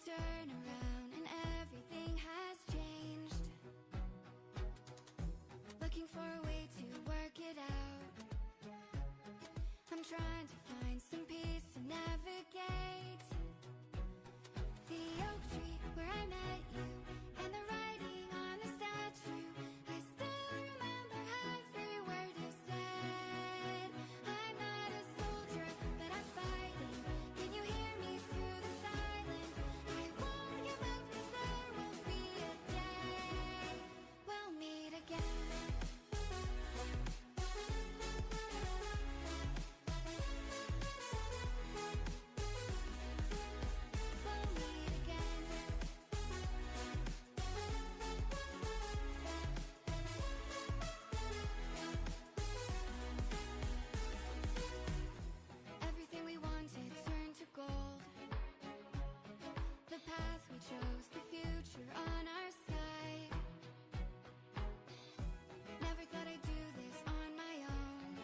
turn around and everything has changed. Looking for a way to work it out. I'm trying to find some peace to navigate. The oak tree where I met you, and the writing on the statue. I still remember every word you said. I'm not a soldier, but I'm fighting. Can you hear me through the silence? I won't give up 'cause there will be a day we'll meet again. We'll meet again. Everything we wanted turned to gold. The path we chose, the future on our side. Never thought I'd do this on my own,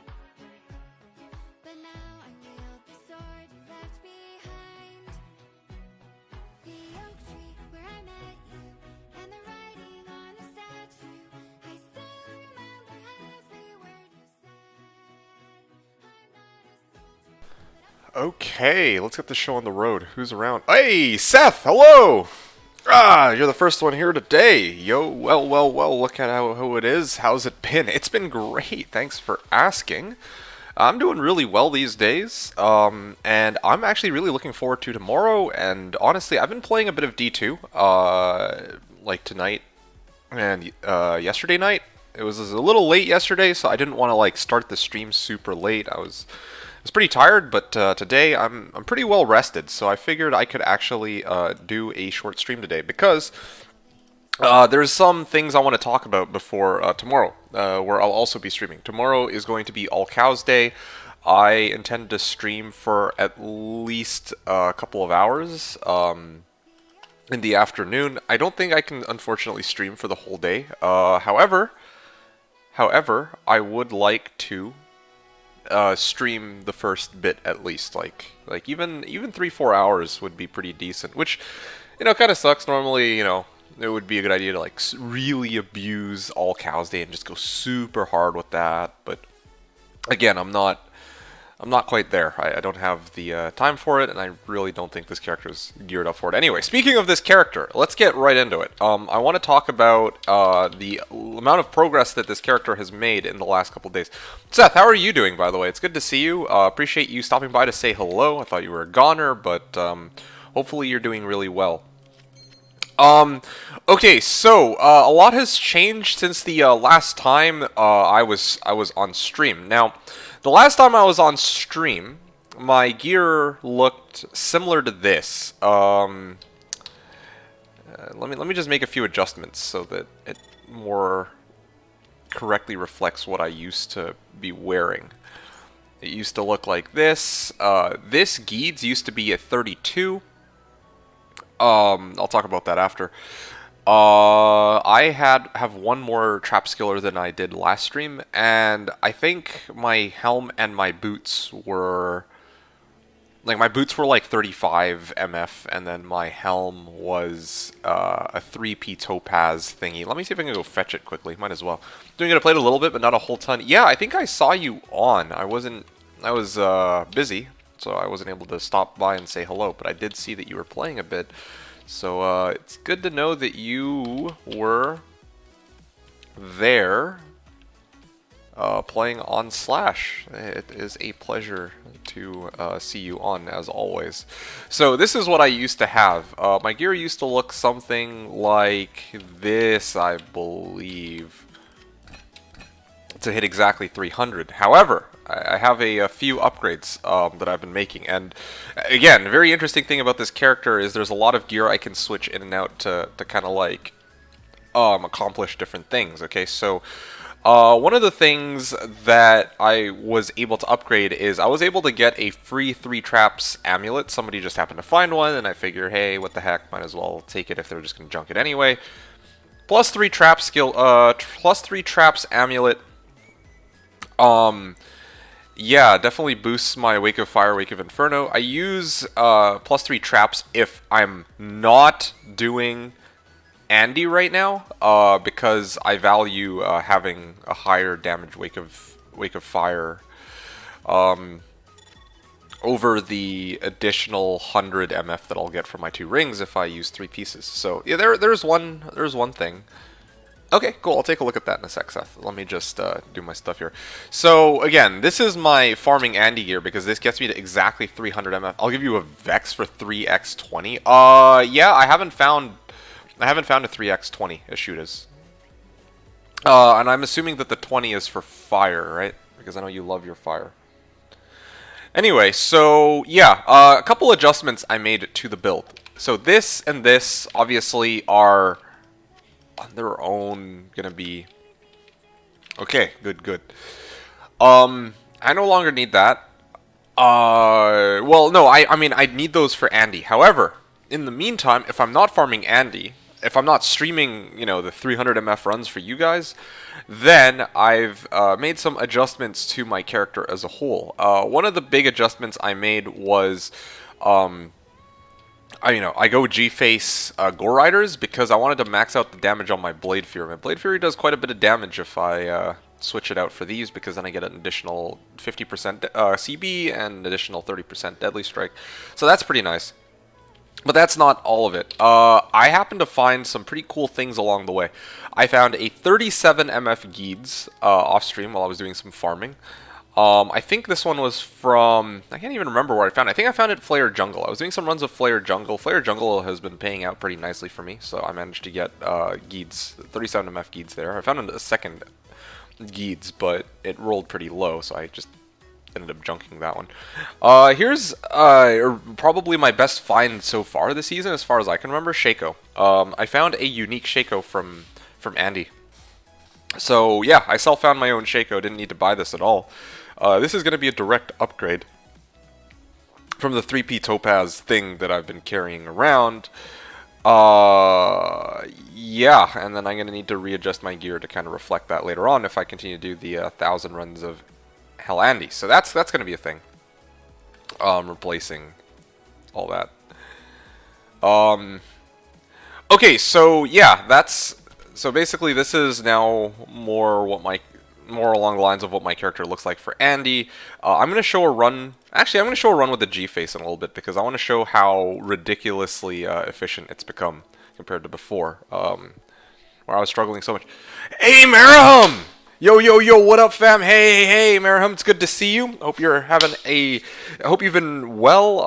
but now I wield the sword you left behind. The oak tree where I met you, and the writing on the statue. I still remember every word you said. I'm not a soldier, but I'm Okay, let's get the show on the road. Who's around? Hey, Seth, hello! You're the first one here today. Yo, well, look at how it is. How's it been? It's been great, thanks for asking. I'm doing really well these days, and I'm actually really looking forward to tomorrow, and honestly, I've been playing a bit of D2, like tonight and yesterday night. It was a little late yesterday, so I didn't want to like start the stream super late. I was pretty tired, but today I'm pretty well rested, so I figured I could actually do a short stream today because there's some things I want to talk about before tomorrow, where I'll also be streaming. Tomorrow is going to be All Cows Day. I intend to stream for at least a couple of hours in the afternoon. I don't think I can unfortunately stream for the whole day. However, I would like to stream the first bit at least. Like even 3-4 hours would be pretty decent, which kind of sucks. Normally, it would be a good idea to like really abuse All Cows Day and just go super hard with that. But again, I'm not quite there. I don't have the time for it, and I really don't think this character is geared up for it. Anyway, speaking of this character, let's get right into it. I want to talk about the amount of progress that this character has made in the last couple of days. Seth, how are you doing, by the way? It's good to see you. Appreciate you stopping by to say hello. I thought you were a goner, but hopefully you're doing really well. Okay, so a lot has changed since the last time I was on stream. Now, the last time I was on stream, my gear looked similar to this. Let me just make a few adjustments so that it more correctly reflects what I used to be wearing. It used to look like this. This Geeds used to be a 32. I'll talk about that after. I have one more trap skiller than I did last stream, and I think my helm and my boots were like 35 MF, and then my helm was a 3P topaz thingy. Let me see if I can go fetch it quickly. Might as well. Doing it, I played a little bit, but not a whole ton. Yeah, I think I saw you on. I was busy, so I wasn't able to stop by and say hello, but I did see that you were playing a bit. So it's good to know that you were there playing on Slash. It is a pleasure to see you on, as always. So this is what I used to have. My gear used to look something like this, I believe, to hit exactly 300. However, I have a few upgrades that I've been making, and again, a very interesting thing about this character is there's a lot of gear I can switch in and out to kind of like accomplish different things. Okay, so one of the things that I was able to upgrade is I was able to get a free 3 traps amulet. Somebody just happened to find one, and I figure, hey, what the heck, might as well take it if they're just going to junk it anyway. Plus 3 trap skill, plus 3 traps amulet. Yeah, definitely boosts my Wake of Fire, Wake of Inferno. I use +3 traps if I'm not doing Andy right now, because I value having a higher damage Wake of Fire over the additional 100 MF that I'll get from my 2 rings if I use 3 pieces. So yeah, there's one thing. Okay, cool. I'll take a look at that in a sec, Seth. Let me just do my stuff here. So again, this is my farming Andy gear because this gets me to exactly 300 MF. I'll give you a Vex for 3x20. Yeah, I haven't found a 3x20 as shoot is. And I'm assuming that the 20 is for fire, right? Because I know you love your fire. Anyway, so yeah, a couple adjustments I made to the build. So this and this obviously are on their own gonna be okay. Good. I no longer need that. Well, no, I mean I need those for Andy. However, in the meantime, if I'm not farming Andy, if I'm not streaming, you know, the 300 MF runs for you guys, then I've made some adjustments to my character as a whole. One of the big adjustments I made was, I go G-Face Gore Riders because I wanted to max out the damage on my Blade Fury. My Blade Fury does quite a bit of damage if I switch it out for these because then I get an additional 50% CB and an additional 30% Deadly Strike. So that's pretty nice. But that's not all of it. I happened to find some pretty cool things along the way. I found a 37 MF Geeds off stream while I was doing some farming. I think this one was from, I can't even remember where I found it. I think I found it at Flare Jungle. I was doing some runs of Flare Jungle. Flare Jungle has been paying out pretty nicely for me, so I managed to get Geeds, 37 MF Geeds there. I found a second Geeds, but it rolled pretty low, so I just ended up junking that one. Here's probably my best find so far this season, as far as I can remember, Shaco. I found a unique Shaco from Andy. So yeah, I self-found my own Shaco, didn't need to buy this at all. This is going to be a direct upgrade from the 3P Topaz thing that I've been carrying around. Yeah, and then I'm going to need to readjust my gear to kind of reflect that later on if I continue to do the 1,000 runs of Hell Andy. So that's going to be a thing. Replacing all that. Okay, so yeah, so basically this is now more along the lines of what my character looks like for Andy. I'm going to show a run. Actually, I'm going to show a run with the G-Face in a little bit because I want to show how ridiculously efficient it's become compared to before, where I was struggling so much. Hey, Marahum! Yo, what up, fam? Hey, Marahum, it's good to see you. I hope you've been well.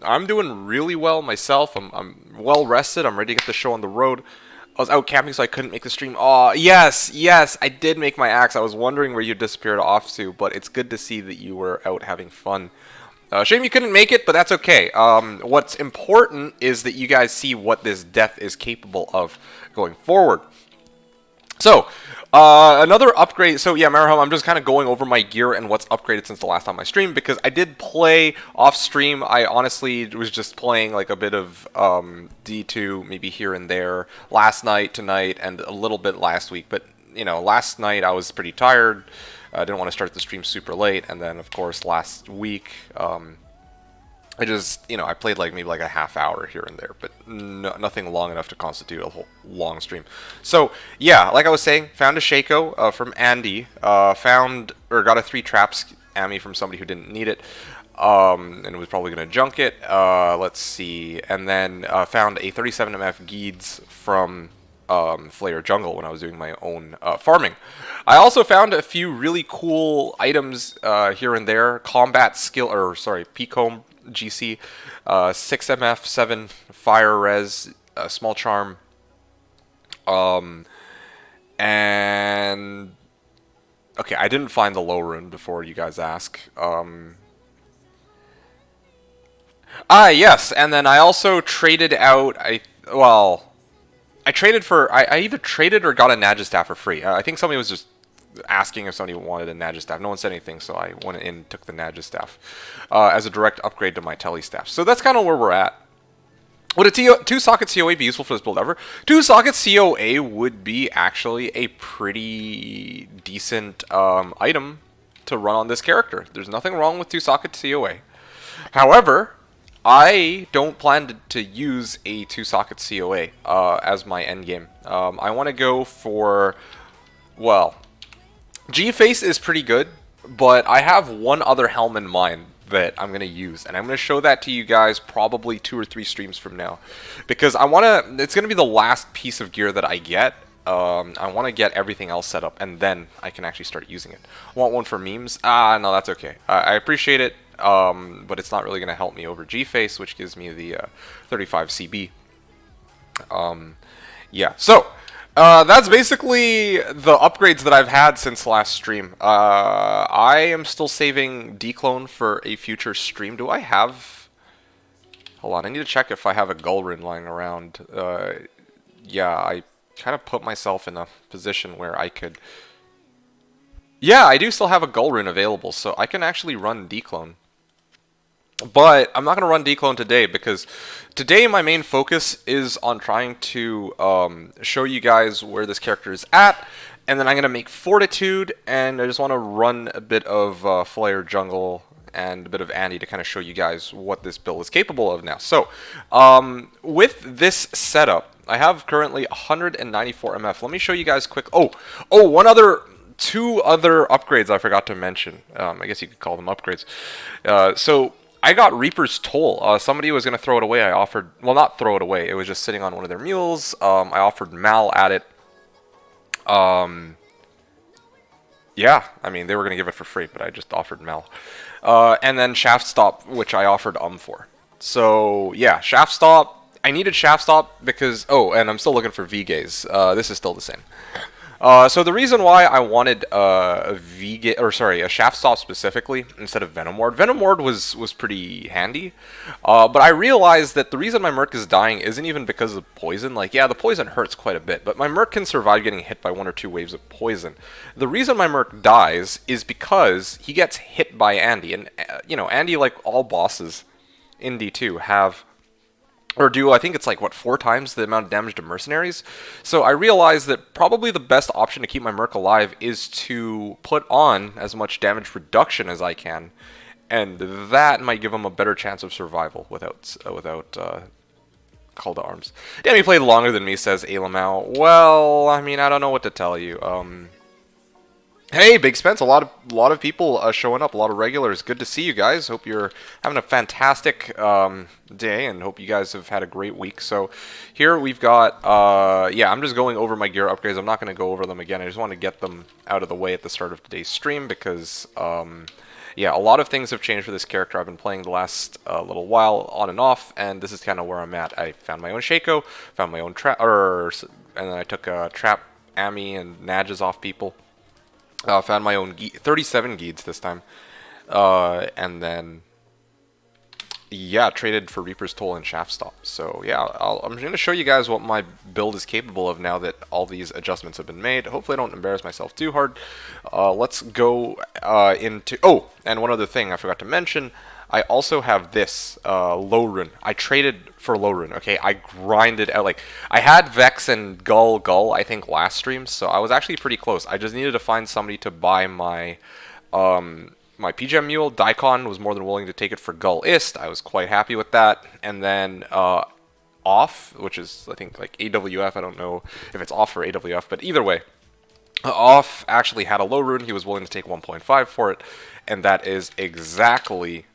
I'm doing really well myself. I'm well rested. I'm ready to get the show on the road. I was out camping, so I couldn't make the stream. Aw, yes, I did make my axe. I was wondering where you disappeared off to, but it's good to see that you were out having fun. Shame you couldn't make it, but that's okay. What's important is that you guys see what this death is capable of going forward. So, another upgrade. So yeah, Marahum, I'm just kind of going over my gear and what's upgraded since the last time I streamed because I did play off stream. I honestly was just playing like a bit of D2, maybe here and there, last night, tonight, and a little bit last week. But you know, last night I was pretty tired. I didn't want to start the stream super late, and then of course last week I just, I played maybe a half hour here and there, but nothing long enough to constitute a whole long stream. So yeah, like I was saying, found a Shaco from Andy, got a 3 traps Ammy from somebody who didn't need it, and was probably going to junk it. Let's see, and then found a 37 MF Geeds from Flare Jungle when I was doing my own farming. I also found a few really cool items here and there. Combat skill, P-Comb GC, 6 MF, 7 Fire Res, Small Charm, and okay, I didn't find the low rune before you guys ask. Yes, and then I also traded out. I either traded or got a Nagistaff for free. I think somebody was just asking if somebody wanted a Nagistaff. No one said anything, so I went in and took the Nagistaff as a direct upgrade to my Telestaff. So that's kind of where we're at. Would a 2-socket COA be useful for this build ever? 2-socket COA would be actually a pretty decent item to run on this character. There's nothing wrong with 2-socket COA. However, I don't plan to use a 2-socket COA as my endgame. I want to go for, well, G-Face is pretty good, but I have one other helm in mind that I'm going to use, and I'm going to show that to you guys probably 2 or 3 streams from now, because I want to, it's going to be the last piece of gear that I get. I want to get everything else set up, and then I can actually start using it. Want one for memes? No, that's okay. I appreciate it, but it's not really going to help me over G-Face, which gives me the 35 CB. Yeah, so that's basically the upgrades that I've had since last stream. I am still saving Declone for a future stream. Do I have... Hold on, I need to check if I have a Gullrin lying around. Yeah, I kind of put myself in a position where I could... Yeah, I do still have a Gullrin available, so I can actually run Declone. But I'm not going to run Declone today, because today my main focus is on trying to show you guys where this character is at, and then I'm going to make Fortitude, and I just want to run a bit of Flare Jungle and a bit of Andy to kind of show you guys what this build is capable of now. So, with this setup, I have currently 194 MF. Let me show you guys quick. Oh, two other upgrades I forgot to mention. I guess you could call them upgrades. So I got Reaper's Toll. Somebody was going to throw it away. I offered, well, not throw it away. It was just sitting on one of their mules. I offered Mal at it. Yeah, I mean, they were going to give it for free, but I just offered Mal. And then Shaft Stop, which I offered for. So, yeah, Shaft Stop. I needed Shaft Stop because... Oh, and I'm still looking for V-Gaze. This is still the same. So the reason why I wanted a Shaft Stop specifically instead of Venom Ward. Venom Ward was pretty handy, but I realized that the reason my Merc is dying isn't even because of poison. Like, yeah, the poison hurts quite a bit, but my Merc can survive getting hit by 1 or 2 waves of poison. The reason my Merc dies is because he gets hit by Andy, and you know, Andy, like all bosses in D2, have... or do, I think it's like, what, 4 times the amount of damage to mercenaries? So I realized that probably the best option to keep my Merc alive is to put on as much damage reduction as I can, and that might give him a better chance of survival without call to arms. Damn, he played longer than me, says Alamau. Well, I mean, I don't know what to tell you. Hey, Big Spence, a lot of people showing up, a lot of regulars. Good to see you guys. Hope you're having a fantastic day, and hope you guys have had a great week. So here we've got, yeah, I'm just going over my gear upgrades. I'm not going to go over them again. I just want to get them out of the way at the start of today's stream because, yeah, a lot of things have changed for this character. I've been playing the last little while on and off, and this is kind of where I'm at. I found my own Shaco, found my own trap, and then I took trap, Ami, and Nadges off people. Found my own 37 Geeds this time, and then, yeah, traded for Reaper's Toll and Shaft Stop. So, yeah, I'm going to show you guys what my build is capable of now that all these adjustments have been made. Hopefully I don't embarrass myself too hard. Let's go into... Oh, and one other thing I forgot to mention. I also have this, Lowrun. I traded for Lowrun, okay? I grinded out, like, I had Vex and Gull, I think, last stream, so I was actually pretty close. I just needed to find somebody to buy my, my PGM Mule. Daikon was more than willing to take it for Gull-ist. I was quite happy with that. And then, Off, which is, I think, like, AWF. I don't know if it's Off or AWF, but either way. Off actually had a Lowrun. He was willing to take 1.5 for it, and that is exactly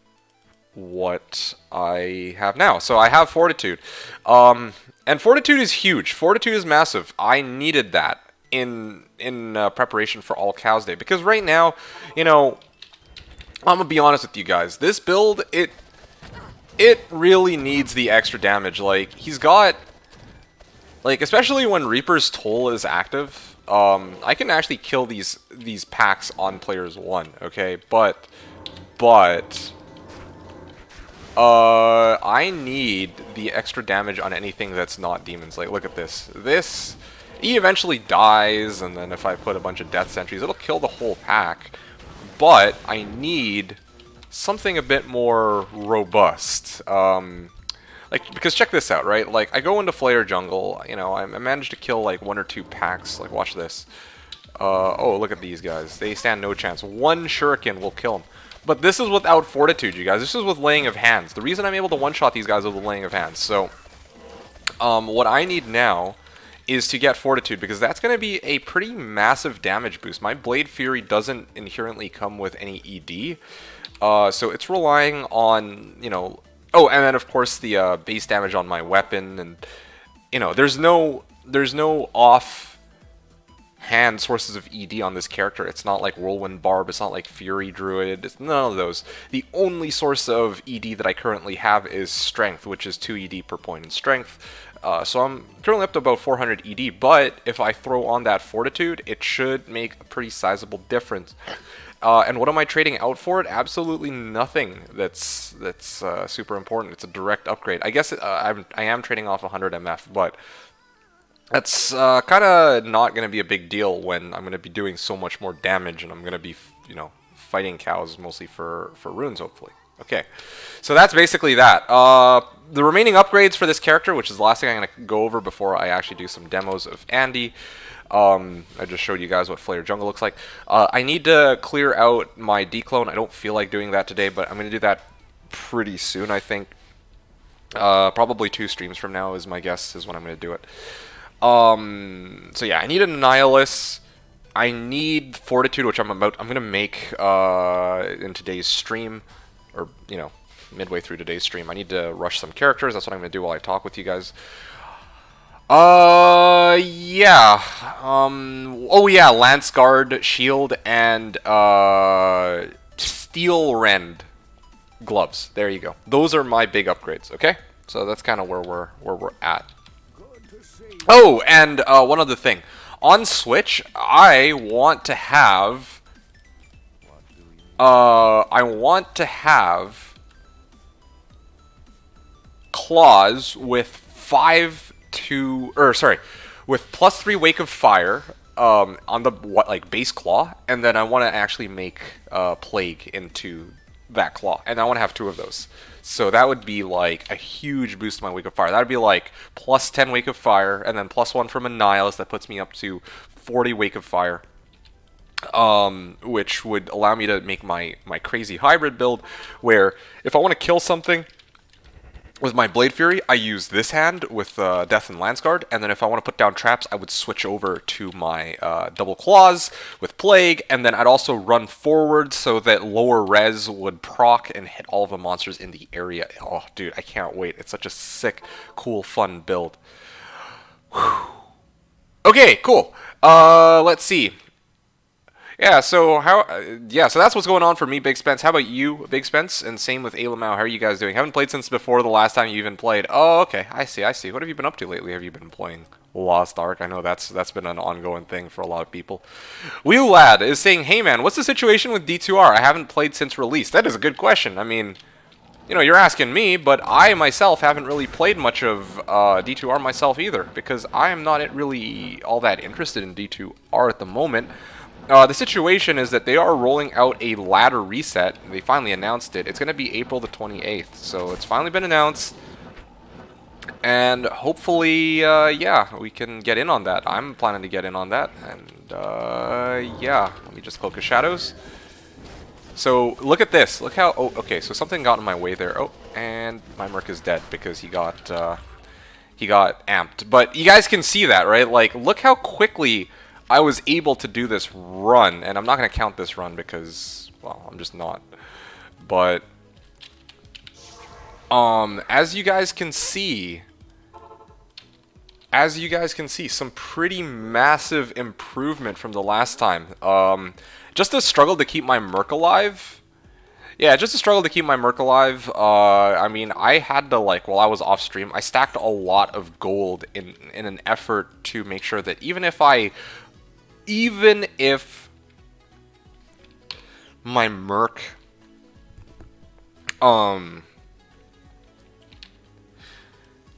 what I have now. So I have Fortitude, and Fortitude is huge. Fortitude is massive. I needed that in preparation for All Cows Day, because right now, you know, I'm gonna be honest with you guys, this build, it really needs the extra damage. Like, he's got, like, especially when Reaper's Toll is active, I can actually kill these packs on players 1, okay, but I need the extra damage on anything that's not demons. Like, look at this. This, he eventually dies, and then if I put a bunch of death sentries, it'll kill the whole pack. But I need something a bit more robust. Like, because check this out, right? Like, I go into Flare Jungle, you know, I managed to kill like 1 or 2 packs. Like, watch this. Oh, look at these guys. They stand no chance. One shuriken will kill them. But this is without Fortitude, you guys. This is with Laying of Hands. The reason I'm able to one-shot these guys is with Laying of Hands. So, what I need now is to get Fortitude, because that's going to be a pretty massive damage boost. My Blade Fury doesn't inherently come with any ED. So it's relying on, you know... Oh, and then, of course, the base damage on my weapon. And, you know, there's no off-hand sources of ED on this character. It's not like Whirlwind Barb. It's not like Fury Druid. It's none of those. The only source of ED that I currently have is Strength, which is 2 ED per point in Strength. So I'm currently up to about 400 ED, but if I throw on that Fortitude, it should make a pretty sizable difference. And what am I trading out for it? Absolutely nothing that's super important. It's a direct upgrade. I guess I am trading off 100 MF, but that's kind of not going to be a big deal when I'm going to be doing so much more damage, and I'm going to be, you know, fighting cows mostly for runes, hopefully. Okay, so that's basically that. The remaining upgrades for this character, which is the last thing I'm going to go over before I actually do some demos of Andy. I just showed you guys what Flare Jungle looks like. I need to clear out my declone. I don't feel like doing that today, but I'm going to do that pretty soon, I think. Probably 2 streams from now is my guess, is when I'm going to do it. So yeah, I need a Nihilus. I need Fortitude, which I'm going to make in today's stream, or, you know, midway through today's stream. I need to rush some characters. That's what I'm going to do while I talk with you guys. Yeah. Oh yeah, Lance Guard, Shield, and Steel Rend gloves. There you go. Those are my big upgrades, okay? So that's kind of where we're at. Oh, and one other thing. On Switch, I want to have claws with with +3 Wake of Fire on the base claw, and then I want to actually make Plague into that claw, and I want to have 2 of those. So that would be like a huge boost to my Wake of Fire. That would be like +10 Wake of Fire, and then +1 from a Nihilus. That puts me up to 40 Wake of Fire, which would allow me to make my crazy hybrid build, where if I want to kill something with my Blade Fury, I use this hand with Death and Lance Guard, and then if I want to put down traps, I would switch over to my Double Claws with Plague, and then I'd also run forward so that lower res would proc and hit all of the monsters in the area. Oh, dude, I can't wait. It's such a sick, cool, fun build. Whew. Okay, cool. Let's see. Yeah, so so that's what's going on for me, Big Spence. How about you, Big Spence? And same with Ayla Mao. How are you guys doing? Haven't played since before the last time you even played. Oh, okay. I see. What have you been up to lately? Have you been playing Lost Ark? I know that's been an ongoing thing for a lot of people. Wheel Lad is saying, hey man, what's the situation with D2R? I haven't played since release. That is a good question. I mean, you know, you're asking me, but I myself haven't really played much of D2R myself either, because I am not really all that interested in D2R at the moment. The situation is that they are rolling out a ladder reset. They finally announced it. It's going to be April the 28th, so it's finally been announced. And hopefully, yeah, we can get in on that. I'm planning to get in on that. And, yeah, let me just Cloak of Shadows. So, look at this. Look how... Oh, okay, so something got in my way there. Oh, and my Merc is dead because he got amped. But you guys can see that, right? Like, look how quickly I was able to do this run, and I'm not going to count this run because, well, I'm just not. But, as you guys can see, some pretty massive improvement from the last time. Just the struggle to keep my Merc alive. Yeah, just a struggle to keep my Merc alive. I mean, I had to, like, while I was off stream, I stacked a lot of gold in an effort to make sure that even if my Merc,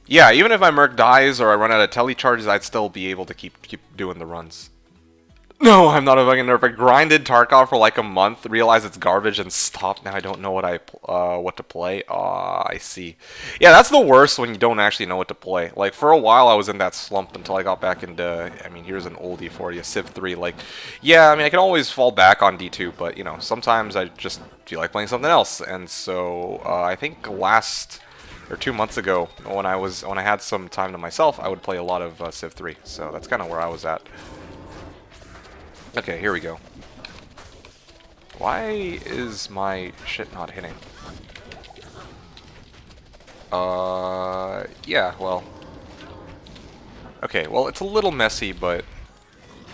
yeah, even if my Merc dies or I run out of telecharges, I'd still be able to keep doing the runs. No, I'm not a fucking nerd. I grinded Tarkov for like a month, realized it's garbage, and stopped. Now I don't know what to play. I see. Yeah, that's the worst when you don't actually know what to play. Like for a while, I was in that slump until I got back into. I mean, here's an oldie for you, Civ 3. Like, yeah, I mean, I can always fall back on D2, but you know, sometimes I just feel like playing something else. And so I think last or 2 months ago, when I had some time to myself, I would play a lot of Civ 3. So that's kind of where I was at. Okay, here we go. Why is my shit not hitting? Yeah, well. Okay, well, it's a little messy, but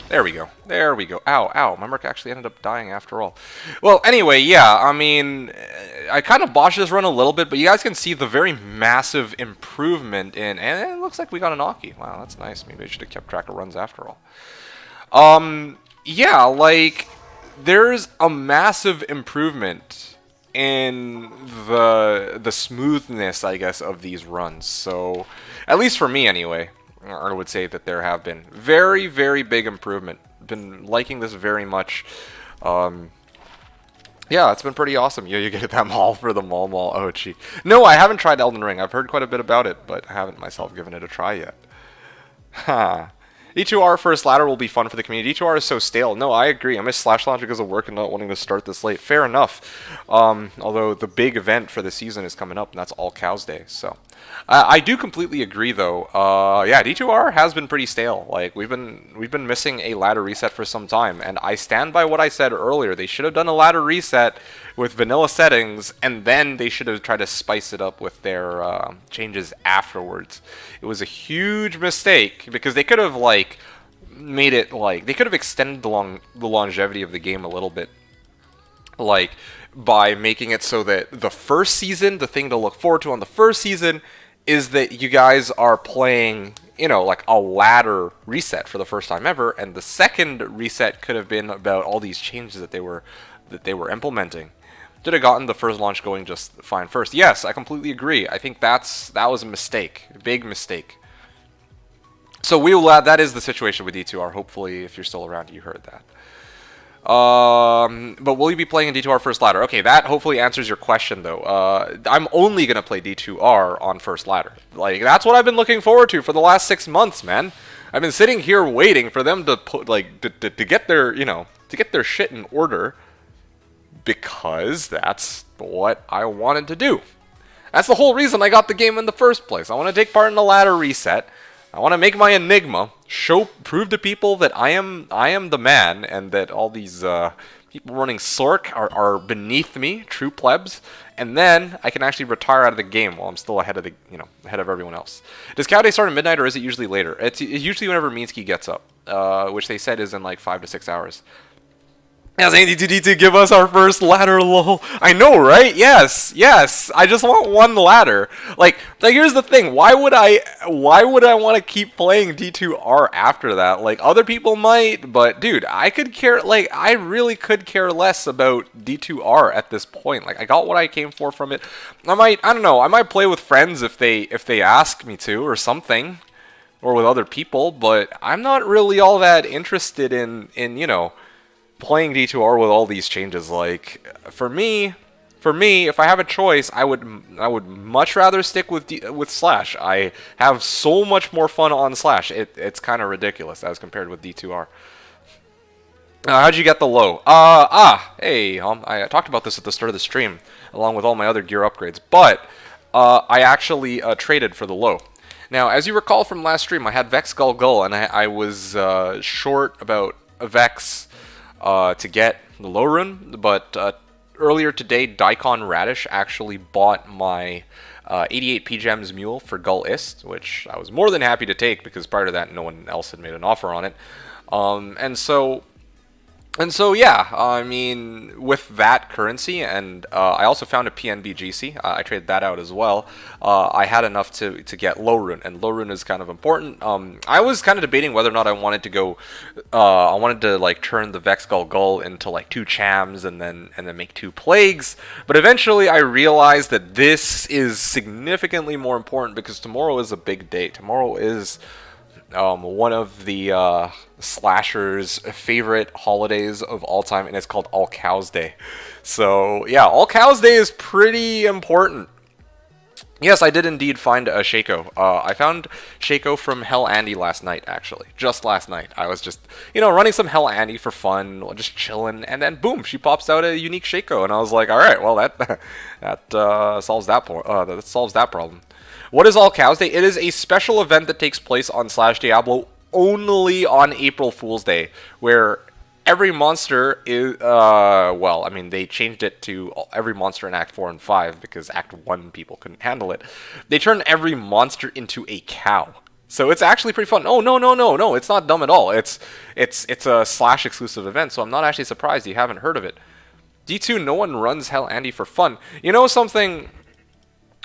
there we go. There we go. Ow, ow. My merc actually ended up dying after all. Well, anyway, yeah, I mean, I kind of botched this run a little bit, but you guys can see the very massive improvement in, and it looks like we got an Aki. Wow, that's nice. Maybe I should have kept track of runs after all. Yeah, like, there's a massive improvement in the smoothness, I guess, of these runs. So, at least for me anyway, I would say that there have been very, very big improvement. Been liking this very much. Yeah, it's been pretty awesome. You get that mall for the mall. Oh, gee. No, I haven't tried Elden Ring. I've heard quite a bit about it, but I haven't myself given it a try yet. Ha. D2R first ladder will be fun for the community. D2R is so stale. No, I agree. I miss Slash Launch because of work and not wanting to start this late. Fair enough. Although the big event for the season is coming up, and that's All Cows Day. So, I do completely agree, though. Yeah, D2R has been pretty stale. Like we've been missing a ladder reset for some time, and I stand by what I said earlier. They should have done a ladder reset with vanilla settings, and then they should have tried to spice it up with their changes afterwards. It was a huge mistake because they could have like made it like they could have extended the longevity of the game a little bit, like by making it so that the first season, the thing to look forward to on the first season, is that you guys are playing, you know, like a ladder reset for the first time ever, and the second reset could have been about all these changes that they were implementing. Should have gotten the first launch going just fine first. Yes, I completely agree. I think that was a mistake, a big mistake. So that is the situation with D2R. Hopefully, if you're still around, you heard that. But will you be playing in D2R first ladder? Okay, that hopefully answers your question, though. I'm only gonna play D2R on first ladder. Like that's what I've been looking forward to for the last 6 months, man. I've been sitting here waiting for them to put to get their to get their shit in order, because that's what I wanted to do. That's the whole reason I got the game in the first place. I want to take part in the ladder reset. I want to make my enigma, prove to people that I am the man, and that all these people running Sork are beneath me, true plebs, and then I can actually retire out of the game while I'm still ahead of ahead of everyone else. Does Cow Day start at midnight, or is it usually later? It's usually whenever Minsky gets up, which they said is in like 5 to 6 hours. Yes, Andy2D2, give us our first ladder, lol. I know, right? Yes, yes. I just want one ladder. Like here's the thing. Why would I want to keep playing D2R after that? Like, other people might, but dude, I really could care less about D2R at this point. Like, I got what I came for from it. I don't know. I might play with friends if they ask me to or something, or with other people, but I'm not really all that interested in playing D2R with all these changes. Like for me, if I have a choice, I would much rather stick with Slash. I have so much more fun on Slash. It's kind of ridiculous as compared with D2R. How'd you get the low? Hey, I talked about this at the start of the stream, along with all my other gear upgrades. But I actually traded for the low. Now, as you recall from last stream, I had Vex Gull, and I was short about a Vex to get the low rune, but earlier today, Daikon Radish actually bought my 88 PGEMs mule for Gull Ist, which I was more than happy to take because prior to that, no one else had made an offer on it. And so, yeah, I mean, with that currency, and I also found a PNB GC. I traded that out as well. I had enough to get low rune, and low rune is kind of important. I was kind of debating whether or not I wanted to go. I wanted to like turn the Vex Gull into like 2 Chams and then make 2 Plagues. But eventually, I realized that this is significantly more important because tomorrow is a big day. Tomorrow is one of the slashers' favorite holidays of all time, and it's called All Cows Day. So yeah, All Cows Day is pretty important. Yes, I did indeed find a Shaco. I found Shaco from Hell Andy last night, actually. Just last night. I was just, running some Hell Andy for fun, just chilling, and then boom, she pops out a unique Shaco, and I was like, all right, well that solves that problem. What is All Cows Day? It is a special event that takes place on Slashdiablo only on April Fool's Day, where every monster is, well, I mean, they changed it to every monster in Act 4 and 5 because Act 1 people couldn't handle it. They turned every monster into a cow. So it's actually pretty fun. Oh, no, it's not dumb at all. It's a Slash exclusive event, so I'm not actually surprised you haven't heard of it. D2, no one runs Hell Andy for fun. You know something?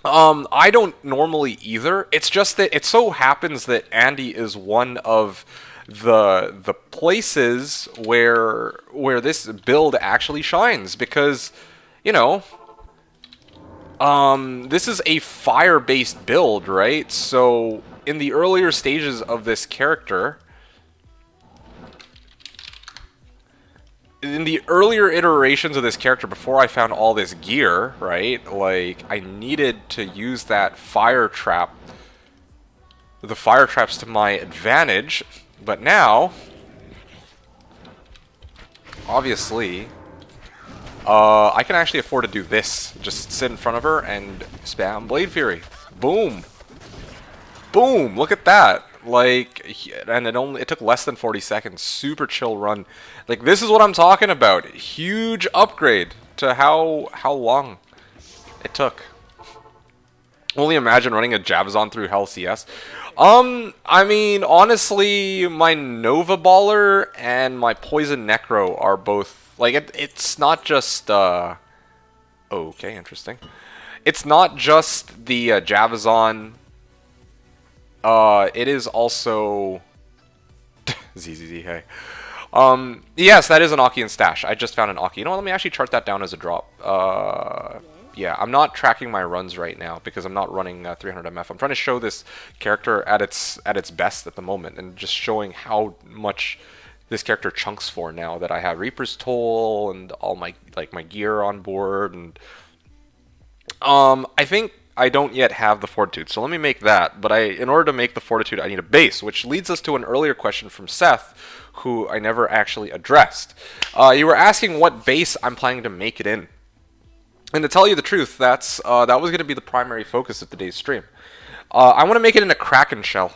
I don't normally either. It's just that it so happens that Andy is one of the places where this build actually shines, because this is a fire-based build, right? So in the earlier stages of this character, in the earlier iterations of this character, before I found all this gear, right, like I needed to use that fire trap, the fire traps to my advantage. But now, obviously, I can actually afford to do this. Just sit in front of her and spam Blade Fury. Boom. Boom. Look at that. Like, and it took less than 40 seconds. Super chill run. Like, this is what I'm talking about. Huge upgrade to how long it took. Only imagine running a Jabazon through Hell CS. I mean, honestly, my Nova Baller and my Poison Necro are both, like, it's not just, okay, interesting. It's not just the Jabazon, it is also, ZZZ, hey. Yes, that is an Aki and Stash. I just found an Aki. You know what, let me actually chart that down as a drop. Yeah, I'm not tracking my runs right now because I'm not running 300 MF. I'm trying to show this character at its best at the moment, and just showing how much this character chunks for now that I have Reaper's Toll and all my gear on board. And I think I don't yet have the Fortitude, so let me make that. But in order to make the Fortitude, I need a base, which leads us to an earlier question from Seth, who I never actually addressed. You were asking what base I'm planning to make it in. And to tell you the truth, that was going to be the primary focus of today's stream. I want to make it in a Kraken shell.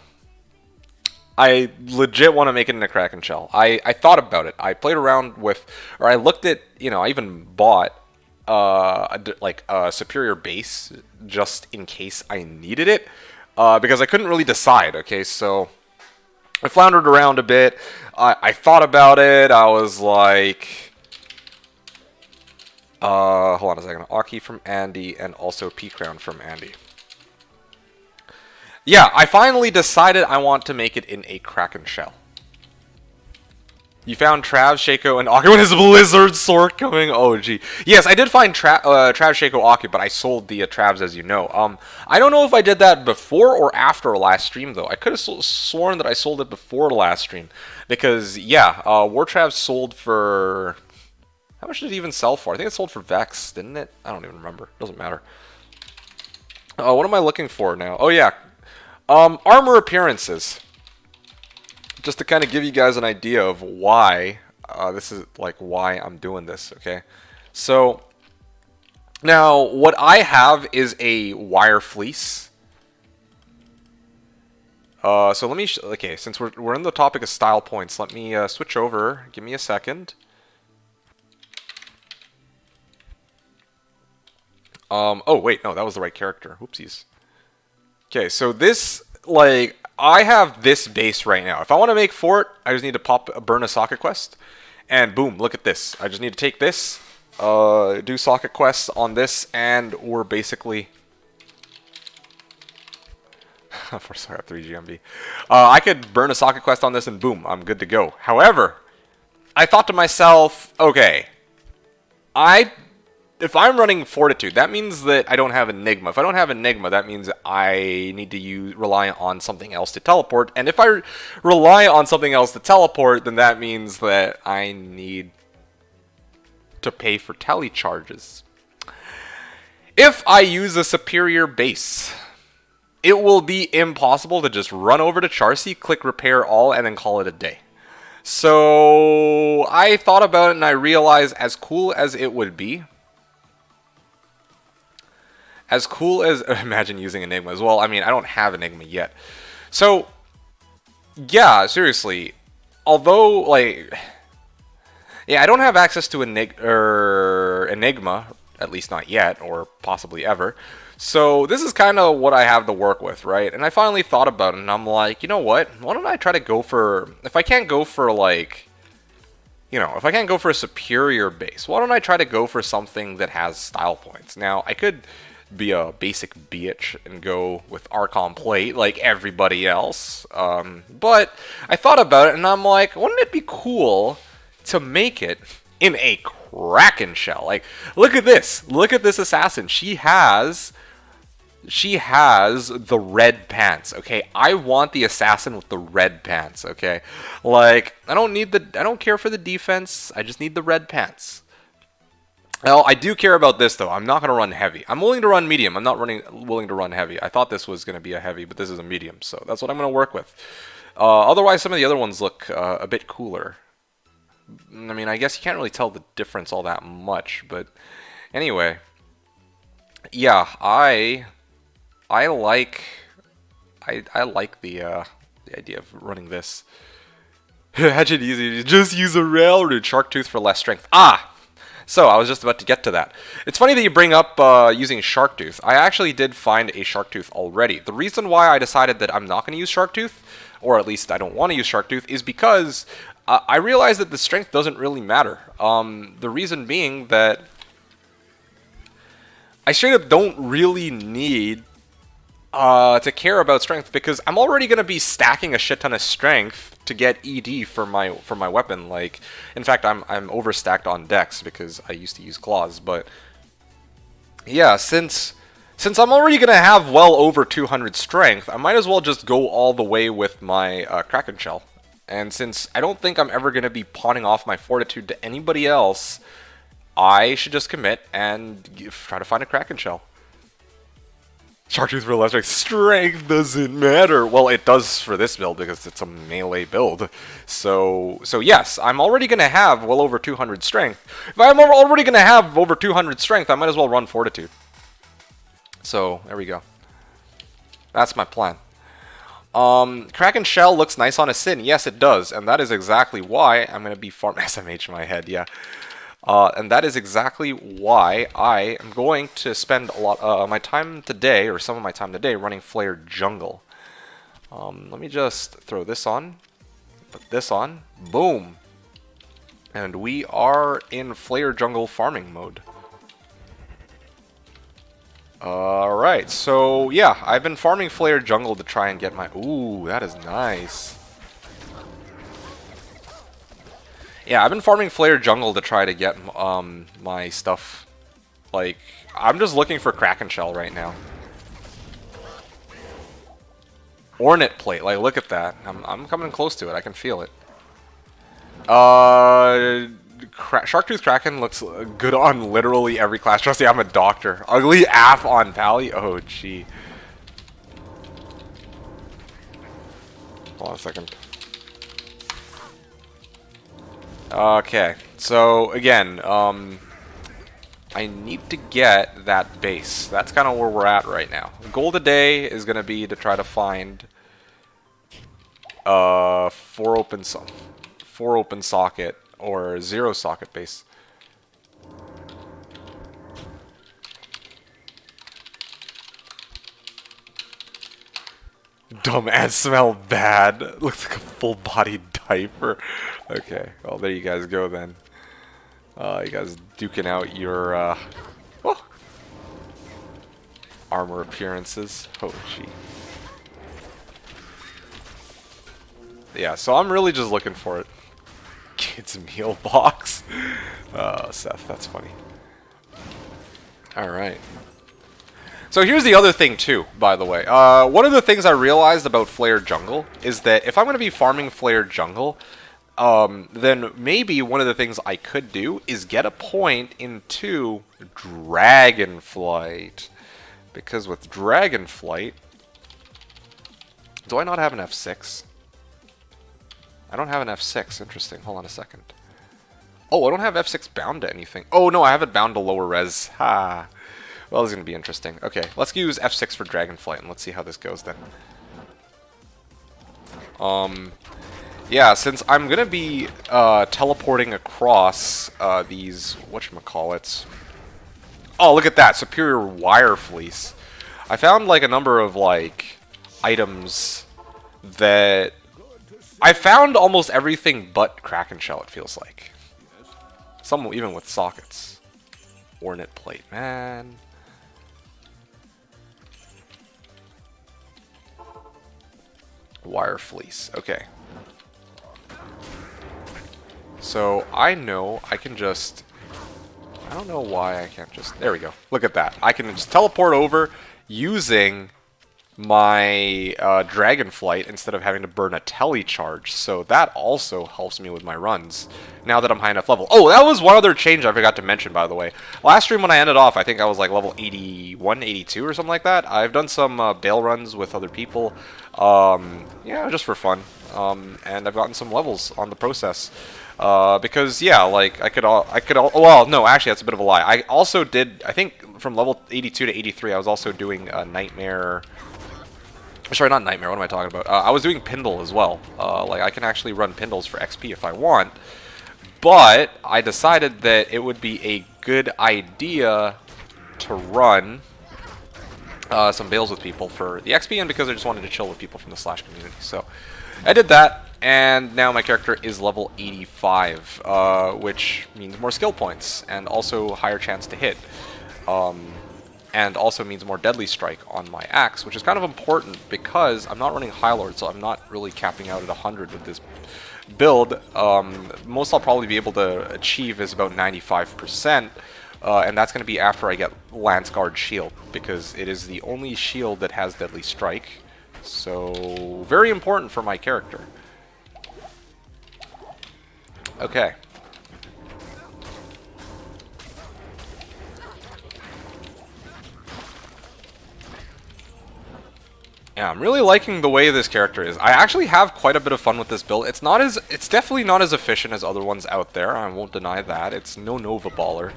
I legit want to make it in a Kraken shell. I thought about it. I played around with, or I looked at, I even bought a superior base just in case I needed it, because I couldn't really decide. Okay, so I floundered around a bit. I thought about it. I was like, hold on a second. Aki from Andy and also P-Crown from Andy. Yeah, I finally decided I want to make it in a Kraken shell. You found Trav, Shaco, and Aki when his Blizzard Sword coming. Oh, gee. Yes, I did find Trav, Shaco, Aki, but I sold the Travs, as you know. I don't know if I did that before or after last stream, though. I could have sworn that I sold it before the last stream. Because, yeah, War Trav sold for... How much did it even sell for? I think it sold for Vex, didn't it? I don't even remember. Doesn't matter. What am I looking for now? Oh, yeah. Armor appearances. Just to kind of give you guys an idea of why this is, like, why I'm doing this, okay? So, now, what I have is a wire fleece. So let me, okay, since we're in the topic of style points, let me switch over. Give me a second. Oh, wait, no, that was the right character. Whoopsies. Okay, so this, like, I have this base right now. If I want to make Fort, I just need to burn a socket quest, and boom, look at this. I just need to take this, do socket quests on this, and we're basically... First, I got 3 GMB. I could burn a socket quest on this, and boom, I'm good to go. However, I thought to myself, okay, I if I'm running Fortitude, that means that I don't have Enigma. If I don't have Enigma, that means I need to rely on something else to teleport. And if I rely on something else to teleport, then that means that I need to pay for tele charges. If I use a superior base, it will be impossible to just run over to Charcy, click repair all, and then call it a day. So I thought about it and I realized, as cool as it would be, as cool as, imagine using Enigma as well. I mean, I don't have Enigma yet. So, yeah, seriously. Although, like, yeah, I don't have access to Enigma, at least not yet, or possibly ever. So this is kind of what I have to work with, right? And I finally thought about it, and I'm like, you know what? Why don't I try to go for, if I can't go for, like, you know, if I can't go for a superior base, why don't I try to go for something that has style points? Now, I could be a basic bitch and go with Archon Plate like everybody else, but I thought about it, and I'm like, wouldn't it be cool to make it in a Kraken shell? Like, look at this assassin. She has the red pants, okay? I want the assassin with the red pants, okay? Like, I don't care for the defense. I just need the red pants. Well, I do care about this, though. I'm not going to run heavy. I'm willing to run medium. I'm not willing to run heavy. I thought this was going to be a heavy, but this is a medium, so that's what I'm going to work with. Otherwise, some of the other ones look a bit cooler. I mean, I guess you can't really tell the difference all that much, but anyway. Yeah, I like the idea of running this. Hatchet easy. Just use a railroad. Shark tooth for less strength. Ah! So, I was just about to get to that. It's funny that you bring up using Shark Tooth. I actually did find a Shark Tooth already. The reason why I decided that I'm not going to use Shark Tooth, or at least I don't want to use Shark Tooth, is because I realized that the strength doesn't really matter. The reason being that I straight up don't really need to care about strength, because I'm already going to be stacking a shit ton of strength to get ED for my weapon. Like, in fact, I'm overstacked on Dex because I used to use claws. But yeah, since I'm already going to have well over 200 strength, I might as well just go all the way with my Kraken shell. And since I don't think I'm ever going to be pawning off my Fortitude to anybody else, I should just commit and try to find a Kraken shell. Shark Tooth for less strength. Strength doesn't matter. Well, it does for this build because it's a melee build. So yes, I'm already going to have well over 200 strength. If I'm already going to have over 200 strength, I might as well run Fortitude. So, there we go. That's my plan. Kraken Shell looks nice on a Sin. Yes, it does. And that is exactly why I'm going to be farm SMH in my head, yeah. And that is exactly why I am going to spend a lot of my time today, or some of my time today, running Flare Jungle. Let me just throw this on, put this on, boom. And we are in Flare Jungle farming mode. Alright, so yeah, I've been farming Flare Jungle to try and get my... Ooh, that is nice. Yeah, I've been farming Flare Jungle to try to get my stuff. Like, I'm just looking for Kraken Shell right now. Ornate Plate, like, look at that. I'm coming close to it, I can feel it. Sharktooth Kraken looks good on literally every class. Trust me, I'm a doctor. Ugly Aff on Pally? Oh, gee. Hold on a second. Okay, so again, I need to get that base. That's kind of where we're at right now. The goal today is going to be to try to find 4 open socket or 0 socket base. Dumb ads smell bad. Looks like a full-bodied diaper. Okay, well there you guys go then. You guys duking out your armor appearances. Oh gee. Yeah, so I'm really just looking for it. Kids meal box. Oh, Seth, that's funny. Alright. So here's the other thing too, by the way. One of the things I realized about Flare Jungle is that if I'm going to be farming Flare Jungle, then maybe one of the things I could do is get a point into Dragonflight. Because with Dragonflight... Do I not have an F6? I don't have an F6. Interesting. Hold on a second. Oh, I don't have F6 bound to anything. Oh, no, I have it bound to lower res. Ha. Well, this is going to be interesting. Okay, let's use F6 for Dragonflight, and let's see how this goes then. Yeah, since I'm going to be teleporting across these, whatchamacallits. Oh, look at that. Superior Wire Fleece. I found, like, a number of, like, items that... I found almost everything but Kraken Shell, it feels like. Some even with sockets. Ornate Plate, man. Wire Fleece. Okay. So I know I can just... I don't know why I can't just... There we go. Look at that. I can just teleport over using my Dragonflight instead of having to burn a telecharge. So that also helps me with my runs now that I'm high enough level. Oh, that was one other change I forgot to mention, by the way. Last stream when I ended off, I think I was like level 81, 82 or something like that. I've done some bail runs with other people. Yeah, just for fun. And I've gotten some levels on the process. Because yeah, like well, no, actually that's a bit of a lie. I also did, I think from level 82 to 83, I was also doing a Nightmare. Sorry, not Nightmare. What am I talking about? I was doing Pindle as well. Like I can actually run Pindles for XP if I want. But I decided that it would be a good idea to run some bails with people for the XP and because I just wanted to chill with people from the Slash community. So I did that. And now my character is level 85, which means more skill points and also higher chance to hit. And also means more Deadly Strike on my axe, which is kind of important because I'm not running High Lord, so I'm not really capping out at 100 with this build. Most I'll probably be able to achieve is about 95%, and that's going to be after I get Lance Guard Shield, because it is the only shield that has Deadly Strike. So, very important for my character. Okay. Yeah, I'm really liking the way this character is. I actually have quite a bit of fun with this build. It's definitely not as efficient as other ones out there. I won't deny that. It's no Nova Baller,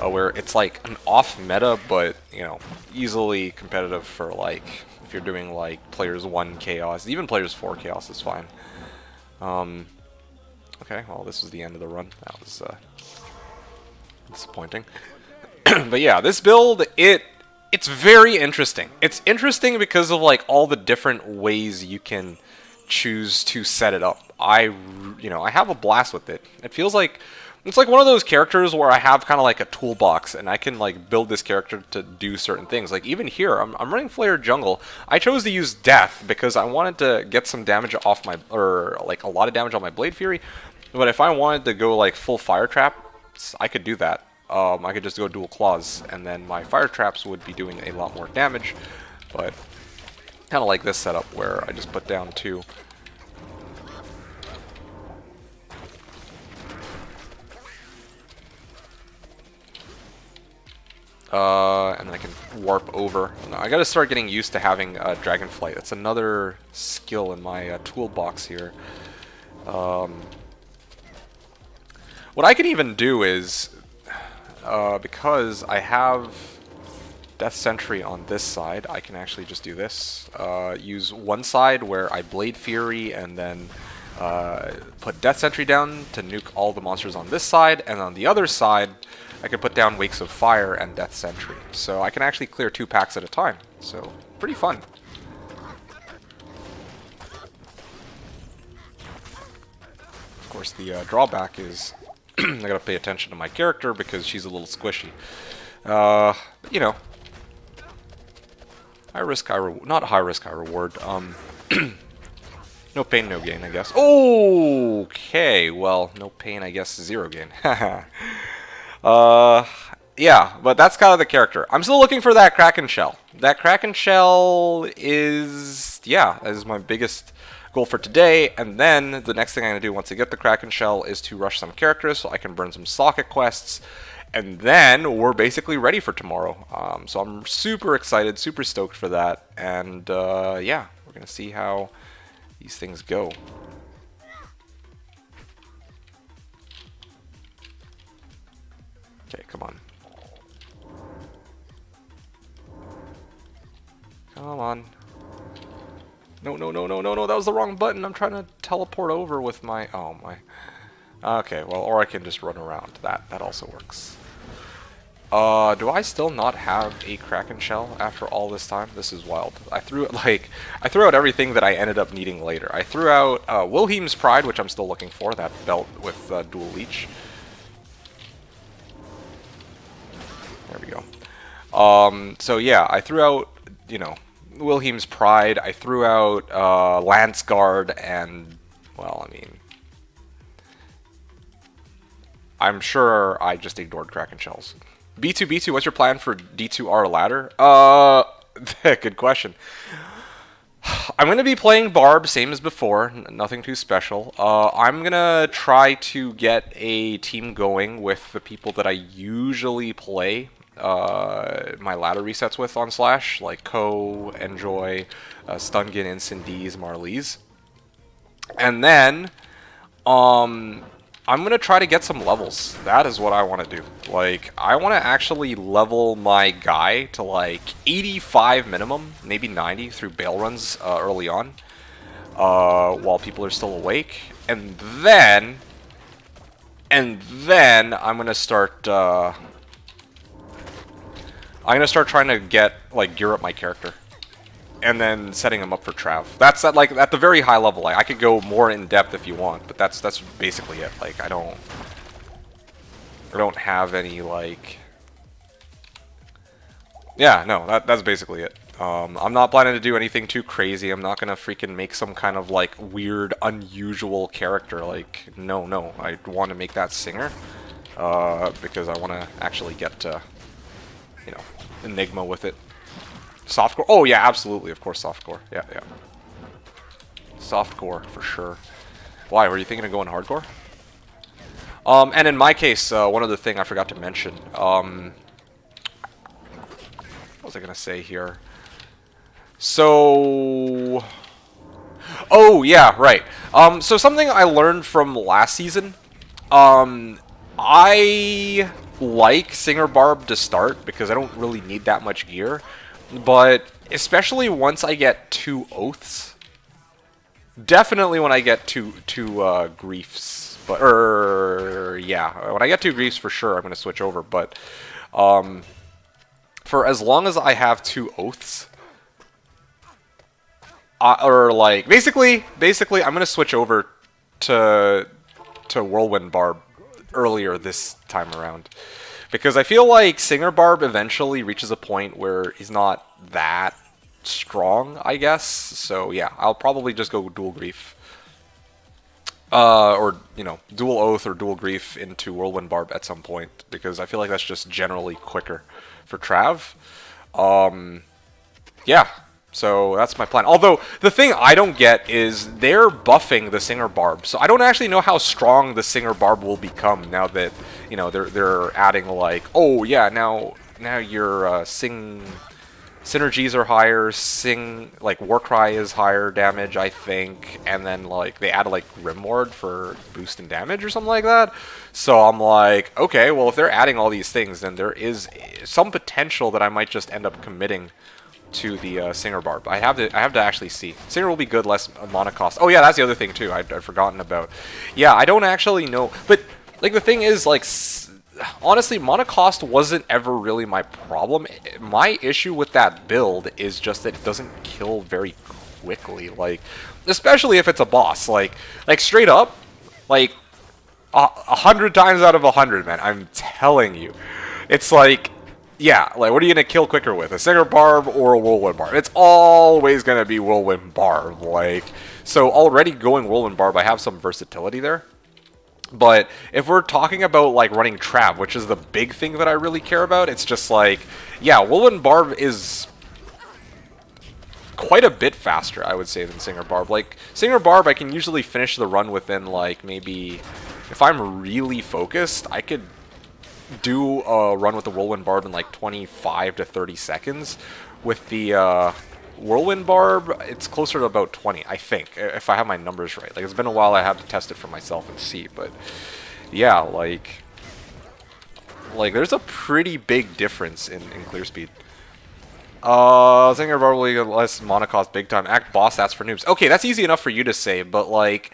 where it's like an off meta, but you know, easily competitive for like if you're doing like players 1 chaos, even players 4 chaos is fine. Okay, well this was the end of the run. That was disappointing. But yeah, this build, it's very interesting. It's interesting because of like all the different ways you can choose to set it up. I have a blast with it. It feels like it's like one of those characters where I have kind of like a toolbox and I can like build this character to do certain things. Like even here, I'm running Flare Jungle. I chose to use Death because I wanted to get some damage off my, or like a lot of damage on my Blade Fury. But if I wanted to go like full Fire Trap, I could do that. I could just go dual claws, and then my fire traps would be doing a lot more damage. But kind of like this setup where I just put down 2. And then I can warp over. Now, I gotta start getting used to having Dragonflight. That's another skill in my toolbox here. What I can even do is, because I have Death Sentry on this side, I can actually just do this. Use one side where I Blade Fury and then put Death Sentry down to nuke all the monsters on this side, and on the other side I can put down Wakes of Fire and Death Sentry. So I can actually clear 2 packs at a time. So pretty fun. Of course the drawback is I gotta pay attention to my character because she's a little squishy. You know, high risk, high reward. Not high risk, high reward. No pain, no gain, I guess. Okay, well, no pain, I guess, 0 gain. Yeah, but that's kind of the character. I'm still looking for that Kraken shell. That Kraken shell is, yeah, that is my biggest goal for today. And then the next thing I'm going to do once I get the Kraken shell is to rush some characters so I can burn some socket quests. And then we're basically ready for tomorrow. So I'm super excited, super stoked for that. And yeah, we're going to see how these things go. Okay, come on. Come on. No, no, no, no, no, no, that was the wrong button. I'm trying to teleport over with my... Oh, my... Okay, well, or I can just run around. That also works. Do I still not have a Kraken shell after all this time? This is wild. I threw out everything that I ended up needing later. I threw out Wilhelm's Pride, which I'm still looking for, that belt with dual leech. There we go. So yeah, I threw out, you know, Wilhelm's Pride. I threw out Lance Guard, and, well, I mean, I'm sure I just ignored Kraken shells. B2, what's your plan for D2R ladder? Good question. I'm going to be playing Barb, same as before, nothing too special. I'm going to try to get a team going with the people that I usually play my ladder resets with on Slash, like Ko, Enjoy, Stungen, Instant D's, Marlies. And then, I'm going to try to get some levels. That is what I want to do. Like, I want to actually level my guy to like 85 minimum, maybe 90 through bail runs early on, while people are still awake. And then I'm going to start, trying to get, like, gear up my character. And then setting him up for Trav. That's at, like, at the very high level. Like, I could go more in depth if you want, but that's basically it. Like, I don't have any, like, yeah, no, that's basically it. I'm not planning to do anything too crazy. I'm not gonna freaking make some kind of, like, weird, unusual character. Like, no, I want to make that Singer, because I want to actually get to, you know, Enigma with it. Softcore? Oh yeah, absolutely, of course, softcore. Yeah. Softcore, for sure. Why, were you thinking of going hardcore? And in my case, one other thing I forgot to mention. What was I gonna say here? So... Oh, yeah, right. So something I learned from last season. I like Singer Barb to start, because I don't really need that much gear. But especially once I get 2 oaths, definitely when I get two griefs, but yeah, when I get 2 griefs for sure, I'm gonna switch over. But for as long as I have 2 oaths, or like basically, I'm gonna switch over to Whirlwind Barb earlier this time around. Because I feel like Singer Barb eventually reaches a point where he's not that strong, I guess. So yeah, I'll probably just go dual grief. Or, you know, dual oath or dual grief into Whirlwind Barb at some point. Because I feel like that's just generally quicker for Trav. Yeah, so that's my plan. Although, the thing I don't get is they're buffing the Singer Barb. So I don't actually know how strong the Singer Barb will become now that, you know, they're adding, like, oh yeah, now your sing synergies are higher, like Warcry is higher damage, I think, and then like they add like Grimward for boost in damage or something like that. So I'm like, okay, well if they're adding all these things, then there is some potential that I might just end up committing to the Singer Barb. I have to actually see. Singer will be good, less mana cost. Oh yeah, that's the other thing too I'd forgotten about. Yeah, I don't actually know, but like the thing is, like, honestly, mana cost wasn't ever really my problem. My issue with that build is just that it doesn't kill very quickly. Like, especially if it's a boss. Like straight up, like 100 times out of 100, man. I'm telling you, it's like, yeah, like what are you gonna kill quicker with, a Singer Barb or a Whirlwind Barb? It's always gonna be Whirlwind Barb. Like, so already going Whirlwind Barb, I have some versatility there. But if we're talking about like running Trav, which is the big thing that I really care about, it's just like, yeah, Whirlwind Barb is quite a bit faster, I would say, than Singer Barb. Like, Singer Barb, I can usually finish the run within, like, maybe... If I'm really focused, I could do a run with the Whirlwind Barb in, like, 25 to 30 seconds. With the Whirlwind Barb, it's closer to about 20, I think, if I have my numbers right. Like, it's been a while, I have to test it for myself and see, but... Yeah, like, there's a pretty big difference in clear speed. Singer Barb League less mana cost big time. Act boss, that's for noobs. Okay, that's easy enough for you to say, but like,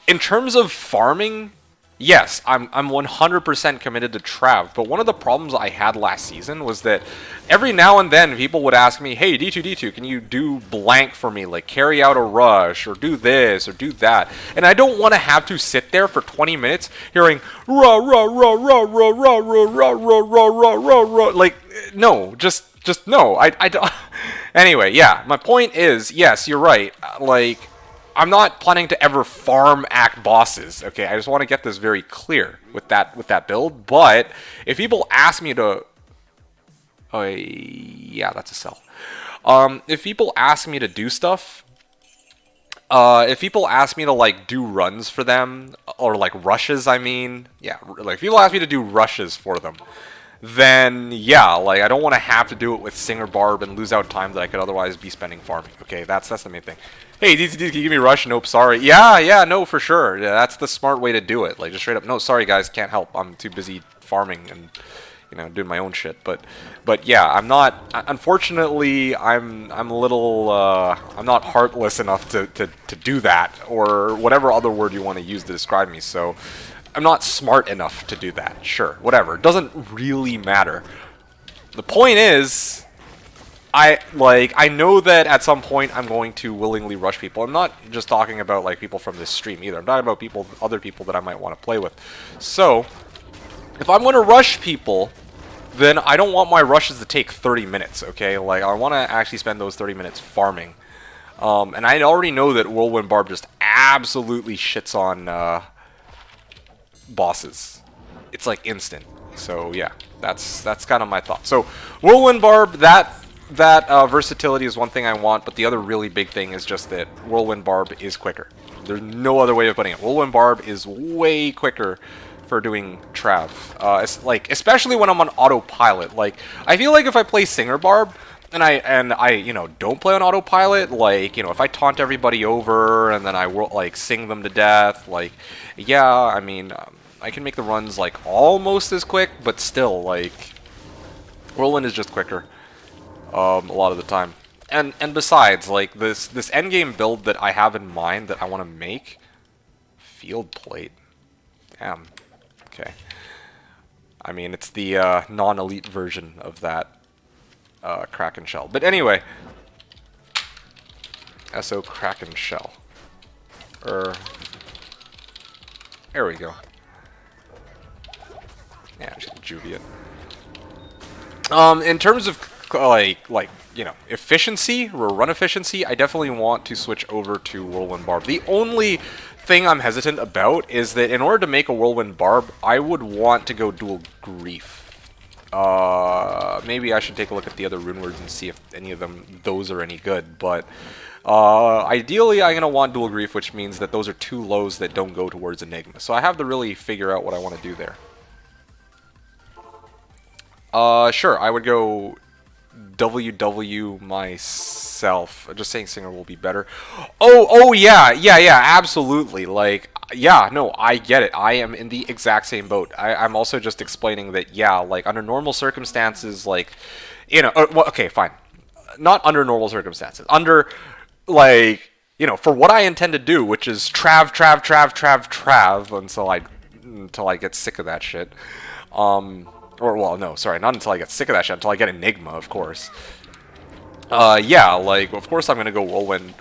in terms of farming, yes, I'm 100% committed to Trav, but one of the problems I had last season was that every now and then people would ask me, hey, D2, can you do blank for me? Like, carry out a rush, or do this, or do that. And I don't want to have to sit there for 20 minutes hearing, rah, rah, rah, rah, rah, rah, rah, rah, rah, rah, rah, rah, rah. Like, no, just no. I don't. Anyway, yeah, my point is, yes, you're right. Like, I'm not planning to ever farm act bosses. Okay, I just want to get this very clear with that build. But if people ask me to, oh yeah, that's a sell. If people ask me to do stuff, if people ask me to like do runs for them or like rushes, I mean, yeah, like if people ask me to do rushes for them, then yeah, like I don't want to have to do it with Singer Barb and lose out time that I could otherwise be spending farming. Okay, that's the main thing. Hey, DCD, can you give me rush? Nope, sorry. Yeah, no, for sure. Yeah, that's the smart way to do it. Like just straight up, no, sorry guys, can't help. I'm too busy farming and doing my own shit. But yeah, I'm not. Unfortunately, I'm a little. I'm not heartless enough to do that or whatever other word you want to use to describe me. So. I'm not smart enough to do that. Sure, whatever. It doesn't really matter. The point is, I know that at some point I'm going to willingly rush people. I'm not just talking about like people from this stream either. I'm talking about other people that I might want to play with. So, if I'm going to rush people, then I don't want my rushes to take 30 minutes, okay? Like, I want to actually spend those 30 minutes farming. And I already know that Whirlwind Barb just absolutely shits on... bosses. It's like instant. So yeah, that's kind of my thought. So Whirlwind Barb, that versatility is one thing I want, but the other really big thing is just that Whirlwind Barb is quicker. There's no other way of putting it. Whirlwind Barb is way quicker for doing Trav. It's like especially when I'm on autopilot. Like I feel like if I play Singer Barb and I don't play on autopilot, like if I taunt everybody over and then I will like sing them to death, like yeah, I mean I can make the runs like almost as quick, but still like Whirlwind is just quicker a lot of the time. And besides, like this endgame build that I have in mind that I want to make, field plate. Damn. Okay. I mean it's the non-elite version of that. Kraken Shell. But anyway, SO Kraken Shell. There we go. Yeah, just Juvia. In terms of efficiency or run efficiency, I definitely want to switch over to Whirlwind Barb. The only thing I'm hesitant about is that in order to make a Whirlwind Barb, I would want to go dual Grief. Maybe I should take a look at the other rune words and see if any of those are any good, but ideally I'm going to want dual Grief, which means that those are two lows that don't go towards Enigma. So I have to really figure out what I want to do there. Sure, I would go WW myself. Just saying Singer will be better. Oh yeah, absolutely. Like, yeah, no, I get it. I am in the exact same boat. I'm also just explaining that, yeah, like, under normal circumstances, like, well, okay, fine. Not under normal circumstances. Under, like, for what I intend to do, which is trav until I get sick of that shit. Or, well, no, sorry, not until I get sick of that shit, until I get Enigma, of course. Yeah, like, of course I'm gonna go Whirlwind,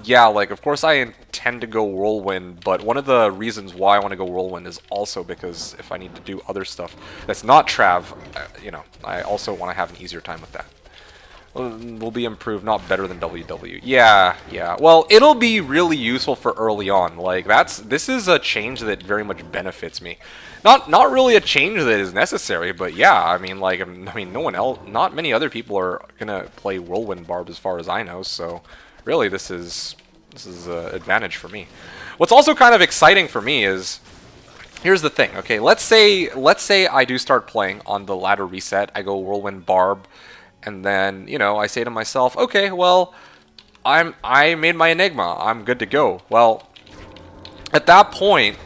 yeah, like, of course I intend to go Whirlwind, but one of the reasons why I want to go Whirlwind is also because if I need to do other stuff that's not Trav, I also want to have an easier time with that. will be improved, not better than WW. Yeah, yeah. Well, it'll be really useful for early on. Like this is a change that very much benefits me. Not really a change that is necessary, but yeah. I mean, like, no one else, not many other people are gonna play Whirlwind Barb as far as I know. So, really, this is an advantage for me. What's also kind of exciting for me is, here's the thing. Okay, let's say I do start playing on the ladder reset. I go Whirlwind Barb. And then, you know, I say to myself, okay, well, I made my Enigma. I'm good to go. Well, at that point,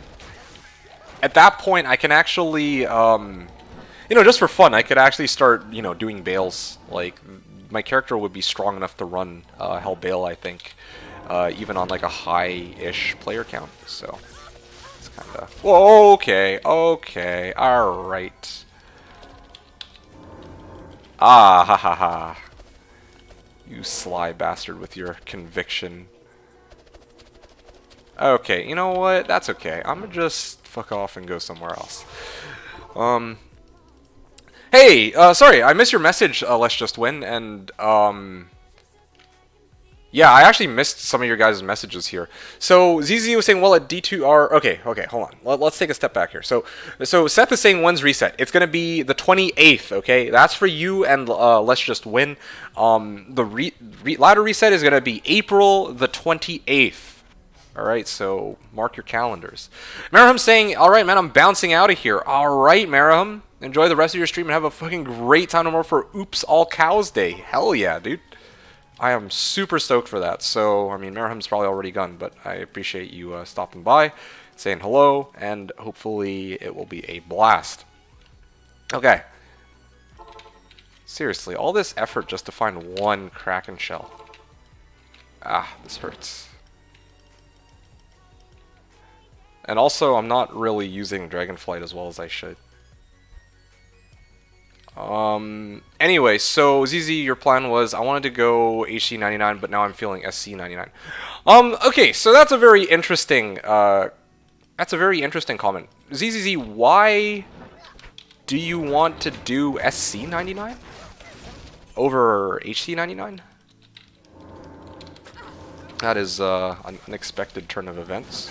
I can actually, you know, just for fun, I could actually start, you know, doing Bales. Like, my character would be strong enough to run Hell Bale, I think, even on like a high-ish player count. So, it's kind of. Whoa, okay, all right. Ah, ha ha ha. You sly bastard with your conviction. Okay, you know what? That's okay. I'm gonna just fuck off and go somewhere else. Hey, sorry, I missed your message, Let's Just Win, and, yeah, I actually missed some of your guys' messages here. So, ZZ was saying, well, at D2R... Okay, hold on. Let's take a step back here. So Seth is saying, when's reset? It's going to be the 28th, okay? That's for you and Let's Just Win. The ladder reset is going to be April the 28th. Alright, so mark your calendars. Maraham saying, alright, man, I'm bouncing out of here. Alright, Maraham. Enjoy the rest of your stream and have a fucking great time tomorrow for Oops All Cows Day. Hell yeah, dude. I am super stoked for that. So, I mean, Maraham's probably already gone, but I appreciate you stopping by, saying hello, and hopefully it will be a blast. Okay. Seriously, all this effort just to find one Kraken shell. Ah, this hurts. And also, I'm not really using Dragonflight as well as I should. Anyway, so ZZ, your plan was I wanted to go HC99, but now I'm feeling SC99. Okay, so that's a very interesting comment. ZZZ, why do you want to do SC99 over HC99? That is an unexpected turn of events.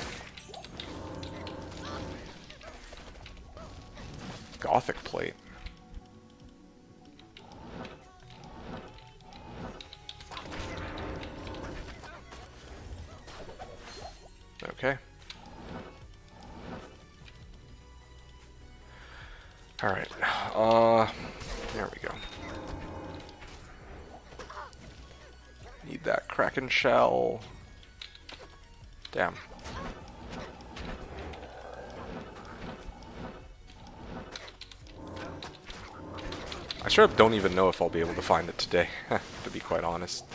Gothic plate. Okay. Alright. There we go. Need that Kraken shell. Damn. I sure don't even know if I'll be able to find it today, to be quite honest.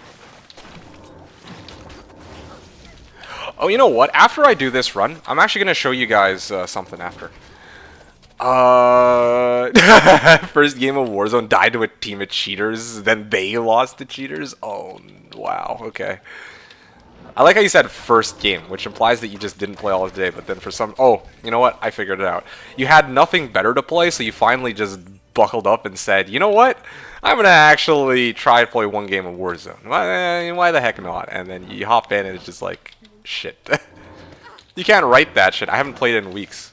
Oh, you know what? After I do this run, I'm actually going to show you guys something after. First game of Warzone, died to a team of cheaters, then they lost to cheaters? Oh, wow, okay. I like how you said first game, which implies that you just didn't play all of the day, but then for some... Oh, you know what? I figured it out. You had nothing better to play, so you finally just buckled up and said, you know what? I'm going to actually try to play one game of Warzone. Why the heck not? And then you hop in and it's just like... Shit. You can't write that shit. I haven't played it in weeks.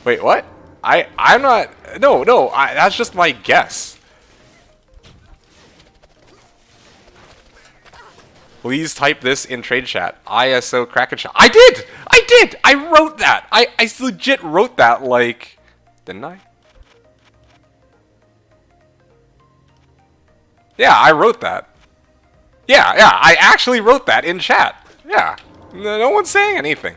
Wait, what? I'm not... No, that's just my guess. Please type this in trade chat. ISO Kraken shot. I did! I wrote that! I legit wrote that, like... Didn't I? Yeah, I wrote that. Yeah, I actually wrote that in chat. Yeah, no one's saying anything.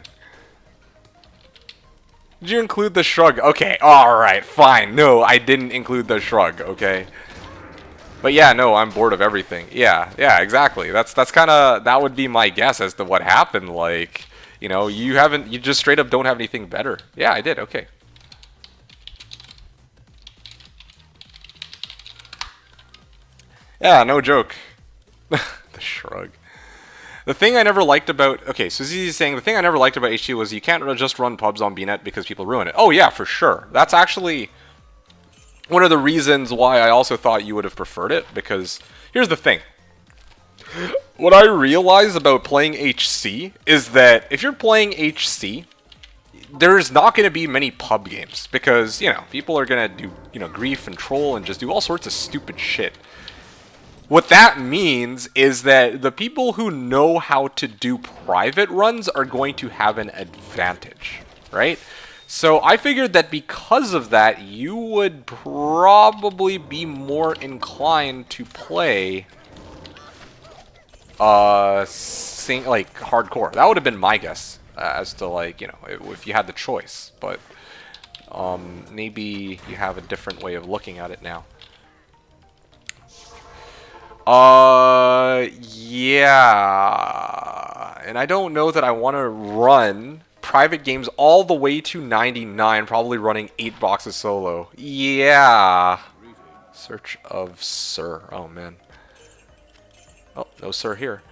Did you include the shrug? Okay, alright, fine. No, I didn't include the shrug, okay? But yeah, no, I'm bored of everything. Yeah, exactly. That's kind of, that would be my guess as to what happened. Like, you know, you just straight up don't have anything better. Yeah, I did, okay. Yeah, no joke. The shrug. The thing I never liked about... Okay, so ZZ is saying, the thing I never liked about HG was you can't just run pubs on BNet because people ruin it. Oh yeah, for sure. That's actually... one of the reasons why I also thought you would have preferred it, because here's the thing. What I realize about playing HC is that if you're playing HC, there's not going to be many pub games because, you know, people are going to do, you know, grief and troll and just do all sorts of stupid shit. What that means is that the people who know how to do private runs are going to have an advantage, right? So I figured that because of that, you would probably be more inclined to play like hardcore. That would have been my guess as to, like, you know, if you had the choice. But maybe you have a different way of looking at it now. Yeah. And I don't know that I want to run private games all the way to 99, probably running 8 boxes solo. Yeah. Search of Sir. Oh, man. Oh, no Sir here.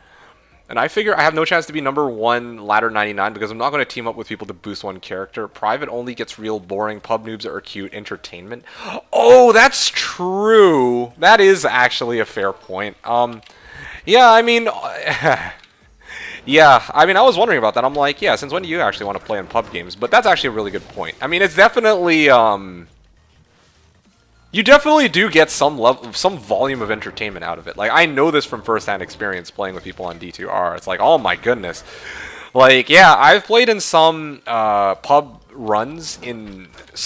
And I figure I have no chance to be number 1 ladder 99 because I'm not going to team up with people to boost one character. Private only gets real boring. Pub noobs are cute. Entertainment. Oh, that's true. That is actually a fair point. Yeah, I mean... Yeah, I mean, I was wondering about that. I'm like, yeah, since when do you actually want to play in pub games? But that's actually a really good point. I mean, it's definitely, you definitely do get some level, some volume of entertainment out of it. Like, I know this from first-hand experience playing with people on D2R. It's like, oh my goodness. Like, yeah, I've played in some pub runs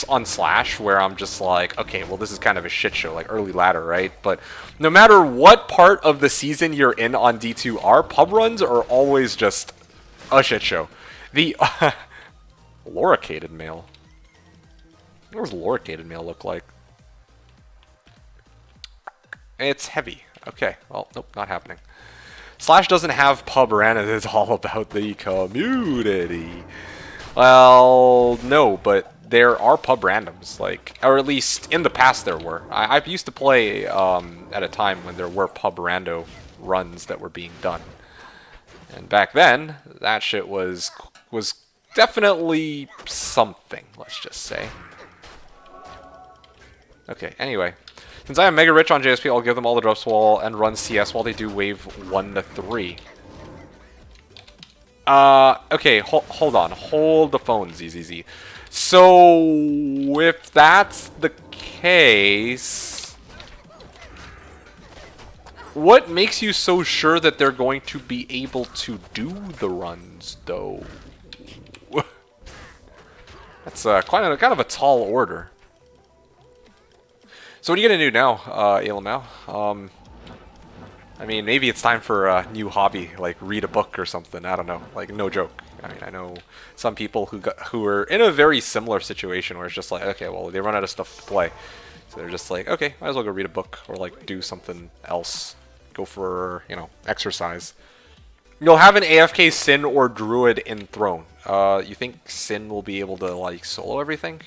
on Slash where I'm just like, okay, well, this is kind of a shit show, like early ladder, right? But no matter what part of the season you're in on D2R, pub runs are always just a shit show. The loricated mail. What does loricated mail look like? It's heavy. Okay, well, nope, not happening. Slash doesn't have pub ran, it is all about the community. Well, no, but there are pub randoms, like, or at least in the past there were. I used to play at a time when there were pub rando runs that were being done. And back then, that shit was definitely something, let's just say. Okay, anyway. Since I am mega rich on JSP, I'll give them all the drops wall and run CS while they do wave 1 to 3. Okay, hold on. Hold the phone, ZZZ. So, if that's the case, what makes you so sure that they're going to be able to do the runs, though? That's kind of a tall order. So what are you gonna do now, Elamau? I mean, maybe it's time for a new hobby, like read a book or something. I don't know. Like, no joke. I mean, I know some people who are in a very similar situation where it's just like, okay, well, they run out of stuff to play, so they're just like, okay, might as well go read a book or like do something else. Go for, you know, exercise. You'll have an AFK Sin or Druid in Throne. You think Sin will be able to like solo everything?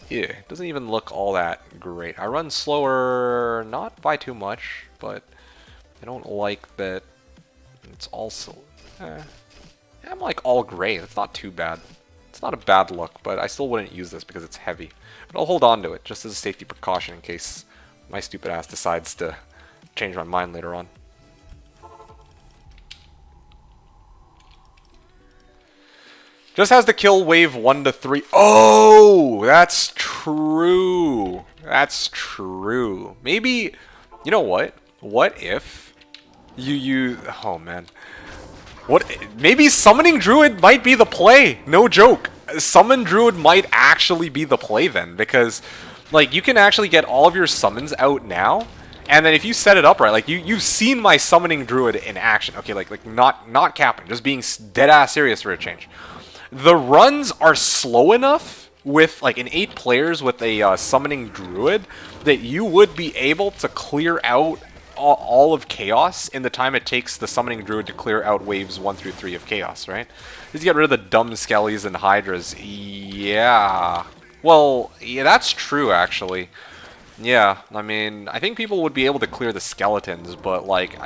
Yeah, it doesn't even look all that great. I run slower, not by too much, but I don't like that it's also... I'm like all gray. It's not too bad. It's not a bad look, but I still wouldn't use this because it's heavy. But I'll hold on to it, just as a safety precaution in case my stupid ass decides to change my mind later on. Just has to kill wave 1 to 3. Oh, that's true. That's true. Maybe, you know what? What if you oh man. Maybe Summoning Druid might be the play. No joke. Summon Druid might actually be the play then, because like you can actually get all of your summons out now. And then if you set it up right, like you've seen my Summoning Druid in action. Okay, like not capping, just being dead ass serious for a change. The runs are slow enough with like in 8 players with a Summoning Druid that you would be able to clear out all of Chaos in the time it takes the Summoning Druid to clear out waves 1 through 3 of Chaos, right? Just get rid of the dumb Skellies and Hydras. Yeah. Well, yeah, that's true actually. Yeah, I mean, I think people would be able to clear the skeletons, but like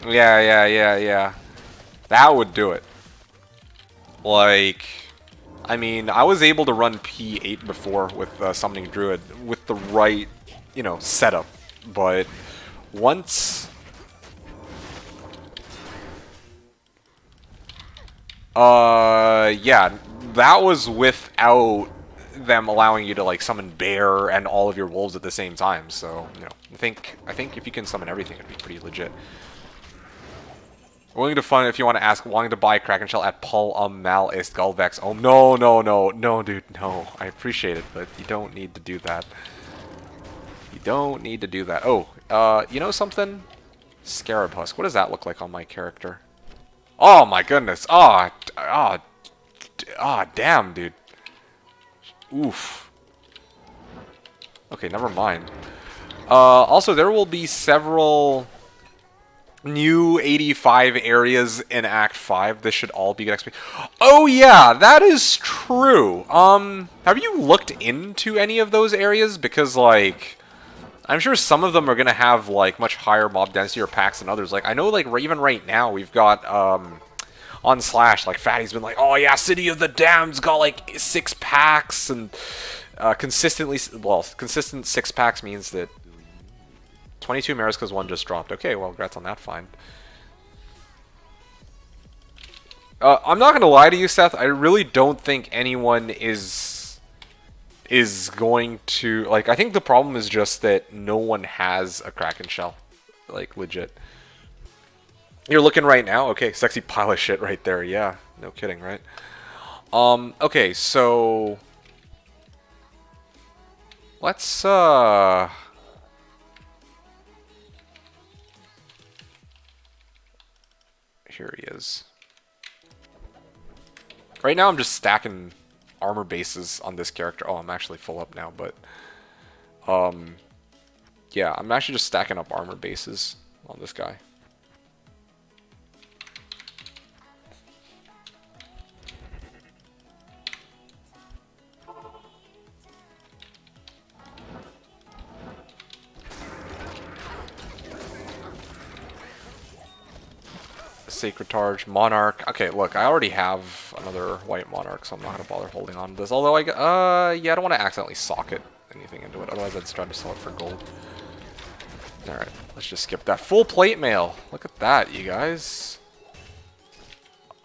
yeah. That would do it. Like, I mean, I was able to run P8 before with Summoning Druid with the right, you know, setup. But once... yeah, that was without them allowing you to, like, summon Bear and all of your wolves at the same time. So, you know, I think if you can summon everything, it'd be pretty legit. Willing to fund if you want to ask, wanting to buy Kraken Shell at Paul Mal ist Galvex. Oh, no, no, no, no, dude, no. I appreciate it, but you don't need to do that. You don't need to do that. Oh, you know something? Scarab Husk. What does that look like on my character? Oh, my goodness. Damn, dude. Oof. Okay, never mind. Also, there will be several... new 85 areas in Act 5. This should all be good XP. Oh yeah, that is true. Have you looked into any of those areas? Because, like, I'm sure some of them are gonna have, like, much higher mob density or packs than others. Like, I know, like, even right now, we've got, on Slash, like, Fatty's been like, oh yeah, City of the Damned's got, like, 6 packs, and, consistent 6 packs means that 22 Maris because one just dropped. Okay, well, congrats on that find. I'm not going to lie to you, Seth. I really don't think anyone is going to... Like, I think the problem is just that no one has a Kraken Shell. Like, legit. You're looking right now? Okay, sexy pile of shit right there. Yeah, no kidding, right? Okay, so... Let's, Here he is. Right now I'm just stacking armor bases on this character. Oh, I'm actually full up now, but... yeah, I'm actually just stacking up armor bases on this guy. Sacred Targe, Monarch. Okay, look, I already have another white Monarch, so I'm not going to bother holding on to this. Although, yeah, I don't want to accidentally socket anything into it. Otherwise, I'd try to sell it for gold. Alright, let's just skip that. Full plate mail. Look at that, you guys.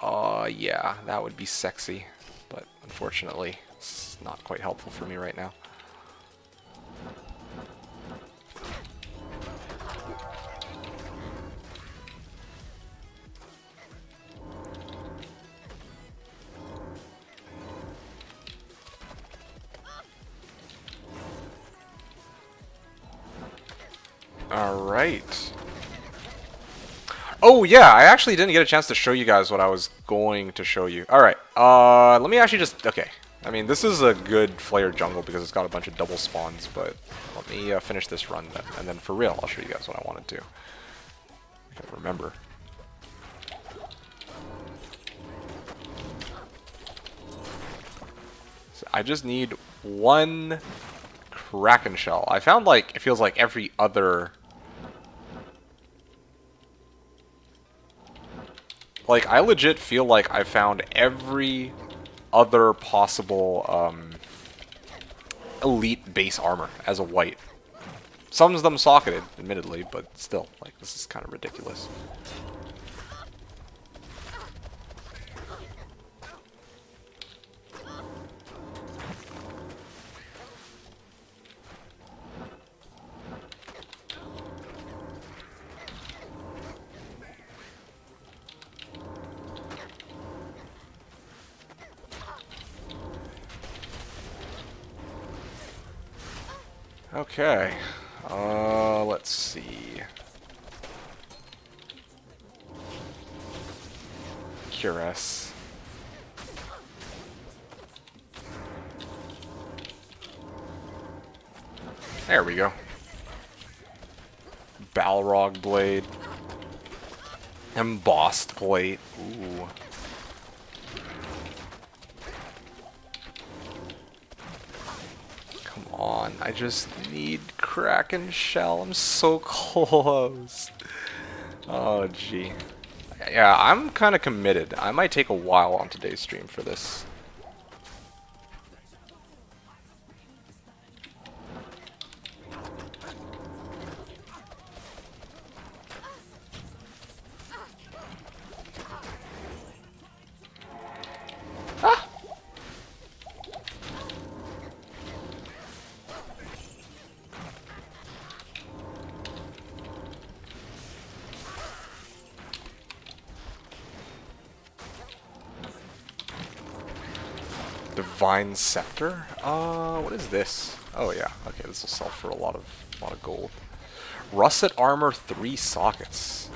Yeah, that would be sexy. But, unfortunately, it's not quite helpful for me right now. Alright. Oh, yeah, I actually didn't get a chance to show you guys what I was going to show you. Alright, let me actually just... Okay. I mean, this is a good Flare jungle because it's got a bunch of double spawns, but let me finish this run then. And then for real, I'll show you guys what I want to do. I gotta remember. So I just need one Kraken Shell. I found, like, it feels like every other... Like, I legit feel like I found every other possible, elite base armor as a white. Some of them socketed, admittedly, but still, like, this is kind of ridiculous. Okay, let's see. Curious. There we go. Balrog blade. Embossed plate. Ooh. Come on, I just need Kraken Shell. I'm so close. Oh, gee. Yeah, I'm kind of committed. I might take a while on today's stream for this. Divine Scepter? What is this? Oh yeah, okay, this will sell for a lot of gold. Russet Armor, 3 sockets.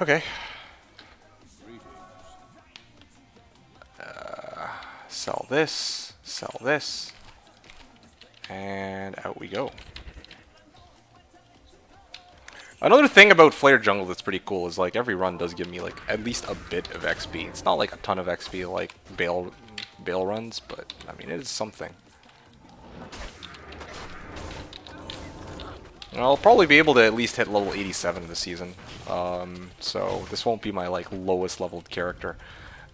Okay. Sell this, and out we go. Another thing about Flare Jungle that's pretty cool is like every run does give me like at least a bit of XP. It's not like a ton of XP like Bale runs, but I mean it is something. And I'll probably be able to at least hit level 87 this season, so this won't be my like lowest leveled character.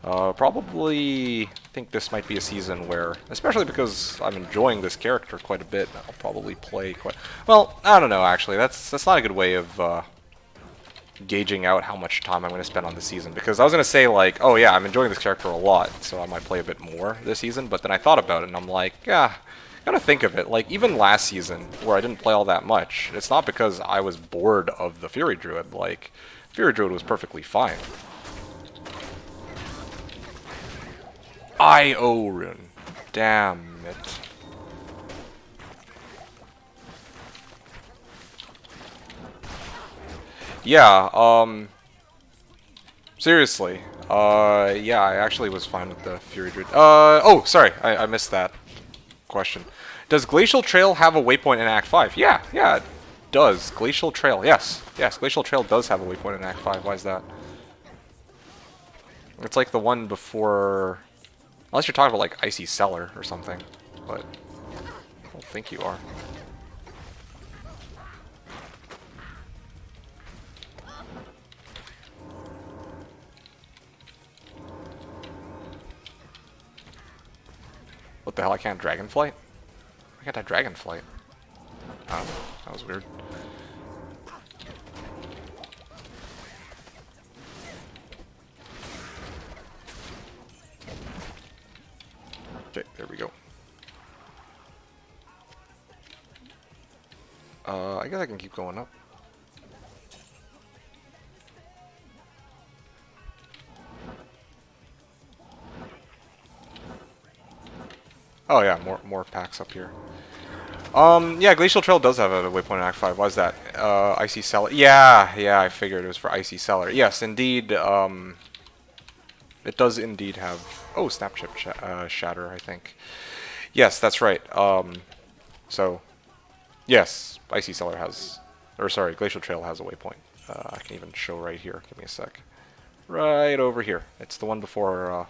Probably think this might be a season where, especially because I'm enjoying this character quite a bit, I'll probably play quite... Well, I don't know, actually. That's not a good way of gauging out how much time I'm going to spend on the season. Because I was going to say, like, oh yeah, I'm enjoying this character a lot, so I might play a bit more this season. But then I thought about it, and I'm like, yeah, gotta think of it. Like, even last season, where I didn't play all that much, it's not because I was bored of the Fury Druid. Like, Fury Druid was perfectly fine. I.O. rune. Damn it. Yeah, seriously. Yeah, I actually was fine with the Fury Druid. Oh, sorry, I missed that question. Does Glacial Trail have a waypoint in Act 5? Yeah, it does. Glacial Trail, yes. Yes, Glacial Trail does have a waypoint in Act 5. Why is that? It's like the one before... Unless you're talking about like Icy Cellar or something, but I don't think you are. What the hell, I can't Dragonflight? I got that Dragonflight. Oh, that was weird. Okay, there we go. I guess I can keep going up. Oh yeah, more packs up here. Yeah, Glacial Trail does have a waypoint in Act 5. Why is that? Icy Cellar. Yeah, I figured it was for Icy Cellar. Yes, indeed, it does indeed have... Oh, Snapchip Shatter, I think. Yes, that's right. So, yes, Icy Cellar has... Or sorry, Glacial Trail has a waypoint. I can even show right here. Give me a sec. Right over here. It's the one before,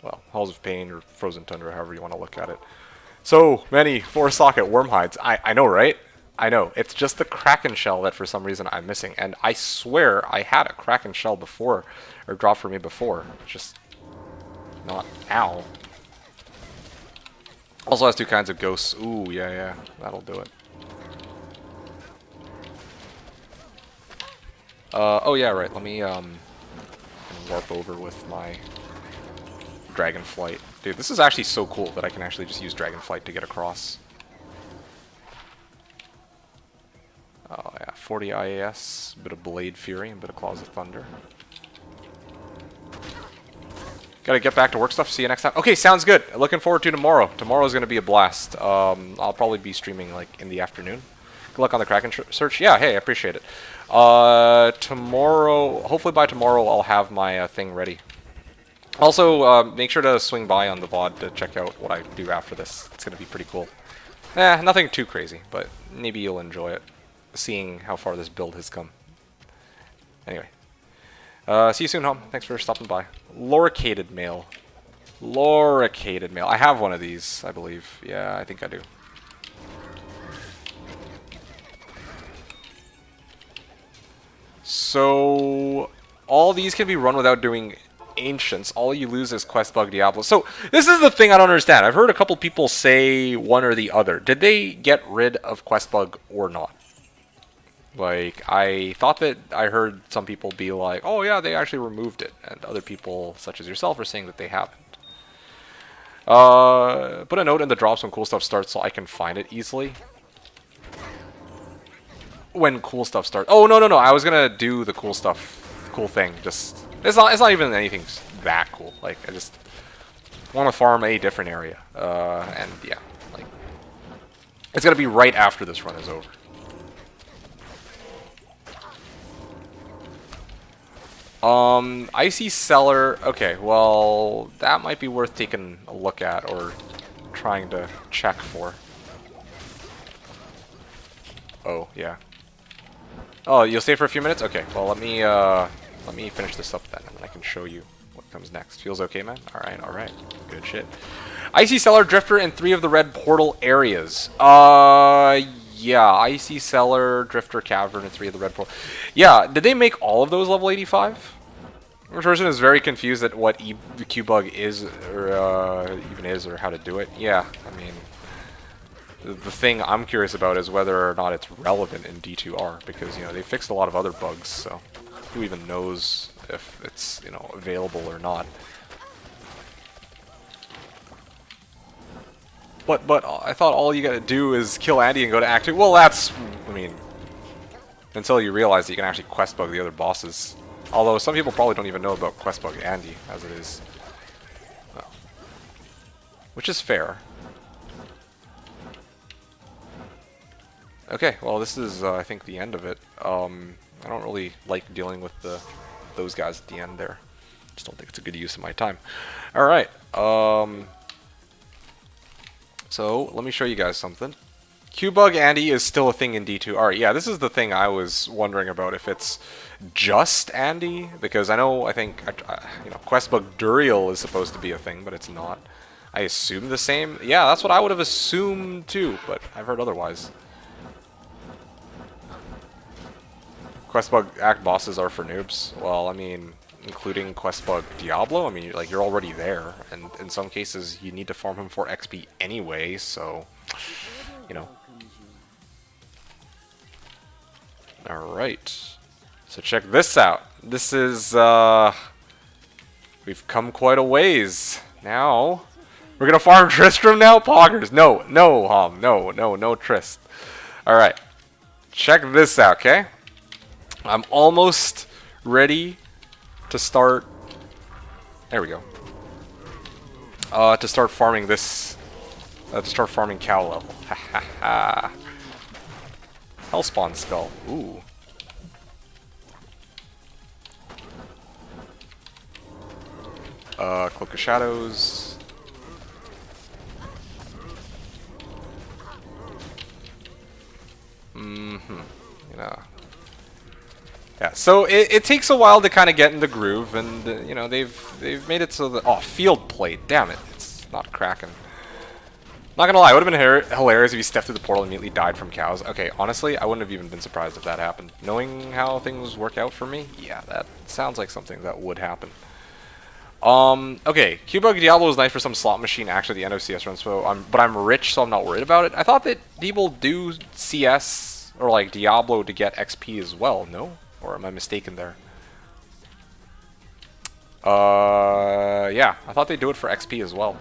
well, Halls of Pain or Frozen Tundra, however you want to look at it. So many 4-socket worm hides. I know, right? I know. It's just the Kraken shell that for some reason I'm missing. And I swear I had a Kraken shell before, or dropped for me before. Just not now. Also has 2 kinds of ghosts. Ooh, yeah, that'll do it. Oh yeah, right. Let me warp over with my Dragonflight. Dude, this is actually so cool that I can actually just use Dragonflight to get across. Oh yeah, 40 IAS, a bit of Blade Fury, and a bit of Claws of Thunder. Gotta get back to work stuff. See you next time. Okay, sounds good. Looking forward to tomorrow. Tomorrow's gonna be a blast. I'll probably be streaming like in the afternoon. Good luck on the Kraken search. Yeah, hey, I appreciate it. Tomorrow, hopefully by tomorrow, I'll have my thing ready. Also, make sure to swing by on the VOD to check out what I do after this. It's gonna be pretty cool. Nothing too crazy, but maybe you'll enjoy it, seeing how far this build has come. Anyway. See you soon, home. Thanks for stopping by. Loricated mail. Loricated mail. I have one of these, I believe. Yeah, I think I do. So, all these can be run without doing Ancients. All you lose is Quest Bug Diablo. So, this is the thing I don't understand. I've heard a couple people say one or the other. Did they get rid of Quest Bug or not? Like, I thought that I heard some people be like, oh yeah, they actually removed it. And other people, such as yourself, are saying that they haven't. Put a note in the drops when cool stuff starts so I can find it easily. when cool stuff starts. Oh, no, no, no. I was going to do the cool stuff, cool thing. Just, it's not even anything that cool. Like, I just want to farm a different area. And yeah, like, it's going to be right after this run is over. Icy Cellar. Okay, well, that might be worth taking a look at or trying to check for. Oh, yeah. Oh, you'll stay for a few minutes? Okay, well, let me finish this up then, and then I can show you what comes next. Feels okay, man? Alright, alright. Good shit. Icy Cellar, Drifter, and 3 of the red portal areas. Yeah, Icy Cellar, Drifter, Cavern, and 3 of the red portal. Yeah, did they make all of those level 85? The person is very confused at what the Q-Bug is, or even is, or how to do it. Yeah, I mean, the thing I'm curious about is whether or not it's relevant in D2R, because, you know, they fixed a lot of other bugs, so who even knows if it's, you know, available or not. But I thought all you gotta do is kill Andy and go to Act 2. Well, that's, I mean, until you realize that you can actually quest bug the other bosses. Although some people probably don't even know about quest bug Andy as it is. Well, which is fair. Okay, well this is I think the end of it. I don't really like dealing with those guys at the end there. Just don't think it's a good use of my time. Alright, so let me show you guys something. Q-Bug Andy is still a thing in D2R. Yeah, this is the thing I was wondering about, if it's just Andy, because I think, you know, Questbug Duriel is supposed to be a thing, but it's not. I assume the same. Yeah, that's what I would have assumed too, but I've heard otherwise. Questbug Act bosses are for noobs. Well, I mean, including Questbug Diablo, I mean, like, you're already there, and in some cases you need to farm him for XP anyway, so, you know. Alright, so check this out. This is, we've come quite a ways. Now, we're gonna farm Tristram now? Poggers, no, no, Hom, no Trist. Alright, check this out, okay? I'm almost ready to start, there we go, to start farming this, to start farming cow level. Ha ha ha. Hellspawn Skull. Ooh. Cloak of Shadows. You know. Yeah, so it takes a while to kind of get in the groove, and you know, they've made it so that, oh, field plate, damn it, it's not cracking. Not gonna lie, it would have been hilarious if you stepped through the portal and immediately died from cows. Okay, honestly, I wouldn't have even been surprised if that happened. Knowing how things work out for me, yeah, that sounds like something that would happen. Okay, Q-Bug Diablo is nice for some slot machine action at the end of CS runs, so but I'm rich, so I'm not worried about it. I thought that people do CS, or like Diablo, to get XP as well, no? Or am I mistaken there? Yeah, I thought they'd do it for XP as well.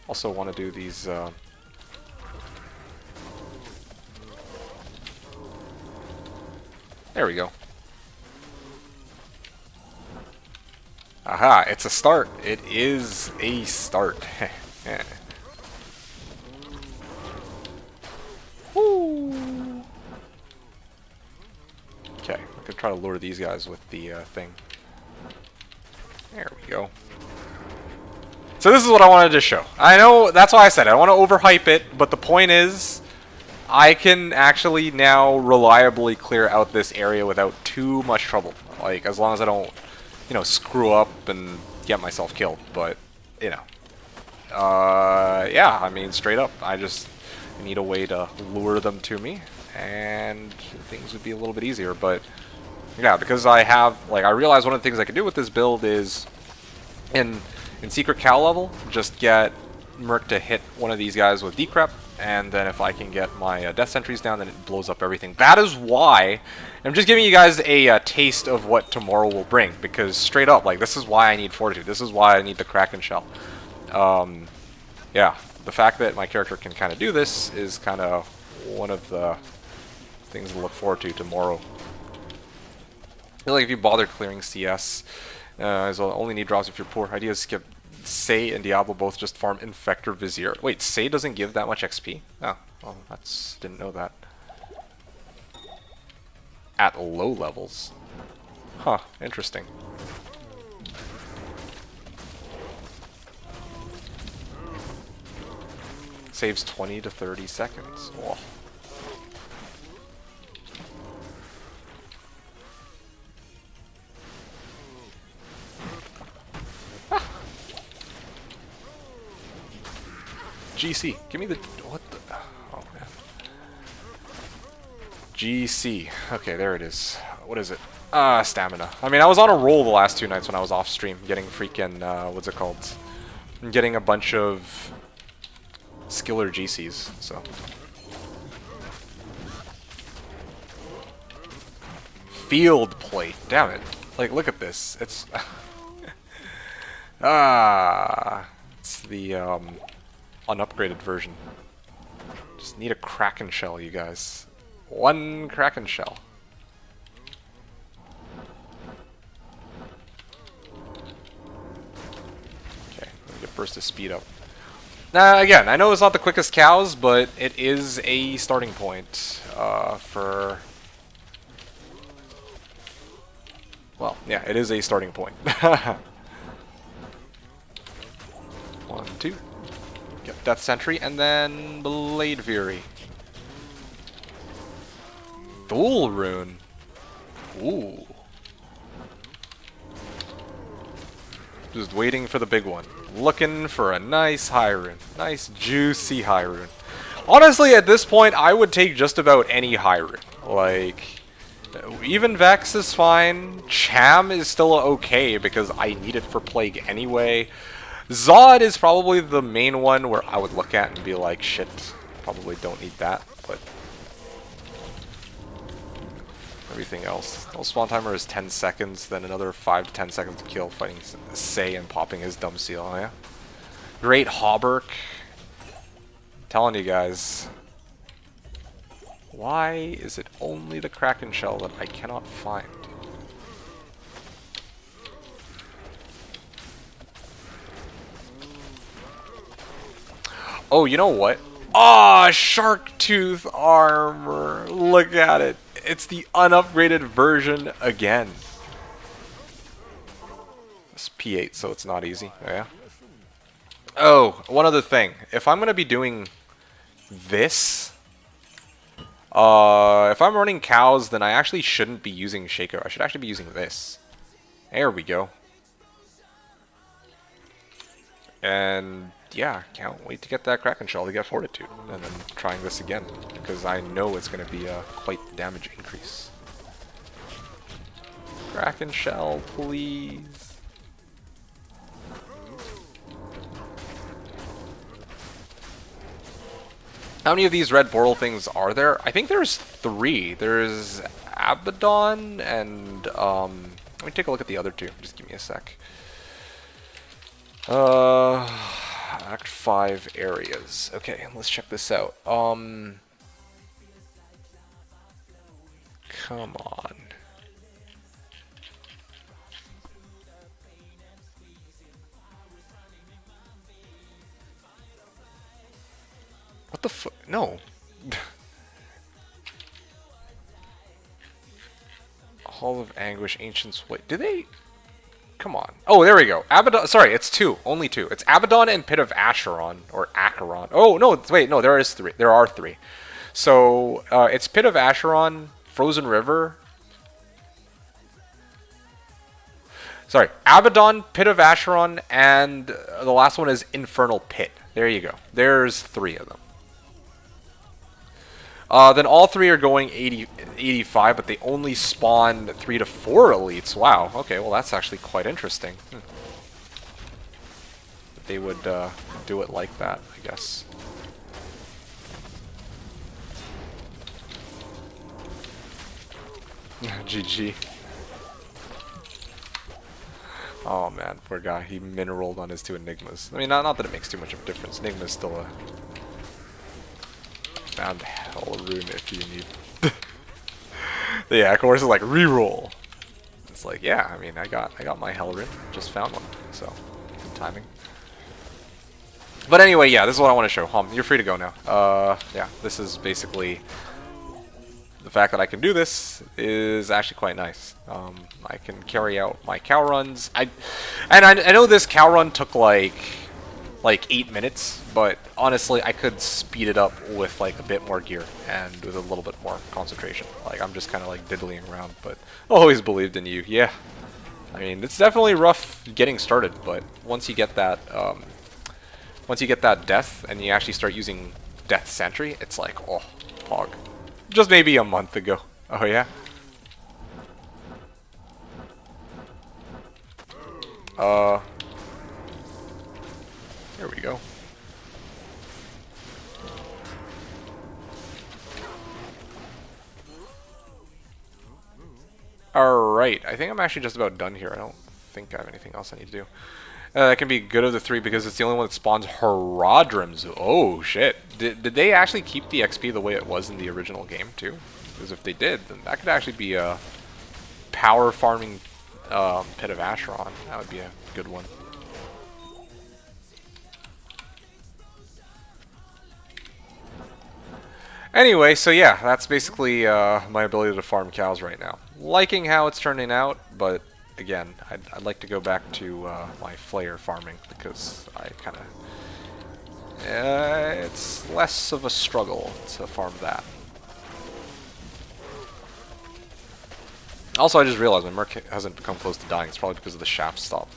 Also want to do these, there we go. Aha, it's a start. It is a start. Woo! Okay, I could try to lure these guys with the thing. There we go. So this is what I wanted to show. I know, that's why I said I don't want to overhype it, but the point is, I can actually now reliably clear out this area without too much trouble. Like, as long as I don't, you know, screw up and get myself killed. But, you know. Yeah, I mean, straight up. I just need a way to lure them to me, and things would be a little bit easier. But, yeah, because I have, like, I realize one of the things I can do with this build is, in Secret Cow level, just get Merc to hit one of these guys with Decrep, and then if I can get my death sentries down, then it blows up everything. That is why I'm just giving you guys a taste of what tomorrow will bring, because straight up, like, this is why I need Fortitude. This is why I need the Kraken Shell. Yeah, the fact that my character can kind of do this is kind of one of the things to look forward to tomorrow. I feel like if you bother clearing CS, you'll only need drops if you're poor. Ideas skip. Sei and Diablo both just farm Infector Vizier. Wait, Sei doesn't give that much XP? Oh, well, didn't know that. At low levels. Huh, interesting. Saves 20 to 30 seconds. Whoa. GC, give me the, what the, oh man. GC, okay, there it is. What is it? Stamina. I mean, I was on a roll the last 2 nights when I was off stream, getting freaking, what's it called? Getting a bunch of skiller GCs, so. Field plate, damn it. Like, look at this, it's, it's the, unupgraded version. Just need a Kraken shell, you guys. 1 Kraken shell. Okay, let me get burst of speed up. Now, again, I know it's not the quickest cows, but it is a starting point for... Well, yeah, it is a starting point. 1, 2. Get Death Sentry, and then Blade Fury. Thule Rune. Ooh. Just waiting for the big one. Looking for a nice high rune. Nice, juicy high rune. Honestly, at this point, I would take just about any high rune. Like, even Vex is fine. Cham is still okay because I need it for Plague anyway. Zod is probably the main one where I would look at and be like, shit, probably don't need that, but everything else. Well, spawn timer is 10 seconds, then another 5 to 10 seconds to kill, fighting Sei and popping his dumb seal, oh, yeah. Great Hauberk. Telling you guys. Why is it only the Kraken shell that I cannot find? Oh, you know what? Ah, Shark Tooth armor. Look at it. It's the unupgraded version again. It's P8, so it's not easy. Oh, yeah. Oh, one other thing. If I'm gonna be doing this, if I'm running cows, then I actually shouldn't be using Shaco. I should actually be using this. There we go. And yeah, can't wait to get that Kraken shell to get Fortitude, and then trying this again because I know it's going to be a quite the damage increase. Kraken shell, please. How many of these red portal things are there? I think there's 3. There's Abaddon and let me take a look at the other 2. Just give me a sec. Act 5 areas. Okay, let's check this out. Come on. What the fuck? No. Hall of Anguish, Ancients. Wait, do they? Come on. Oh, there we go. Abaddon. Sorry, it's 2. Only 2. It's Abaddon and Pit of Acheron or Acheron. Oh no, wait, no. There is 3. There are 3. So it's Pit of Acheron, Frozen River. Sorry, Abaddon, Pit of Acheron, and the last one is Infernal Pit. There you go. There's 3 of them. Then all 3 are going 85, but they only spawn 3 to 4 elites. Wow. Okay, well that's actually quite interesting. They would do it like that, I guess. GG. Oh man, poor guy. He mineraled on his 2 Enigmas. I mean, not that it makes too much of a difference. Enigma is still a found hell rune if you need. Yeah, of course, it's like reroll. It's like, yeah, I mean, I got my Hellrin, just found one, so good timing. But anyway, yeah, this is what I want to show. You're free to go now. Yeah, this is basically the fact that I can do this is actually quite nice. I can carry out my cow runs. I know this cow run took like 8 minutes, but honestly, I could speed it up with like a bit more gear and with a little bit more concentration. Like I'm just kind of like diddling around, but always believed in you. Yeah, I mean it's definitely rough getting started, but once you get that death and you actually start using Death Sentry, it's like, oh, hog. Just maybe a month ago. Oh yeah. There we go. Alright, I think I'm actually just about done here. I don't think I have anything else I need to do. That can be good of the three because it's the only one that spawns Herodrums. Oh, shit. Did they actually keep the XP the way it was in the original game, too? Because if they did, then that could actually be a power farming Pit of Acheron. That would be a good one. Anyway, so yeah, that's basically my ability to farm cows right now. Liking how it's turning out, but again, I'd like to go back to my Flayer farming because I kind of... it's less of a struggle to farm that. Also, I just realized my Merc hasn't come close to dying. It's probably because of the shaft stop.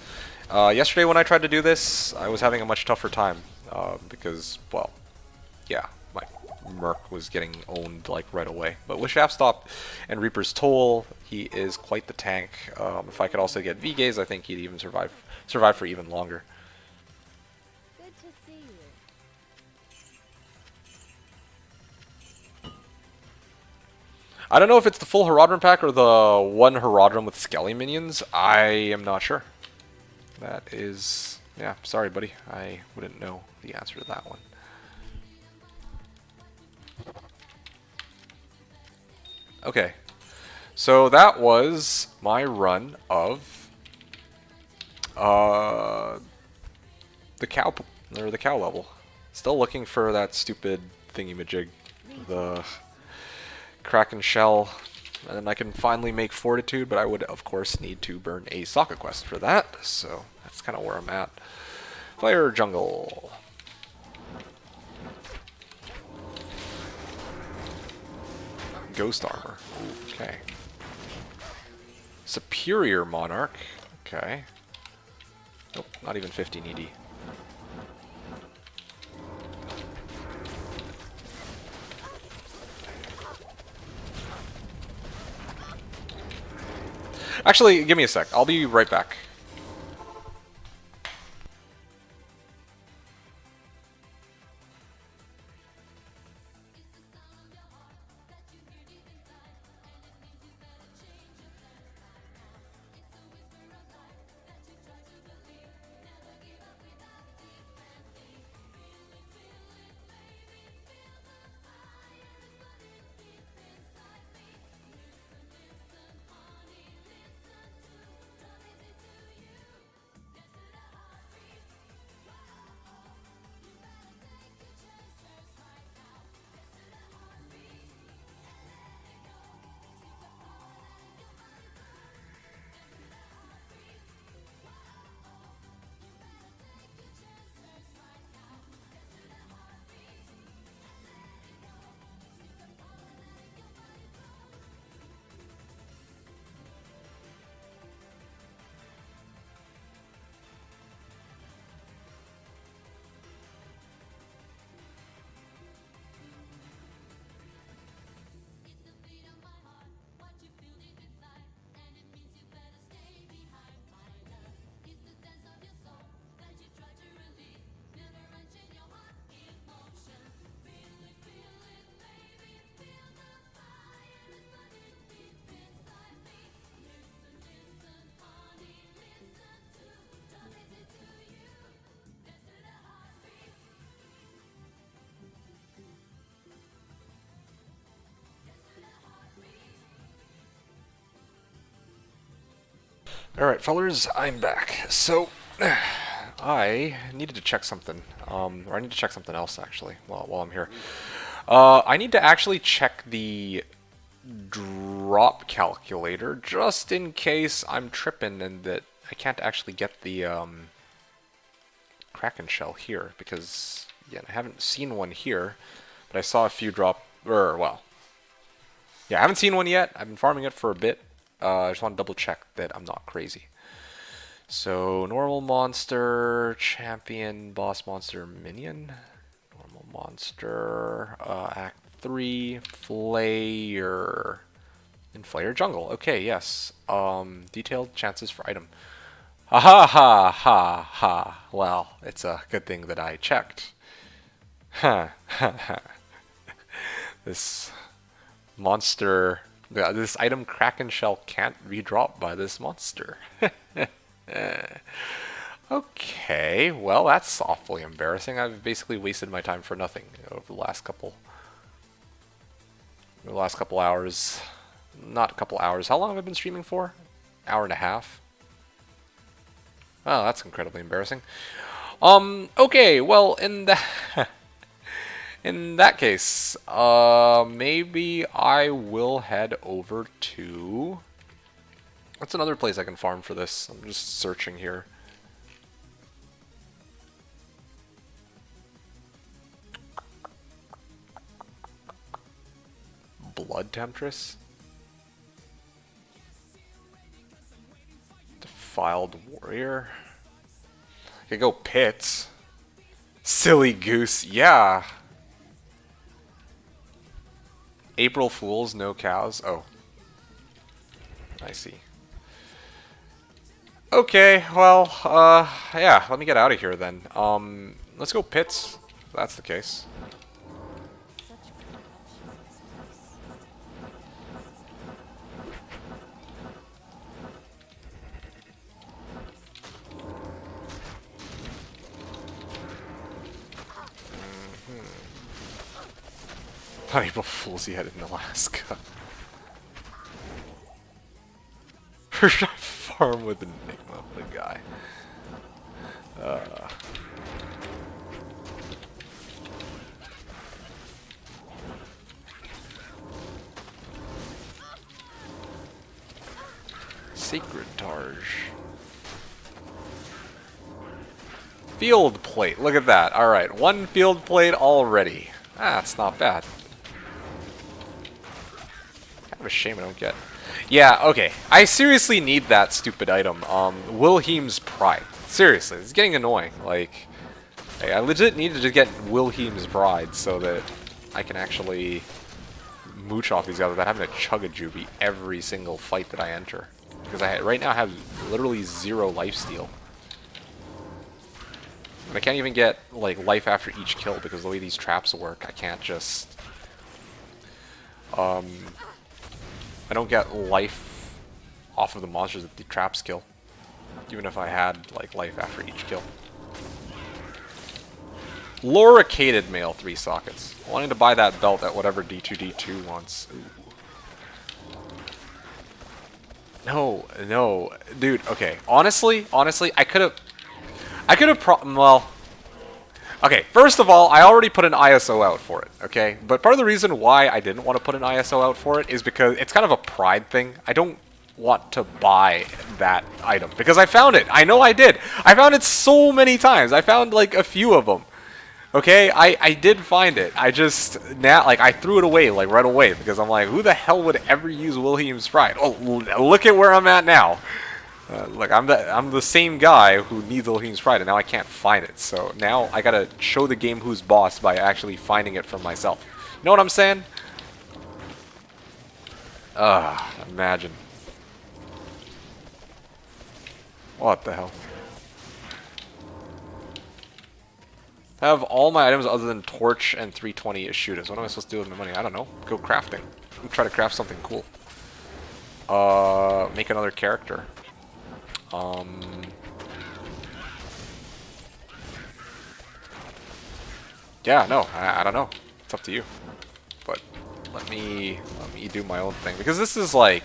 Yesterday when I tried to do this, I was having a much tougher time because, well, yeah, my Merc was getting owned like right away. But with shaft stop and Reaper's Toll, he is quite the tank. If I could also get V-Gaze, I think he'd even survive for even longer. Good to see you. I don't know if it's the full Herodrum pack or the one Herodrum with Skelly minions. I am not sure. That is... yeah, sorry, buddy. I wouldn't know the answer to that one. Okay. So that was my run of... the cow... or the cow level. Still looking for that stupid thingy-majig. The... Kraken Shell, and then I can finally make Fortitude, but I would of course need to burn a Sokka quest for that, so that's kind of where I'm at. Fire Jungle. Ghost Armor. Okay. Superior Monarch. Okay. Nope, not even 15 ED. Actually, give me a sec. I'll be right back. Alright, fellers, I'm back. So, I needed to check something. Or I need to check something else, actually, while I'm here. I need to actually check the drop calculator, just in case I'm tripping and that I can't actually get the Kraken shell here, because, yeah, I haven't seen one here, but I saw a few drop, well, yeah, I haven't seen one yet. I've been farming it for a bit. I just want to double check that I'm not crazy. So, normal monster, champion, boss monster, minion. Normal monster, act 3, Flayer. And Flayer jungle. Okay, yes. Detailed chances for item. Ha ha ha ha ha. Well, it's a good thing that I checked. Ha ha ha. This monster, this item Kraken shell can't be dropped by this monster. Okay, well that's awfully embarrassing. I've basically wasted my time for nothing over the last couple hours. Not a couple hours. How long have I been streaming for? Hour and a half. Oh, that's incredibly embarrassing. Okay, well in that in that case, maybe I will head over to... What's another place I can farm for this? I'm just searching here. Blood Temptress? Defiled Warrior? I could go Pits. Silly Goose, yeah! April Fools, no cows. Oh. I see. Okay, well, yeah, let me get out of here then. Let's go Pits, if that's the case. Not April Fools yet in Alaska. Or should I farm with Enigma, the guy? Sacred Targe. Field plate, look at that. Alright, one field plate already. Ah, that's not bad. Kind of a shame I don't get. Yeah, okay. I seriously need that stupid item. Wilhelm's Pride. Seriously, it's getting annoying. Like, I legit needed to get Wilhelm's Pride so that I can actually mooch off these guys without having to chug a juvie every single fight that I enter. Because I right now have literally 0 lifesteal. And I can't even get like life after each kill because the way these traps work, I can't just... I don't get life off of the monsters that the traps kill. Even if I had like life after each kill. Loricated male 3 sockets. Wanting to buy that belt at whatever D2D2 wants. Ooh. No, dude, okay. Honestly, I could have well, okay, first of all, I already put an ISO out for it, okay? But part of the reason why I didn't want to put an ISO out for it is because it's kind of a pride thing. I don't want to buy that item because I found it. I know I did. I found it so many times. I found like a few of them. Okay, I did find it. I just, now, like, I threw it away, like, right away, because I'm like, who the hell would ever use Wilhelm's Pride? Oh, look at where I'm at now. Look, I'm the same guy who needs Wilhelm's Pride, and now I can't find it. So now I gotta show the game who's boss by actually finding it for myself. You know what I'm saying? Imagine. What the hell? I have all my items other than torch and 320 shooters. What am I supposed to do with my money? I don't know. Go crafting. Try to craft something cool. Make another character. Yeah, no, I don't know. It's up to you. But let me do my own thing because this is like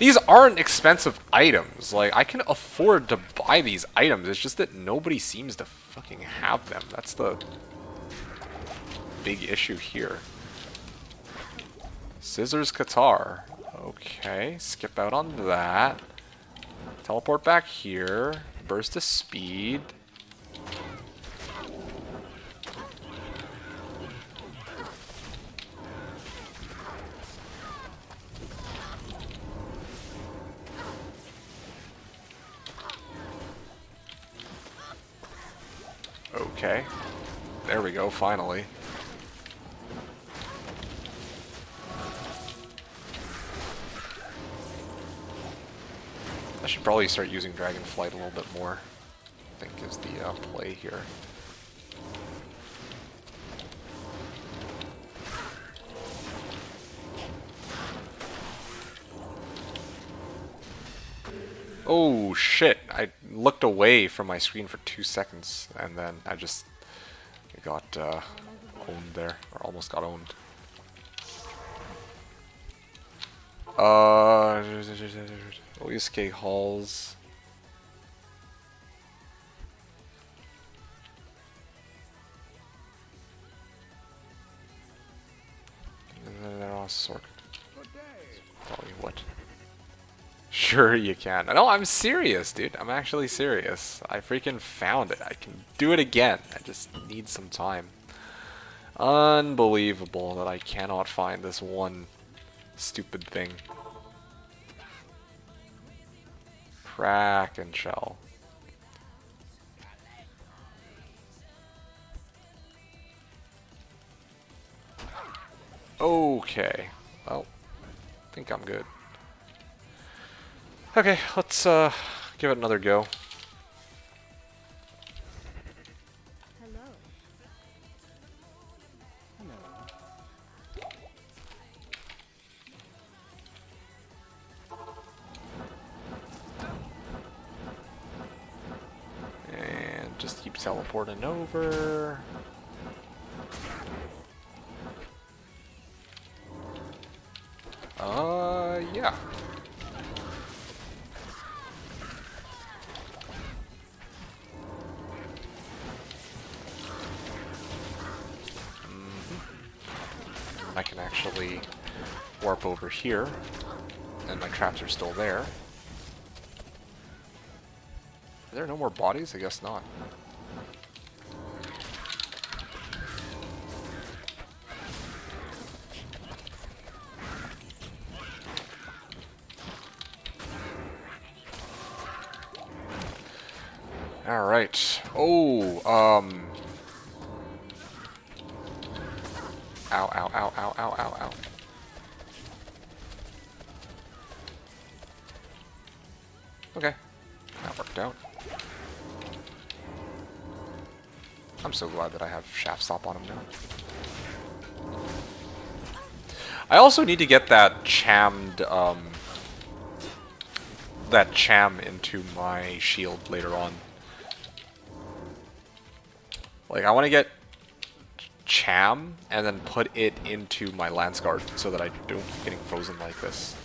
These aren't expensive items. Like, I can afford to buy these items. It's just that nobody seems to fucking have them. That's the big issue here. Scissors Qatar. Okay, skip out on that. Teleport back here. Burst of speed. Okay. There we go, finally. I should probably start using Dragonflight a little bit more, I think is the play here. Oh shit, I looked away from my screen for 2 seconds and then I just got owned there, or almost got owned. Oyusuke Halls. And then they're all sorted. Probably what? Sure you can. No, I'm serious, dude. I'm actually serious. I freaking found it. I can do it again. I just need some time. Unbelievable that I cannot find this one stupid thing. Kraken shell. Okay. Well, I think I'm good. Okay, let's give it another go. Hello. And just keep teleporting over. Yeah. I can actually warp over here, and my traps are still there. Are there no more bodies? I guess not. Alright. Oh, Ow, ow, ow, ow, ow, ow, ow. Okay. That worked out. I'm so glad that I have Shaft Stop on him now. I also need to get that chammed, that cham into my shield later on. Like, I want to get cham and then put it into my Lance Guard so that I don't keep getting frozen like this.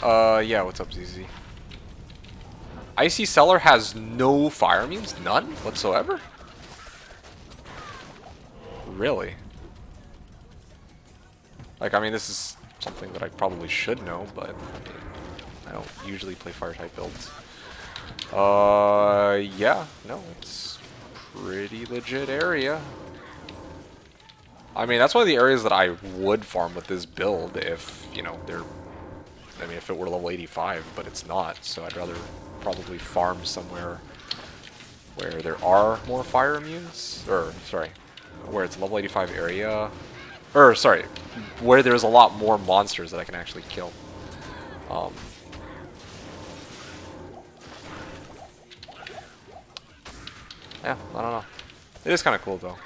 Yeah, what's up, ZZ? Icy Cellar has no fire immunes? None whatsoever? Really? Like, I mean, this is something that I probably should know, but I mean, I don't usually play fire-type builds. Yeah, no, it's pretty legit area. I mean, that's one of the areas that I would farm with this build if, you know, I mean, if it were level 85, but it's not, so I'd rather probably farm somewhere where there are more fire immunes, or, sorry, where it's a level 85 area, or, sorry, where there's a lot more monsters that I can actually kill. Yeah, I don't know. It is kind of cool, though.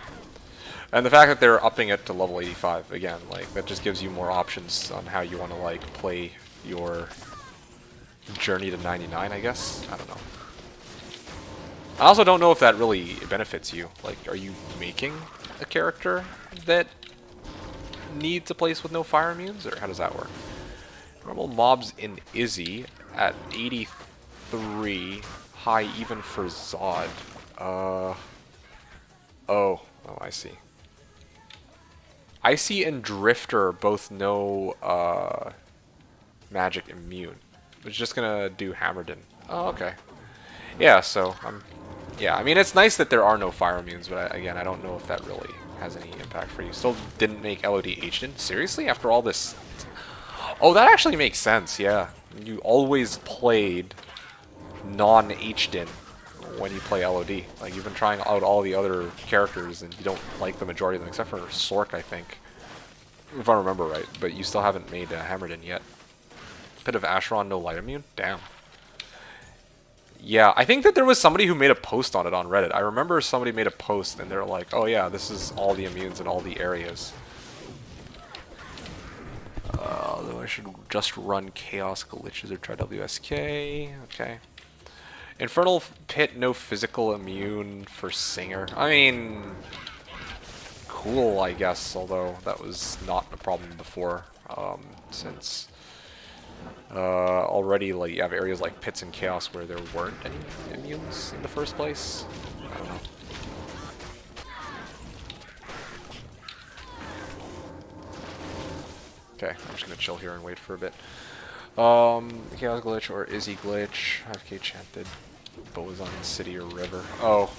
And the fact that they're upping it to level 85, again, like, that just gives you more options on how you want to, like, play your journey to 99, I guess? I don't know. I also don't know if that really benefits you. Like, are you making a character that needs a place with no fire immunes, or how does that work? Normal mobs in Izzy at 83, high even for Zod. Oh, I see. Icy and Drifter both know magic immune. It's just gonna do Hammerden. Oh, okay. Yeah, so yeah, I mean, it's nice that there are no fire immunes, but again, I don't know if that really has any impact for you. Still didn't make LOD H'd. Seriously? After all this... Oh, that actually makes sense, yeah. You always played non-H'd when you play LOD. Like, you've been trying out all the other characters, and you don't like the majority of them, except for Sork, I think. If I remember right, but you still haven't made Hammerden yet. Pit of Acheron, no light immune? Damn. Yeah, I think that there was somebody who made a post on it on Reddit. I remember somebody made a post, and they're like, oh yeah, this is all the immunes in all the areas. Although I should just run Chaos Glitches or try WSK. Okay. Infernal Pit, no physical immune for Singer. I mean, cool, I guess, although that was not a problem before, since already like you have areas like Pits and Chaos where there weren't any immunes in the first place. I don't know. Okay, I'm just gonna chill here and wait for a bit. Chaos Glitch or Izzy Glitch. 5k chanted. Bows on City or River. Oh.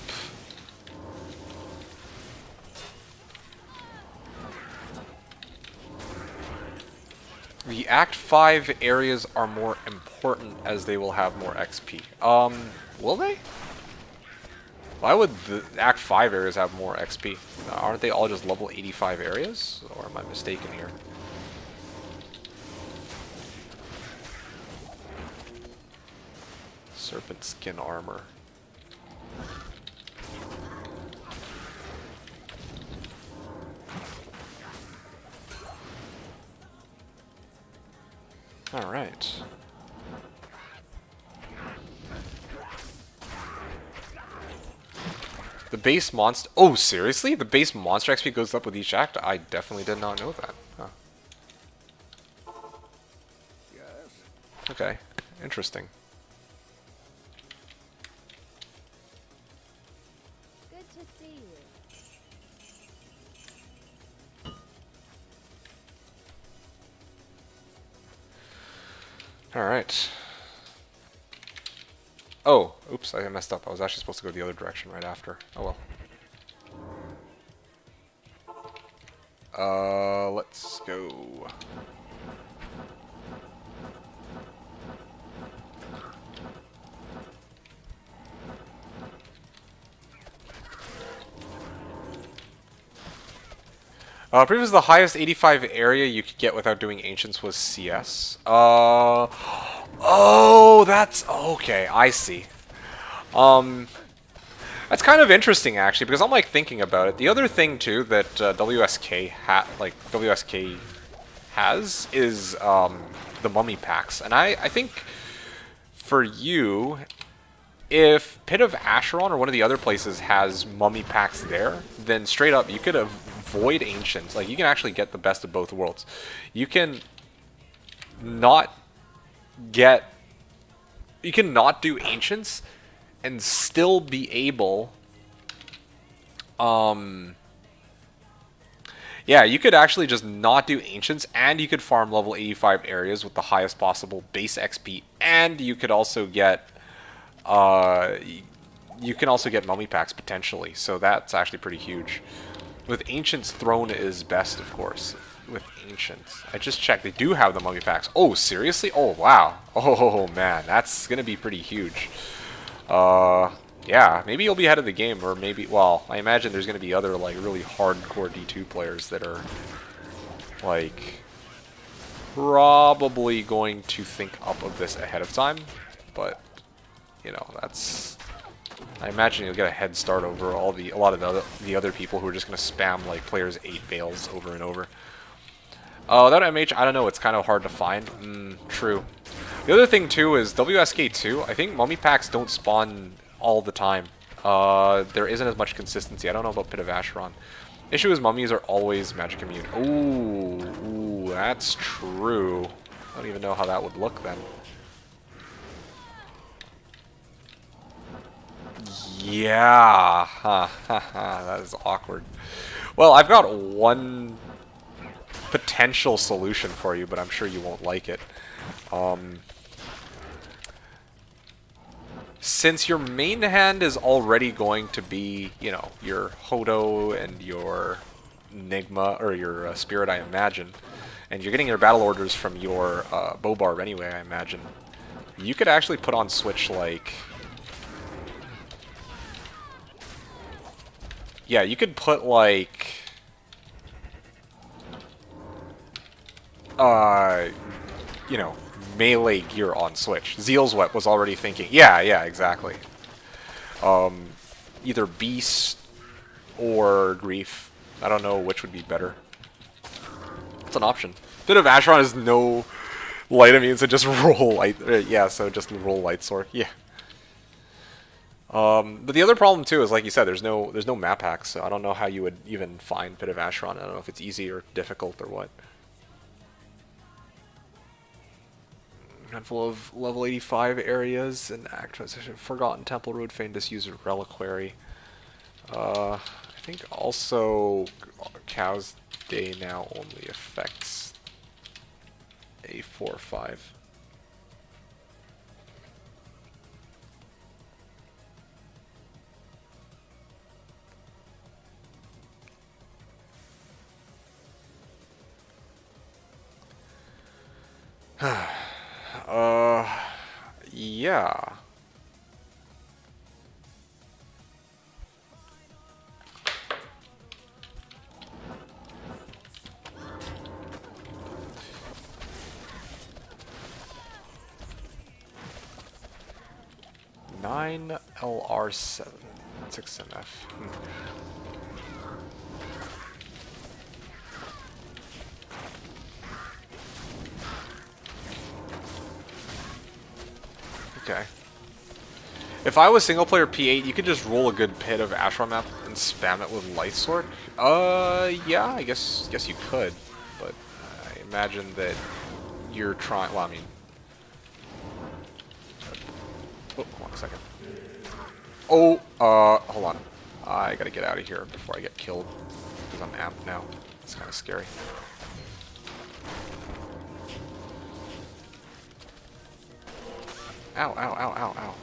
The Act 5 areas are more important as they will have more XP. Will they? Why would the Act 5 areas have more XP? Aren't they all just level 85 areas? Or am I mistaken here? Serpent skin armor. Alright. The base monster... Oh, seriously? The base monster XP goes up with each act? I definitely did not know that. Huh. Yes. Okay. Interesting. Good to see you. Alright. Oh, oops, I messed up. I was actually supposed to go the other direction right after. Oh well. Let's go. Previously, the highest 85 area you could get without doing Ancients was CS. Oh, that's... Okay, I see. That's kind of interesting, actually, because I'm, like, thinking about it. The other thing, too, that WSK has is the mummy packs. And I think for you, if Pit of Acheron or one of the other places has mummy packs there, then straight up, you could avoid Ancients. Like, you can actually get the best of both worlds. You can not do Ancients and still be able... Yeah, you could actually just not do Ancients, and you could farm level 85 areas with the highest possible base XP, and you could also get... you can also get mummy packs, potentially, so that's actually pretty huge. With Ancients, Throne is best, of course. With Ancients. I just checked, they do have the mummy packs. Oh, seriously? Oh, wow. Oh, man, that's gonna be pretty huge. Yeah, maybe you'll be ahead of the game, or maybe, well, I imagine there's gonna be other, like, really hardcore D2 players that are, like, probably going to think up of this ahead of time, but, you know, that's... I imagine you'll get a head start over a lot of the other people who are just going to spam like players 8 bales over and over. That MH, I don't know, it's kind of hard to find. True. The other thing too is WSK2, I think mummy packs don't spawn all the time. there isn't as much consistency. I don't know about Pit of Acheron. Issue is mummies are always magic immune. Ooh, that's true. I don't even know how that would look then. Yeah, that is awkward. Well, I've got one potential solution for you, but I'm sure you won't like it. Since your main hand is already going to be, you know, your Hodo and your Nigma, or your Spirit, I imagine, and you're getting your battle orders from your Bobarb anyway, I imagine, you could actually put on Switch, like... Yeah, you could put, like... you know, melee gear on Switch. Zeal's Wet was already thinking... Yeah, exactly. Either Beast or Grief. I don't know which would be better. It's an option. Bit of Acheron is no light immune, so just roll light... yeah, so just roll Light Sword. Yeah. But the other problem too is, like you said, there's no map hacks, so I don't know how you would even find Pit of Acheron. I don't know if it's easy or difficult or what. Handful of level 85 areas and Forgotten Temple Road, Famed Disuser Reliquary. I think also Cow's Day now only affects a 4-5. Yeah. Nine LR7 6MF. Okay. If I was single player P8, you could just roll a good Pit of Acheron map and spam it with Light Sword. Yeah, I guess you could, but I imagine that you're trying. Well, I mean, oh, hold on a second. Oh, hold on. I gotta get out of here before I get killed because I'm amped now. It's kind of scary. Ow, ow, ow, ow, ow.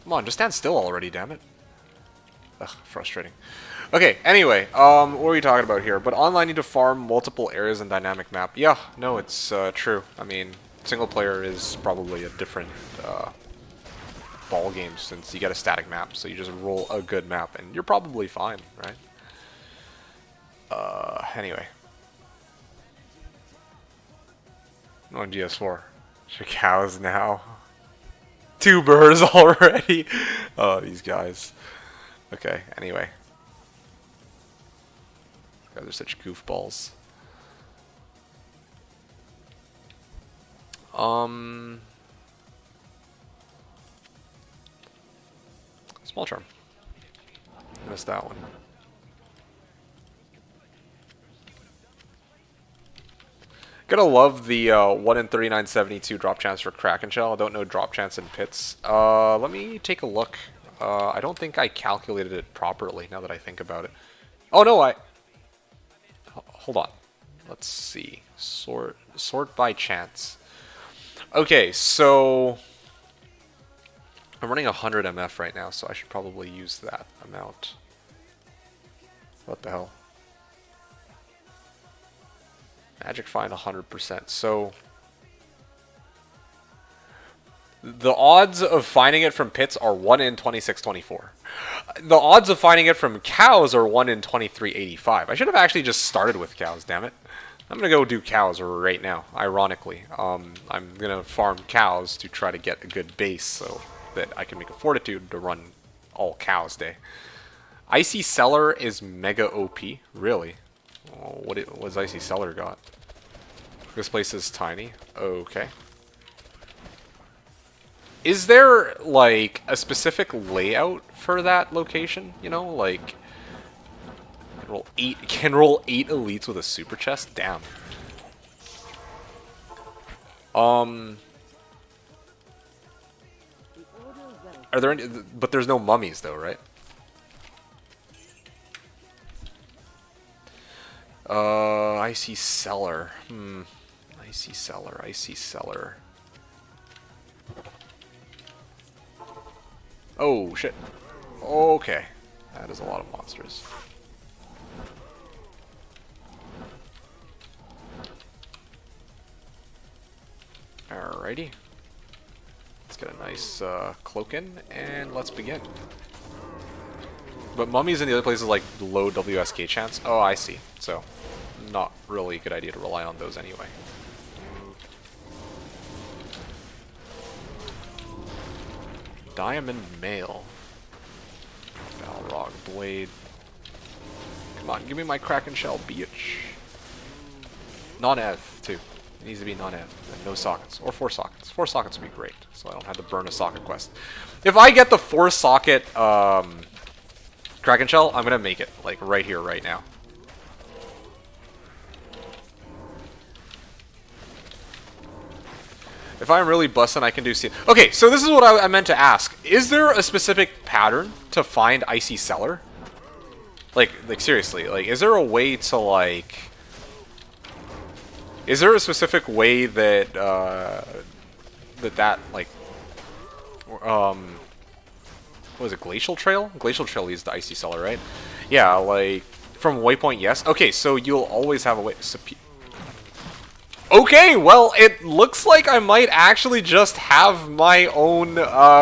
Come on, just stand still already, damn it. Ugh, frustrating. Okay, anyway, what were we talking about here? But online you need to farm multiple areas in dynamic map. Yeah, no, it's true. I mean, single player is probably a different ball game since you get a static map, so you just roll a good map and you're probably fine, right? Anyway. On GS4. Cows now. 2 birds already. Oh, these guys. Okay, anyway. These guys are such goofballs. Small charm. Missed that one. Gotta love the 1 in 3972 drop chance for Kraken Shell. I don't know drop chance in pits. Let me take a look. I don't think I calculated it properly now that I think about it. Oh no, hold on. Let's see. Sort by chance. Okay, so I'm running 100 MF right now, so I should probably use that amount. What the hell? Magic find 100%. So the odds of finding it from pits are 1 in 2624. The odds of finding it from cows are 1 in 2385. I should have actually just started with cows, damn it. I'm going to go do cows right now, ironically. I'm going to farm cows to try to get a good base so that I can make a Fortitude to run all cows day. Icy Cellar is mega OP, really? Oh, what's Icy Cellar got? This place is tiny. Okay. Is there, like, a specific layout for that location? You know, like... Can roll 8 elites with a super chest? Damn. Are there any... But there's no mummies, though, right? Icy cellar. Icy cellar, icy cellar. Oh, shit. Okay. That is a lot of monsters. Alrighty. Let's get a nice cloak in, and let's begin. But mummies in the other places like low WSK chance. Oh, I see. So, not really a good idea to rely on those anyway. Diamond mail. Balrog blade. Come on, give me my Kraken shell, bitch. Non-ev, too. It needs to be non-ev. And no sockets. Or 4 sockets. 4 sockets would be great, so I don't have to burn a socket quest. If I get the 4 socket Kraken shell, I'm gonna make it. Like, right here, right now. If I'm really busting, I can do... Okay, so this is what I meant to ask. Is there a specific pattern to find Icy Cellar? Like seriously, like, is there a way to, like... Is there a specific way that, like... What was it, Glacial Trail? Glacial Trail leads to Icy Cellar, right? Yeah, like, from Waypoint, yes. Okay, so you'll always have a way... Okay, well, it looks like I might actually just have my own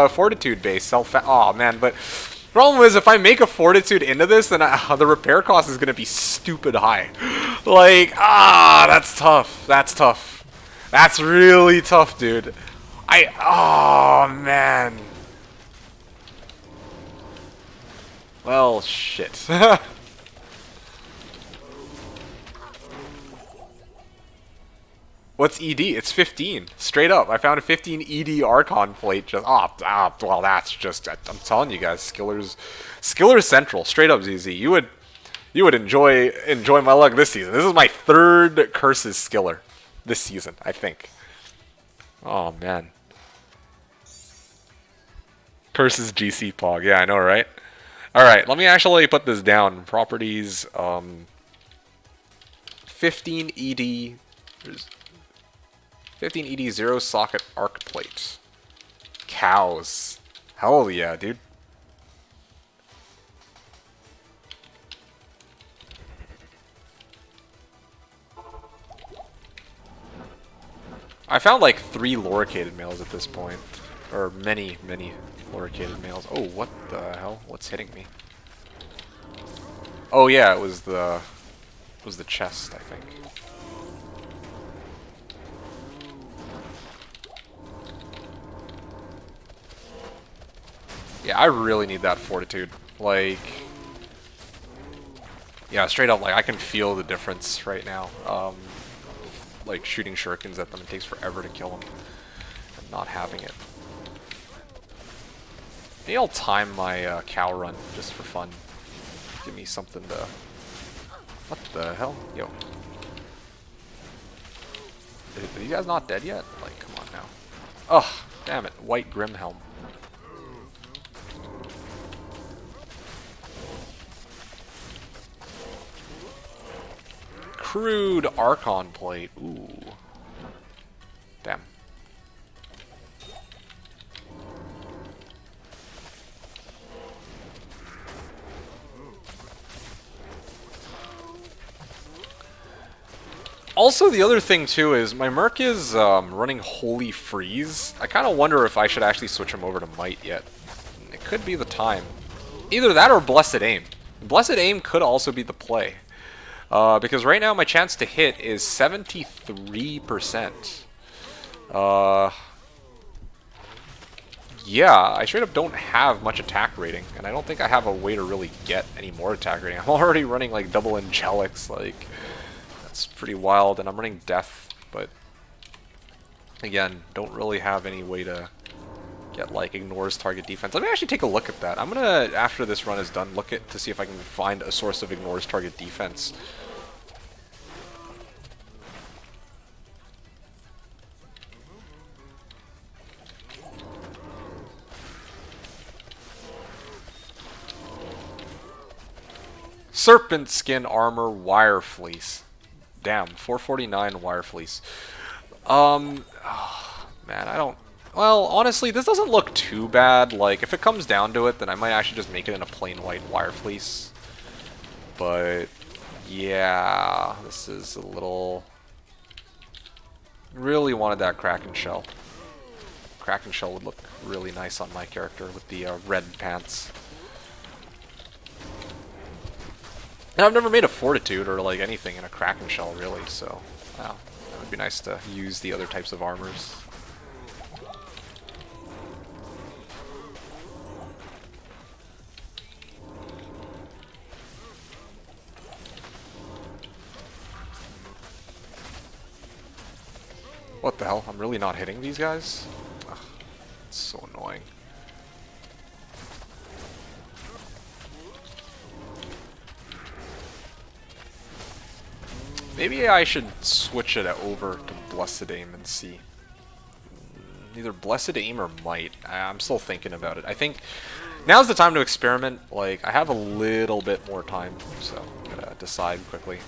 Fortitude base. Oh man, but the problem is if I make a Fortitude into this, then the repair cost is going to be stupid high. Like, that's tough. That's tough. That's really tough, dude. Oh man. Well, shit. What's ED? It's 15. Straight up. I found a 15 ED Archon plate. Just well, that's just... I'm telling you guys, Skiller's Central. Straight up, ZZ. You would enjoy my luck this season. This is my 3rd Curses Skiller this season, I think. Oh, man. Curses GC Pog. Yeah, I know, right? Alright, let me actually put this down. Properties, 15 ED... 15 ED 0 socket arc plate. Cows. Hell yeah, dude. I found like 3 loricated males at this point. Or many loricated males. Oh, what the hell? What's hitting me? Oh yeah, it was the chest, I think. Yeah, I really need that Fortitude. Like, yeah, straight up, like, I can feel the difference right now. Like, shooting shurikens at them, it takes forever to kill them. And not having it. Maybe I'll time my cow run, just for fun. Give me something to... What the hell? Yo. Are you guys not dead yet? Like, come on now. Ugh, damn it. White Grimhelm. Crude Archon plate. Ooh. Damn. Also, the other thing too is my Merc is running Holy Freeze. I kind of wonder if I should actually switch him over to Might yet. It could be the time. Either that or Blessed Aim. Blessed Aim could also be the play. Because right now my chance to hit is 73%. Yeah, I straight up don't have much attack rating, and I don't think I have a way to really get any more attack rating. I'm already running like double Angelics, like, that's pretty wild, and I'm running Death, but again, don't really have any way to Get like ignores target defense. Let me actually take a look at that. I'm gonna, after this run is done, look at to see if I can find a source of ignores target defense. Serpent skin armor wire fleece. Damn, 449 wire fleece. Oh, man, I don't. Well, honestly, this doesn't look too bad. Like, if it comes down to it, then I might actually just make it in a plain white wire fleece. But yeah, this is a little. Really wanted that Kraken shell. Kraken shell would look really nice on my character with the red pants. And I've never made a Fortitude or like anything in a Kraken shell really, so wow, that would be nice to use the other types of armors. What the hell? I'm really not hitting these guys? Ugh, it's so annoying. Maybe I should switch it over to Blessed Aim and see. Either Blessed Aim or Might. I'm still thinking about it. I think now's the time to experiment. Like, I have a little bit more time, so I'm gonna decide quickly.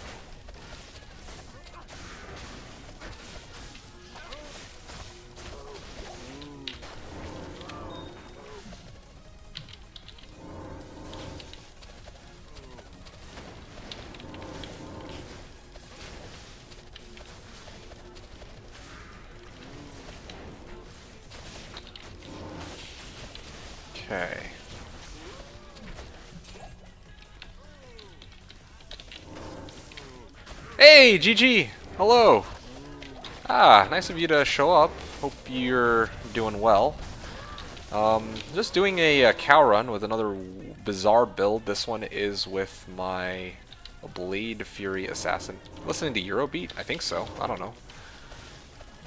Okay. Hey, GG! Hello! Ah, nice of you to show up. Hope you're doing well. Just doing a cow run with another bizarre build. This one is with my Bfury assassin. Listening to Eurobeat? I think so. I don't know.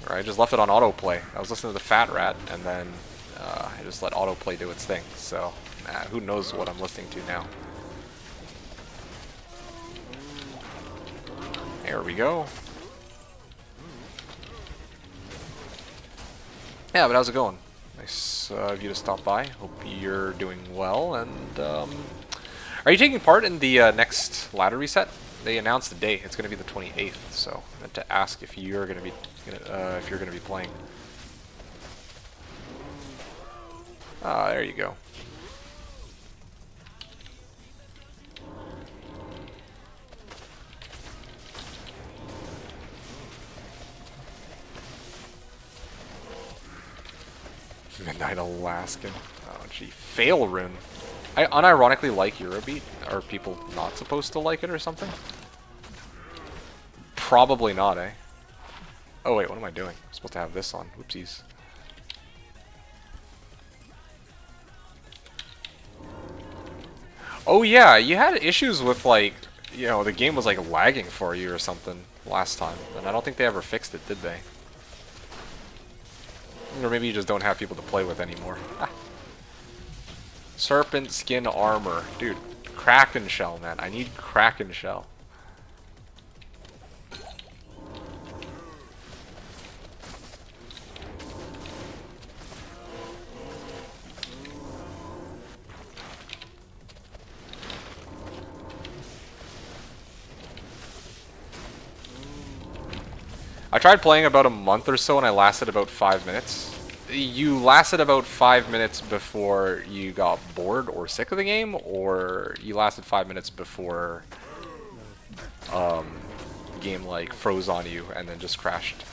Or I just left it on autoplay. I was listening to the Fat Rat, and then I just let autoplay do its thing. So, who knows what I'm listening to now. There we go. Yeah, but how's it going? Nice of you to stop by. Hope you're doing well. And are you taking part in the next ladder reset? They announced the date. It's going to be the 28th. So I meant to ask if you're going to be playing. Ah, there you go. Midnight Alaskan. Oh, gee. Fail Rune. I unironically like Eurobeat. Are people not supposed to like it or something? Probably not, eh? Oh, wait, what am I doing? I'm supposed to have this on. Oopsies. Oh, yeah, you had issues with, like, you know, the game was, like, lagging for you or something last time. And I don't think they ever fixed it, did they? Or maybe you just don't have people to play with anymore. Ah. Serpent skin armor. Dude, Kraken shell, man. I need Kraken shell. I tried playing about a month or so and I lasted about 5 minutes. You lasted about 5 minutes before you got bored or sick of the game, or you lasted 5 minutes before the game like froze on you and then just crashed.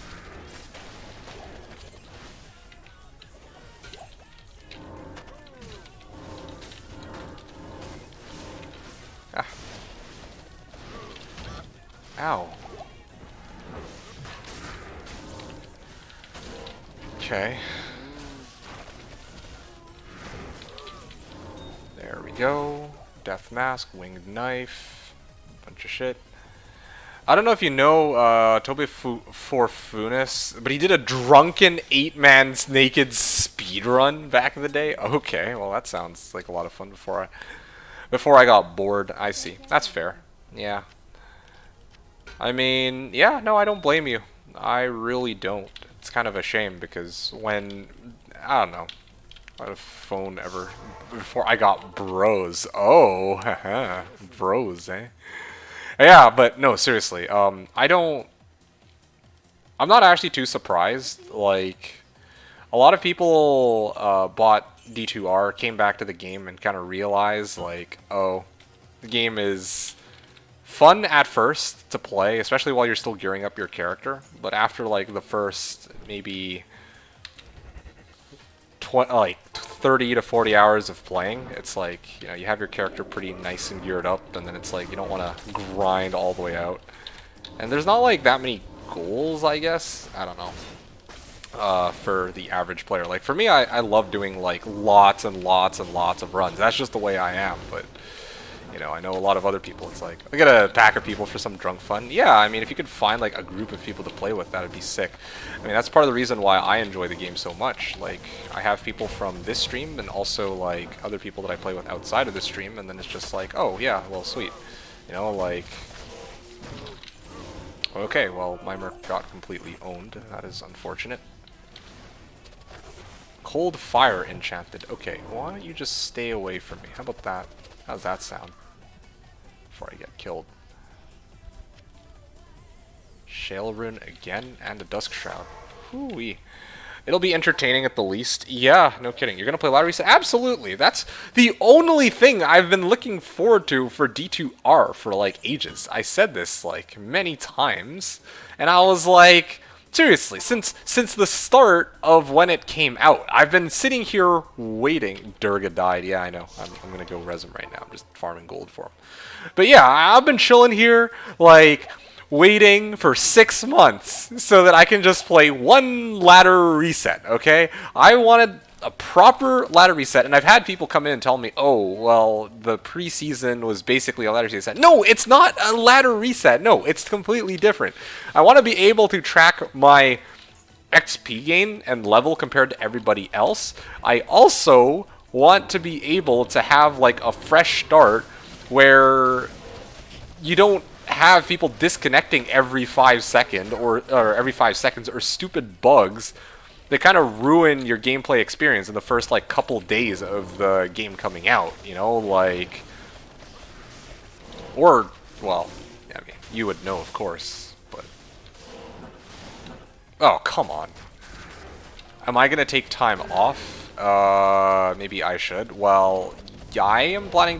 Ah. Ow. Okay. There we go. Death mask, winged knife, bunch of shit. I don't know if you know Toby Forfunis, but he did a drunken 8-man naked speed run back in the day. Okay, well that sounds like a lot of fun before I got bored. I see. That's fair. Yeah. I mean, yeah, no, I don't blame you. I really don't. It's kind of a shame because when, I don't know, I had a phone ever before I got bros. Oh, haha, bros, eh? Yeah, but no, seriously, I'm not actually too surprised. Like, a lot of people bought D2R, came back to the game, and kind of realized, like, oh, the game is fun at first to play, especially while you're still gearing up your character. But after, like, the first maybe like 30 to 40 hours of playing, it's like, you know, you have your character pretty nice and geared up, and then it's like you don't want to grind all the way out. And there's not like that many goals, I guess. I don't know. For the average player, like for me, I love doing like lots and lots and lots of runs. That's just the way I am. But you know, I know a lot of other people. It's like, I get a pack of people for some drunk fun. Yeah, I mean, if you could find like a group of people to play with, that'd be sick. I mean, that's part of the reason why I enjoy the game so much. Like, I have people from this stream and also like other people that I play with outside of the stream, and then it's just like, oh yeah, well sweet. You know, like, okay, well my merc got completely owned. That is unfortunate. Cold fire enchanted. Okay, why don't you just stay away from me? How about that? How's that sound? Before I get killed. Shale rune again and a dusk shroud. Hoo-wee. It'll be entertaining at the least. Yeah, no kidding. You're gonna play ladder reset? Absolutely. That's the only thing I've been looking forward to for D2R for like ages. I said this like many times, and I was like, seriously, since the start of when it came out, I've been sitting here waiting. Durga died. Yeah, I know. I'm gonna go res him right now. I'm just farming gold for him. But yeah, I've been chilling here, like, waiting for 6 months so that I can just play one ladder reset, okay? I wanted a proper ladder reset, and I've had people come in and tell me, oh, well, the preseason was basically a ladder reset. No, it's not a ladder reset. No, it's completely different. I want to be able to track my XP gain and level compared to everybody else. I also want to be able to have, like, a fresh start where you don't have people disconnecting every 5 seconds or every 5 seconds, or stupid bugs that kind of ruin your gameplay experience in the first like couple days of the game coming out, you know, like, or, well, I mean, you would know, of course, but, oh, come on. Am I gonna take time off? Maybe I should. Well, I am planning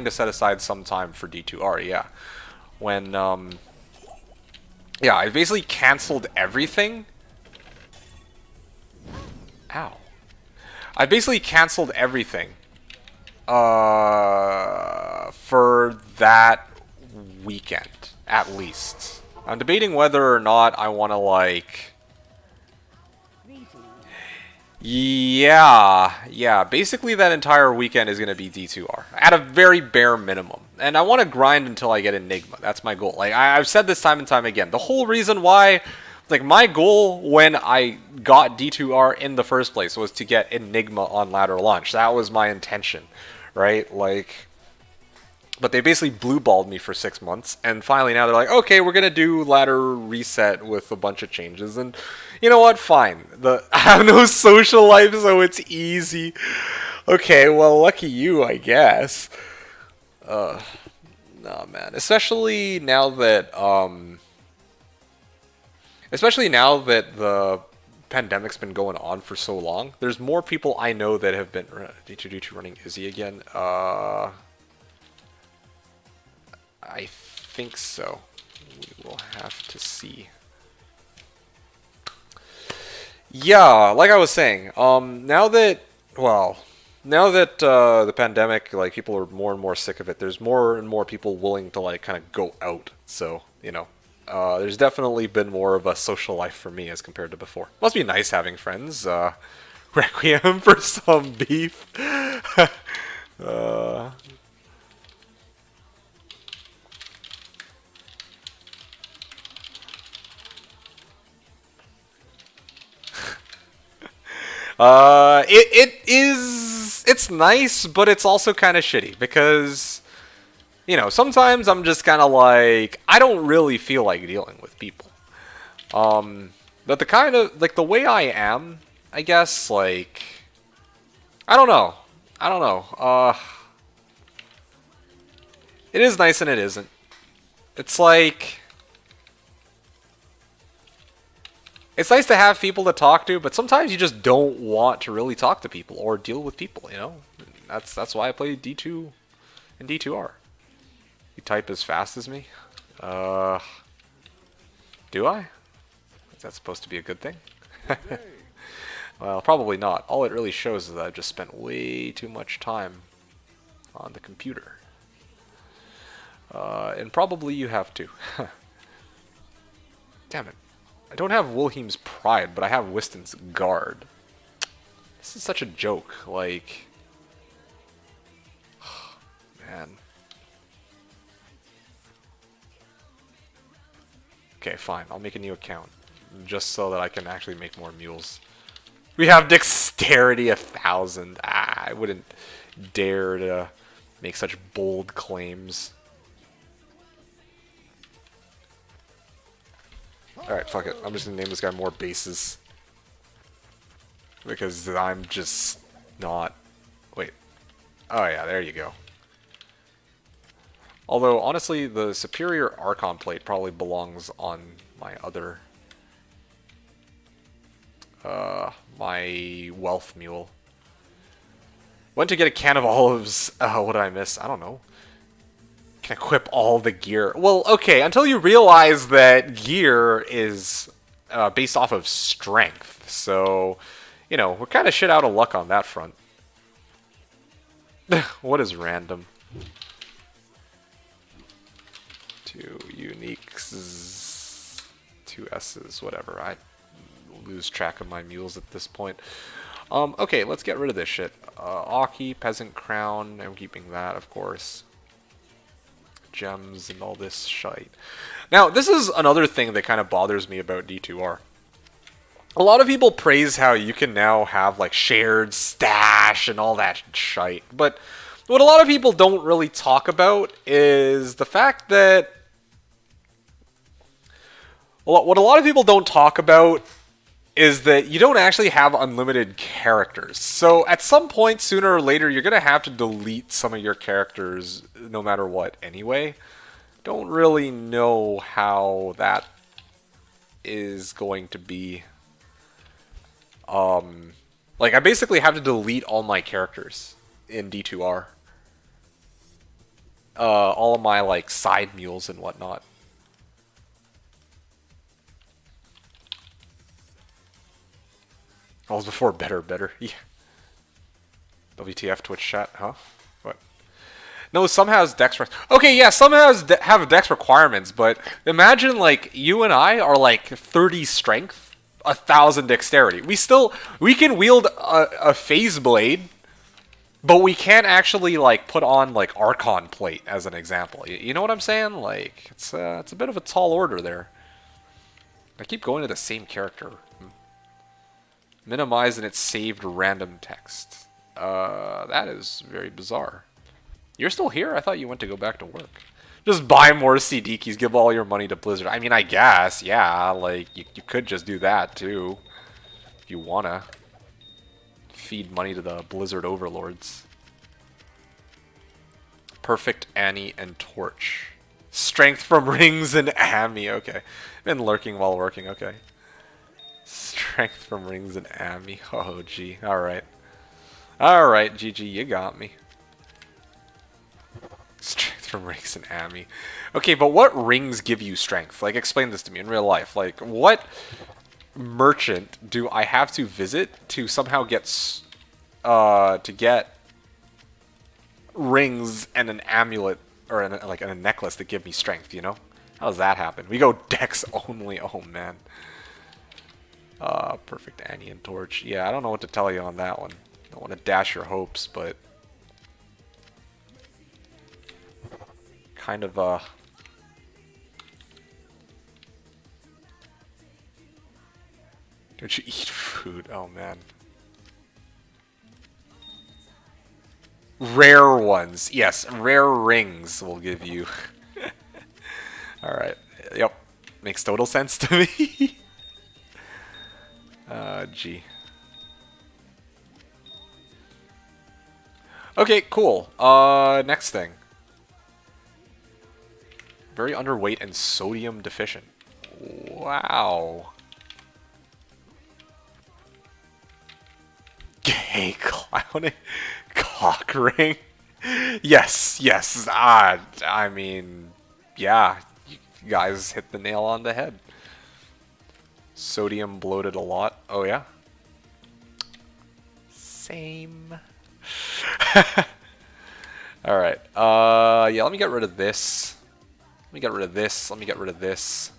to set aside some time for D2R, yeah. When, yeah, I basically canceled everything. Ow. I basically canceled everything, for that weekend, at least. I'm debating whether or not I want to, like, yeah, basically that entire weekend is going to be D2R, at a very bare minimum. And I want to grind until I get Enigma. That's my goal. Like, I've said this time and time again. The whole reason why, like, my goal when I got D2R in the first place was to get Enigma on ladder launch. That was my intention, right? Like, but they basically blue-balled me for 6 months, and finally now they're like, okay, we're gonna do ladder reset with a bunch of changes, and you know what? Fine. I have no social life, so it's easy. Okay, well, lucky you, I guess. Nah, man. Especially now that the pandemic's been going on for so long. There's more people I know that have been D2 running Izzy again. I think so. We will have to see. Yeah, like I was saying, now that the pandemic, like, people are more and more sick of it, there's more and more people willing to, like, kind of go out. So, you know, there's definitely been more of a social life for me as compared to before. Must be nice having friends. Requiem for some beef. It's nice, but it's also kind of shitty because, you know, sometimes I'm just kind of like, I don't really feel like dealing with people. But the kind of, like, the way I am, I guess, like, I don't know. It is nice and it isn't. It's like, it's nice to have people to talk to, but sometimes you just don't want to really talk to people or deal with people, you know? That's why I play D2 and D2R. You type as fast as me? Do I? Is that supposed to be a good thing? Well, probably not. All it really shows is that I've just spent way too much time on the computer. And probably you have too. Damn it. I don't have Wilhelm's Pride, but I have Wiston's Guard. This is such a joke. Like... man. Okay, fine. I'll make a new account. Just so that I can actually make more mules. We have Dexterity 1000. I wouldn't dare to make such bold claims. Alright, fuck it. I'm just gonna name this guy more bases. Because I'm just not... wait. Oh yeah, there you go. Although, honestly, the Superior Archon plate probably belongs on my other... my Wealth Mule. Went to get a can of olives. What did I miss? I don't know. Can equip all the gear. Well, okay, until you realize that gear is based off of strength. So, you know, we're kind of shit out of luck on that front. What is random? 2 uniques, 2 S's, whatever. I lose track of my mules at this point. Okay, let's get rid of this shit. Aki, Peasant Crown, I'm keeping that, of course. Gems and all this shite. Now, this is another thing that kind of bothers me about D2R. A lot of people praise how you can now have, like, shared stash and all that shite. But what a lot of people don't really talk about is the fact that... what a lot of people don't talk about is that you don't actually have unlimited characters. So at some point, sooner or later, you're going to have to delete some of your characters no matter what anyway. Don't really know how that is going to be. Like, I basically have to delete all my characters in D2R. All of my, like, side mules and whatnot. Always before better. Yeah. WTF Twitch chat, huh? What? No, some has dex... okay, yeah, some have dex requirements, but imagine, like, you and I are, like, 30 strength, 1,000 dexterity. We can wield a phase blade, but we can't actually, like, put on, like, Archon plate, as an example. You know what I'm saying? Like, it's a bit of a tall order there. I keep going to the same character. Minimize and it's saved random text. That is very bizarre. You're still here? I thought you went to go back to work. Just buy more CD keys, give all your money to Blizzard. I mean, I guess, yeah, like, you could just do that, too. If you wanna. Feed money to the Blizzard overlords. Perfect Annie and Torch. Strength from rings and Ami, okay. Been lurking while working, okay. Strength from rings and Ami. Oh, gee. Alright. Alright, GG, you got me. Strength from rings and Ami. Okay, but what rings give you strength? Like, explain this to me in real life. Like, what merchant do I have to visit to somehow get rings and an amulet, or a necklace that give me strength, you know? How does that happen? We go dex only. Oh, man. Perfect Annie and Torch. Yeah, I don't know what to tell you on that one. Don't want to dash your hopes, but... kind of, don't you eat food? Oh, man. Rare ones. Yes, rare rings will give you. Alright. Yep. Makes total sense to me. Gee. Okay, cool. Next thing. Very underweight and sodium deficient. Wow. Gay clowning cock ring. Yes, yes. I mean, yeah. You guys hit the nail on the head. Sodium bloated a lot. Oh yeah. Same. All right. Yeah. Let me get rid of this. Let me get rid of this. Let me get rid of this.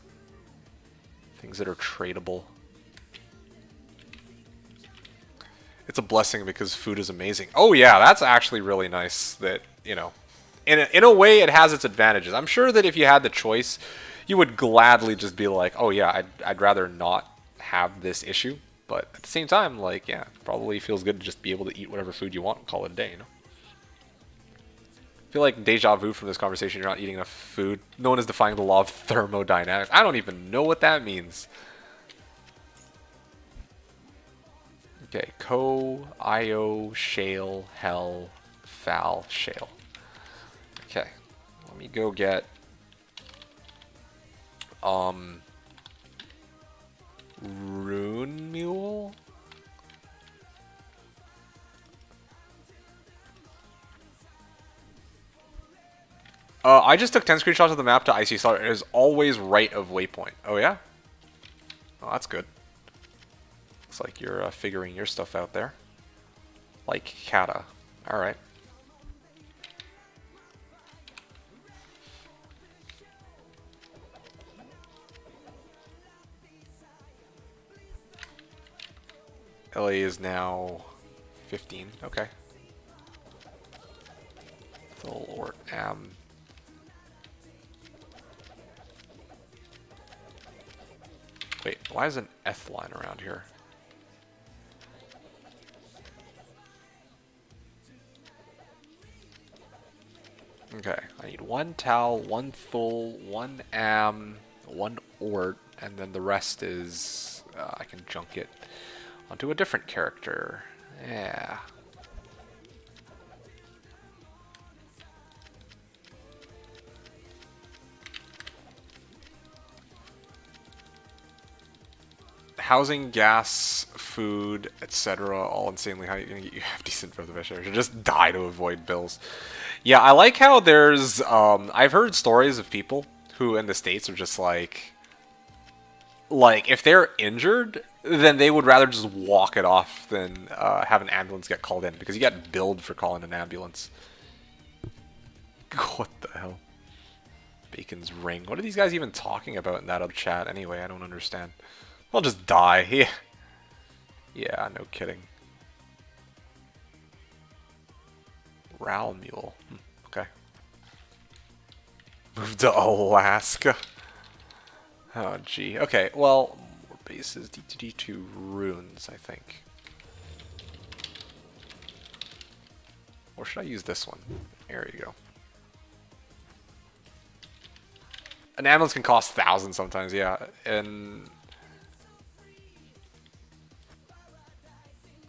Things that are tradable. It's a blessing because food is amazing. Oh yeah, that's actually really nice that, you know, in a way it has its advantages. I'm sure that if you had the choice, you would gladly just be like, oh yeah, I'd rather not have this issue. But at the same time, like, yeah, probably feels good to just be able to eat whatever food you want and call it a day, you know? I feel like deja vu from this conversation, you're not eating enough food. No one is defying the law of thermodynamics. I don't even know what that means. Okay, Io, shale, hell, foul, shale. Okay, let me go get Rune Mule. I just took 10 screenshots of the map to Icy Star. It is always right of waypoint. Oh yeah? Oh, that's good. Looks like you're figuring your stuff out there. Like Kata. Alright. LA is now 15. Okay. Full or am. Wait, why is an Eth line around here? Okay, I need one Tal, one Thul, one Am, one Ort, and then the rest is I can junk it onto a different character. Yeah. Housing, gas, food, etc. all insanely high. You have decent for the fish. You should just die to avoid bills. Yeah, I like how there's I've heard stories of people who in the States are just like if they're injured, then they would rather just walk it off than have an ambulance get called in because you get billed for calling an ambulance. What the hell? Bacon's ring. What are these guys even talking about in that other chat anyway? I don't understand. I'll just die. Yeah. Yeah, no kidding. Ral Mule. Okay. Move to Alaska. Oh, gee. Okay, well, more bases. D2D2 runes, I think. Or should I use this one? There you go. An ambulance can cost thousands sometimes, yeah. And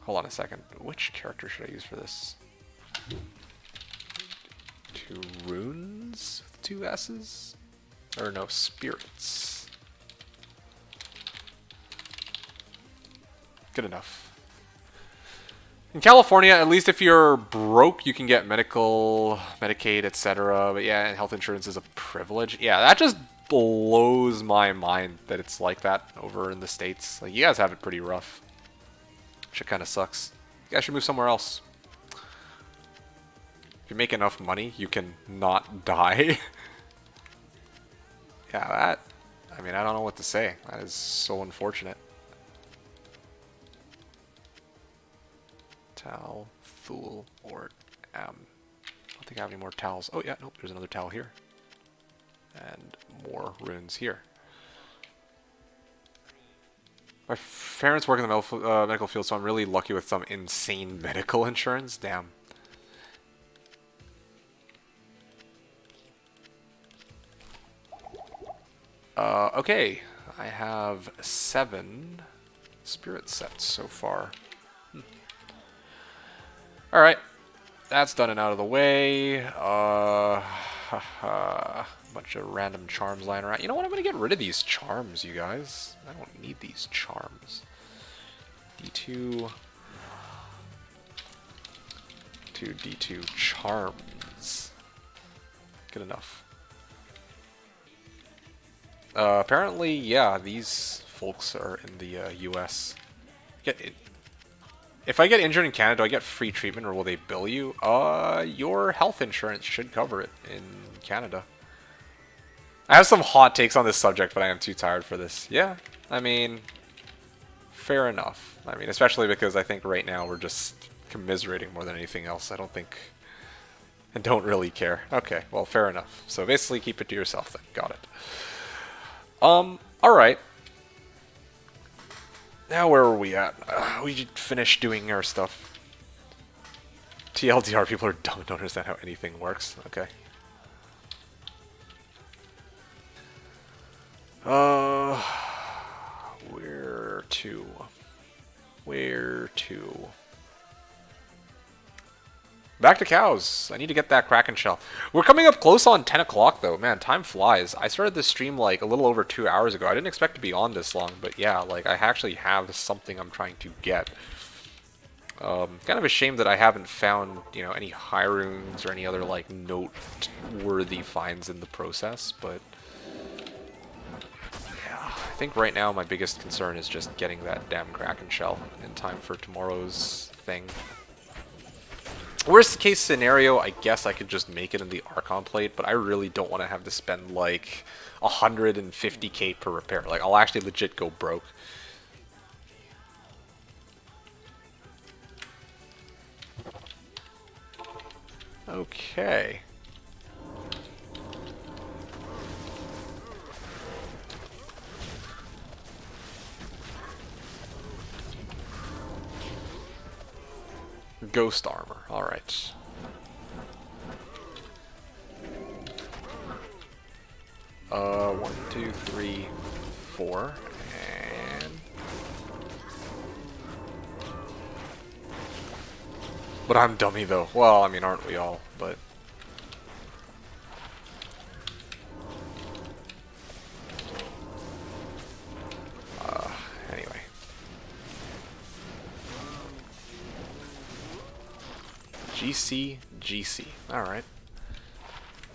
hold on a second. Which character should I use for this? 2 runes with 2 S's? Or no, spirits. Good enough. In California, at least if you're broke, you can get medical, Medicaid, etc. But yeah, and health insurance is a privilege. Yeah, that just blows my mind that it's like that over in the States. Like, you guys have it pretty rough. Shit kind of sucks. You guys should move somewhere else. If you make enough money, you can not die. Yeah, that... I mean, I don't know what to say. That is so unfortunate. Tal, Fool, or I don't think I have any more towels. Oh yeah, nope, there's another towel here. And more runes here. My parents work in the medical field, so I'm really lucky with some insane medical insurance. Damn. Okay, I have 7 spirit sets so far. Alright, that's done and out of the way. Bunch of random charms lying around. You know what? I'm gonna get rid of these charms, you guys. I don't need these charms. D2. D2 charms. Good enough. Apparently, yeah, these folks are in the US. If I get injured in Canada, do I get free treatment or will they bill you? Your health insurance should cover it in Canada. I have some hot takes on this subject, but I am too tired for this. Yeah, I mean, fair enough. I mean, especially because I think right now we're just commiserating more than anything else. I don't really care. Okay, well, fair enough. So basically keep it to yourself then. Got it. Alright. Now where were we at? We finished doing our stuff. TLDR, people don't understand how anything works. Okay. Where to? Where to? Back to cows. I need to get that Kraken shell. We're coming up close on 10 o'clock though. Man, time flies. I started this stream like a little over 2 hours ago. I didn't expect to be on this long, but yeah, like I actually have something I'm trying to get. Kind of a shame that I haven't found, you know, any high runes or any other like noteworthy finds in the process, but yeah, I think right now my biggest concern is just getting that damn Kraken shell in time for tomorrow's thing. Worst case scenario, I guess I could just make it in the Archon plate, but I really don't want to have to spend like 150k per repair. Like, I'll actually legit go broke. Okay. Ghost armor, alright. One, two, three, 4, and... But I'm dummy though. Well, I mean, aren't we all, but... Anyway. GC. Alright.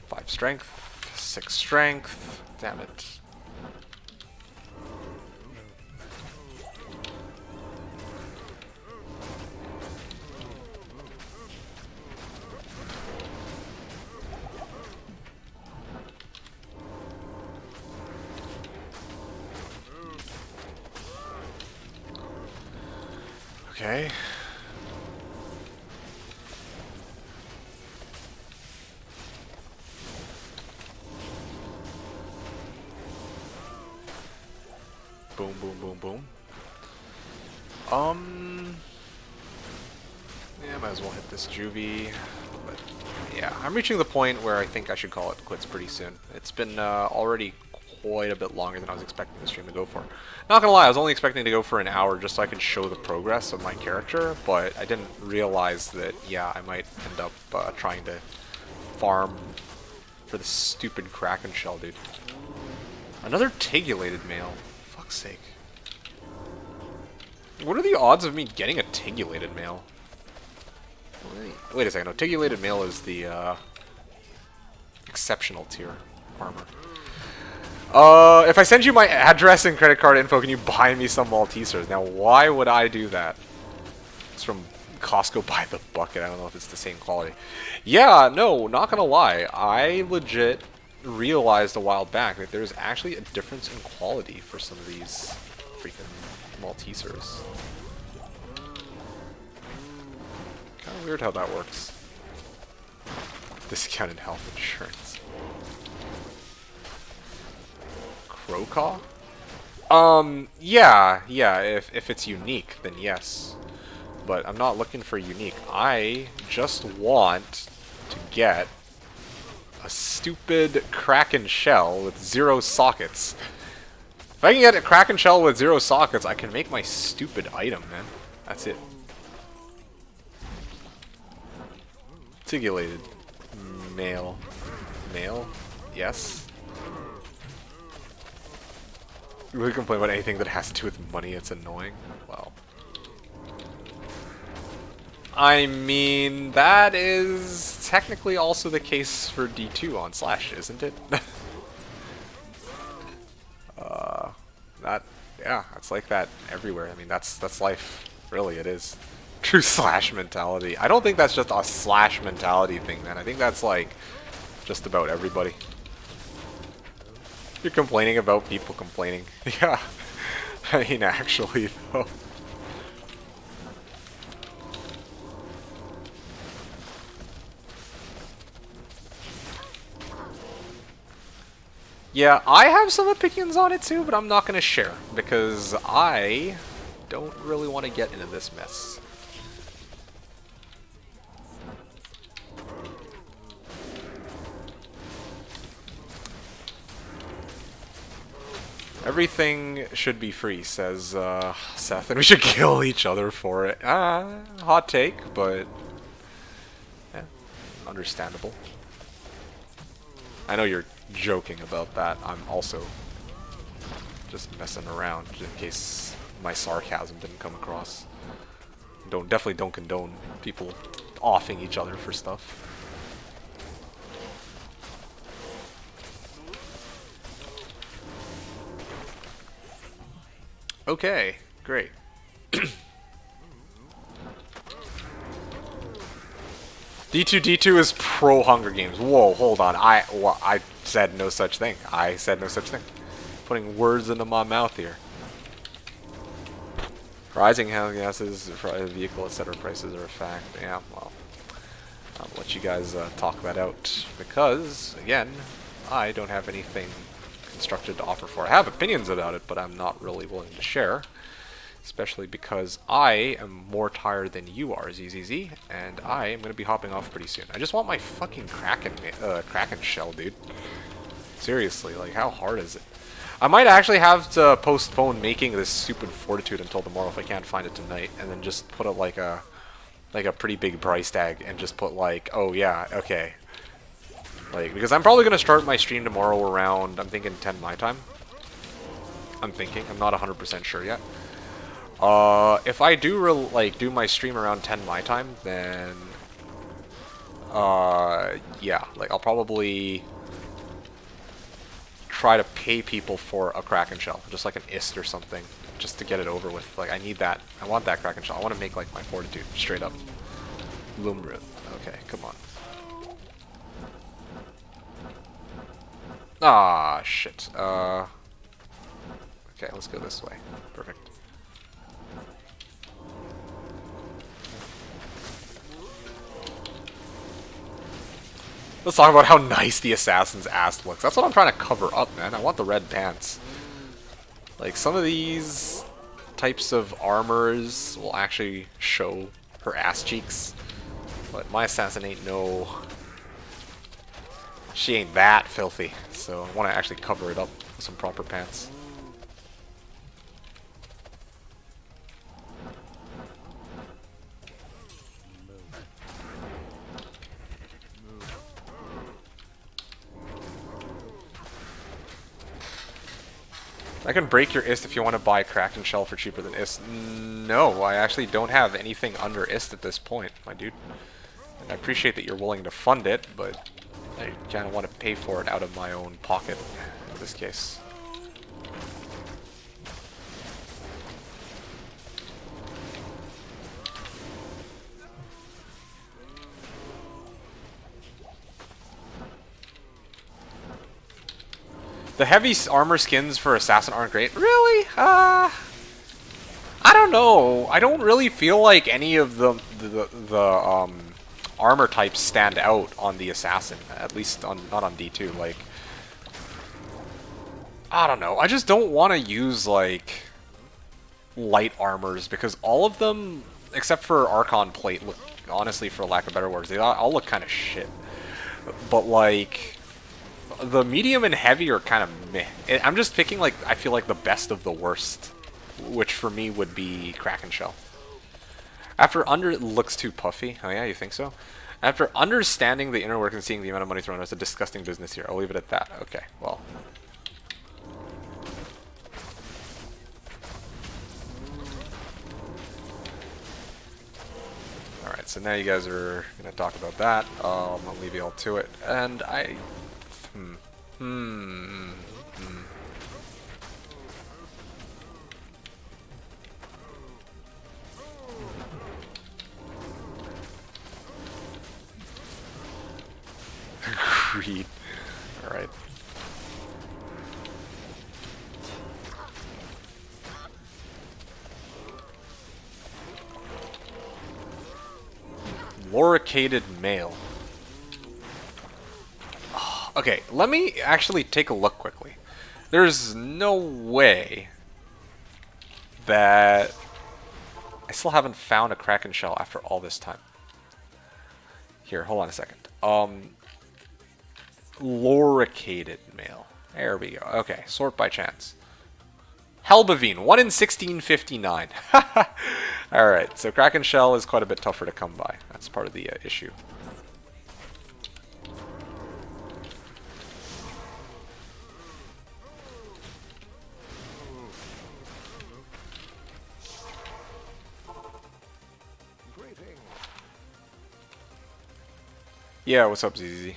5 strength, 6 strength. Damn it. Okay. Boom, boom, boom, boom. Yeah, might as well hit this juvie. But yeah, I'm reaching the point where I think I should call it quits pretty soon. It's been already quite a bit longer than I was expecting the stream to go for. Not gonna lie, I was only expecting to go for an hour just so I could show the progress of my character, but I didn't realize that, yeah, I might end up trying to farm for the stupid Kraken shell, dude. Another tigulated male. Fuck's sake. What are the odds of me getting a tigulated male? Wait a second, no, tigulated male is the exceptional tier armor. If I send you my address and credit card info, can you buy me some Maltesers? Now, why would I do that? It's from Costco by the bucket. I don't know if it's the same quality. Yeah, no, not gonna lie. I legit realized a while back that there's actually a difference in quality for some of these freaking Maltesers. Kind of weird how that works. Discounted health insurance. Crowcaw? Yeah, if it's unique, then yes. But I'm not looking for unique. I just want to get a stupid Kraken shell with 0 sockets. If I can get a Kraken Shell with 0 sockets, I can make my stupid item, man. That's it. Articulated. Male. Male? Yes. You really complain about anything that has to do with money, it's annoying. Well. I mean, that is technically also the case for D2 on Slash, isn't it? Yeah, it's like that everywhere. I mean, that's life. Really, it is. True Slash mentality. I don't think that's just a Slash mentality thing, man. I think that's like just about everybody. You're complaining about people complaining. Yeah. I mean, actually, though. Yeah, I have some opinions on it too, but I'm not going to share because I don't really want to get into this mess. Everything should be free, says Seth, and we should kill each other for it. Hot take, but yeah, understandable. I know you're joking about that. I'm also just messing around in case my sarcasm didn't come across. Definitely don't condone people offing each other for stuff. Okay, great. D2 is pro Hunger Games. Whoa, hold on. I said no such thing. I said no such thing. Putting words into my mouth here. Rising house gases, vehicle, etc. prices are a fact. Yeah, well, I'll let you guys talk that out because, again, I don't have anything constructed to offer for it. I have opinions about it, but I'm not really willing to share. Especially because I am more tired than you are, ZZZ, and I am going to be hopping off pretty soon. I just want my fucking Kraken shell, dude. Seriously, like, how hard is it? I might actually have to postpone making this stupid Fortitude until tomorrow if I can't find it tonight, and then just put it like a pretty big price tag, and just put like, oh yeah, okay. Like, because I'm probably going to start my stream tomorrow around, I'm thinking 10 my time. I'm not 100% sure yet. If I do do my stream around 10 my time, then yeah, like I'll probably try to pay people for a Kraken shell, just like an ist or something, just to get it over with. Like I need that. I want that Kraken shell. I want to make like my Fortitude straight up. Loomroot. Okay, come on. Ah, shit. Okay, let's go this way. Perfect. Let's talk about how nice the assassin's ass looks. That's what I'm trying to cover up, man. I want the red pants. Like, some of these types of armors will actually show her ass cheeks. But my assassin ain't no... She ain't that filthy. So I want to actually cover it up with some proper pants. I can break your ist if you want to buy Kraken Shell for cheaper than ist. No, I actually don't have anything under ist at this point, my dude. And I appreciate that you're willing to fund it, but I kind of want to pay for it out of my own pocket in this case. The heavy armor skins for Assassin aren't great. Really? I don't know. I don't really feel like any of the armor types stand out on the Assassin. At least not on D2. Like, I don't know. I just don't want to use like light armors because all of them, except for Archon Plate, look, honestly, for lack of better words, they all look kind of shit. But like, The medium and heavy are kind of meh. I'm just picking, like, I feel like the best of the worst, which for me would be Kraken Shell. After it looks too puffy. Oh yeah, you think so? After understanding the inner work and seeing the amount of money thrown, it's a disgusting business here. I'll leave it at that. Okay, well. Alright, so now you guys are going to talk about that. I'll leave you all to it. And I... Greed. Alright. Loricated male. Okay, let me actually take a look quickly. There's no way that I still haven't found a Kraken shell after all this time. Here, hold on a second. Loricated male. There we go. Okay, sort by chance. Helbavine, 1 in 1659. Alright, so Kraken shell is quite a bit tougher to come by. That's part of the issue. Yeah, what's up, ZZ?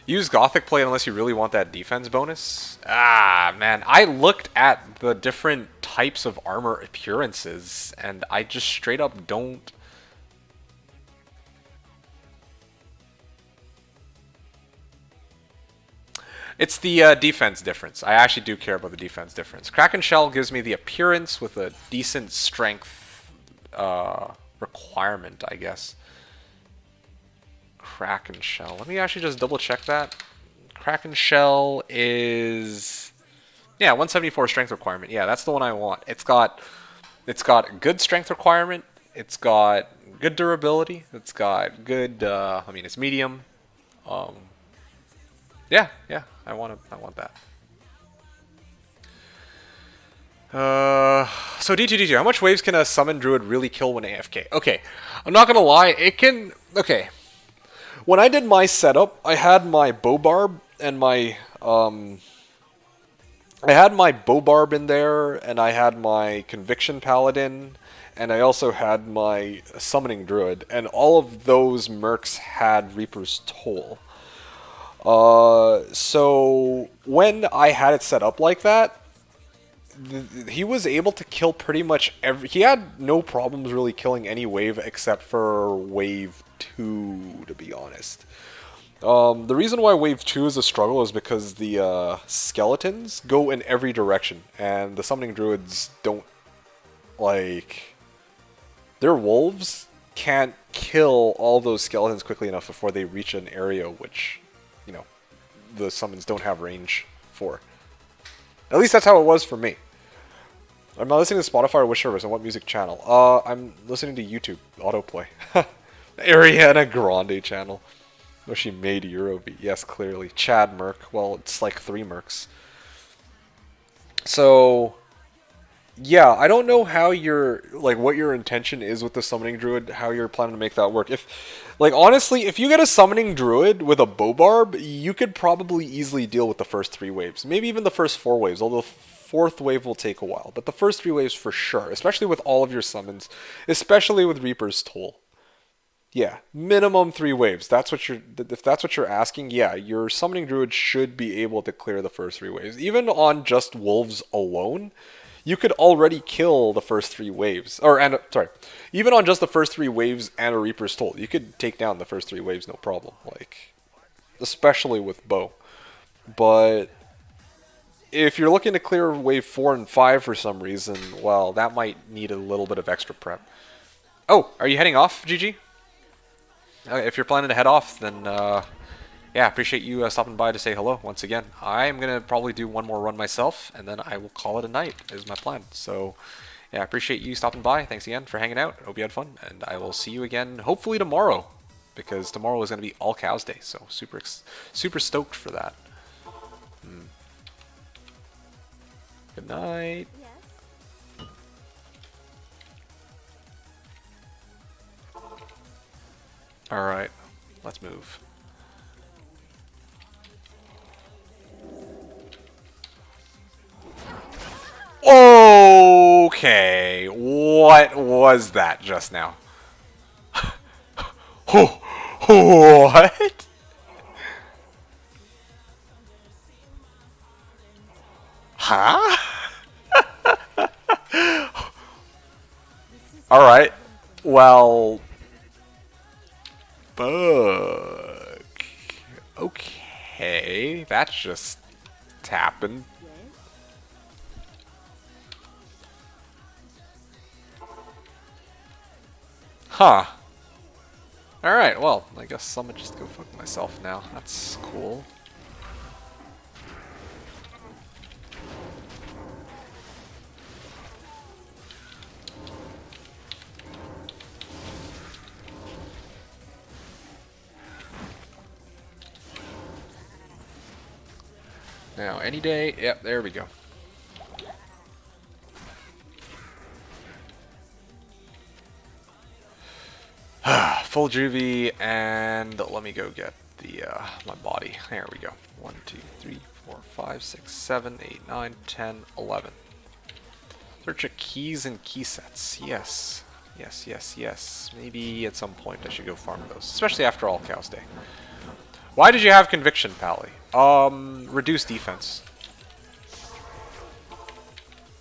Use Gothic plate unless you really want that defense bonus? Ah, man. I looked at the different types of armor appearances, and I just straight up don't... It's the defense difference. I actually do care about the defense difference. Kraken Shell gives me the appearance with a decent strength requirement, I guess. Kraken Shell. Let me actually just double check that. Kraken Shell is... Yeah, 174 strength requirement. Yeah, that's the one I want. It's got good strength requirement. It's got good durability. It's got good... I mean, it's medium. Yeah, I want that. So D2, how much waves can a summon druid really kill when AFK? Okay, I'm not gonna lie, it can... Okay, when I did my setup, I had my bow barb and my... I had my bow barb in there, and I had my conviction paladin, and I also had my summoning druid, and all of those mercs had Reaper's Toll. So when I had it set up like that, he was able to kill pretty much every... He had no problems really killing any wave except for wave 2, to be honest. The reason why wave 2 is a struggle is because the skeletons go in every direction, and the summoning druids don't, like... Their wolves can't kill all those skeletons quickly enough before they reach an area which... you know, the summons don't have range for. At least that's how it was for me. I'm not listening to Spotify or which service, on what music channel? I'm listening to YouTube, autoplay. Ariana Grande channel. No, she made Eurobeat. Yes, clearly. Chad Merc. Well, it's like 3 Mercs. So... yeah, I don't know how what your intention is with the summoning druid, how you're planning to make that work. Honestly, if you get a summoning druid with a bow barb, you could probably easily deal with the first 3 waves. Maybe even the first 4 waves, although the 4th wave will take a while. But the first 3 waves for sure, especially with all of your summons, especially with Reaper's Toll. Yeah, minimum 3 waves. If that's what you're asking, yeah, your summoning druid should be able to clear the first 3 waves. Even on just wolves alone, you could already kill the first 3 waves. Even on just the first 3 waves and a Reaper's Toll, you could take down the first 3 waves, no problem. Especially with bow. But if you're looking to clear wave 4 and 5 for some reason, well, that might need a little bit of extra prep. Oh, are you heading off, GG? If you're planning to head off, then yeah, appreciate you stopping by to say hello once again. I'm going to probably do one more run myself, and then I will call it a night, is my plan. So, yeah, I appreciate you stopping by. Thanks again for hanging out. Hope you had fun, and I will see you again hopefully tomorrow, because tomorrow is going to be All Cows Day. So super stoked for that. Good night. Yes. All right, let's move. Okay, what was that just now? What? Huh? Alright. Well. Fuck. Okay. That's just happened. Yes. Huh. Alright, well, I guess I'm gonna just go fuck myself now. That's cool. Now, any day, yep, there we go. Full juvie, and let me go get the my body. There we go. 1, 2, 3, 4, 5, 6, 7, 8, 9, 10, 11. Search of keys and key sets. Yes. Yes, yes, yes. Maybe at some point I should go farm those, especially after All Cows Day. Why did you have Conviction, Pally? Reduce defense.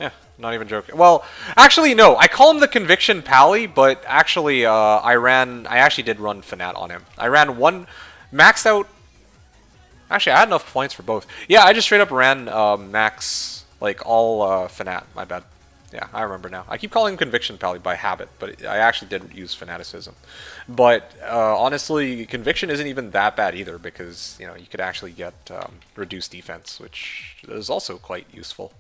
Yeah, not even joking. Well, actually, no. I call him the Conviction Pally, but actually, I actually did run Fanat on him. I ran one, maxed out. Actually, I had enough points for both. Yeah, I just straight up ran max, like all Fanat. My bad. Yeah, I remember now. I keep calling him Conviction Pally by habit, but I actually did use Fanaticism. But honestly, Conviction isn't even that bad either, because you know you could actually get reduced defense, which is also quite useful.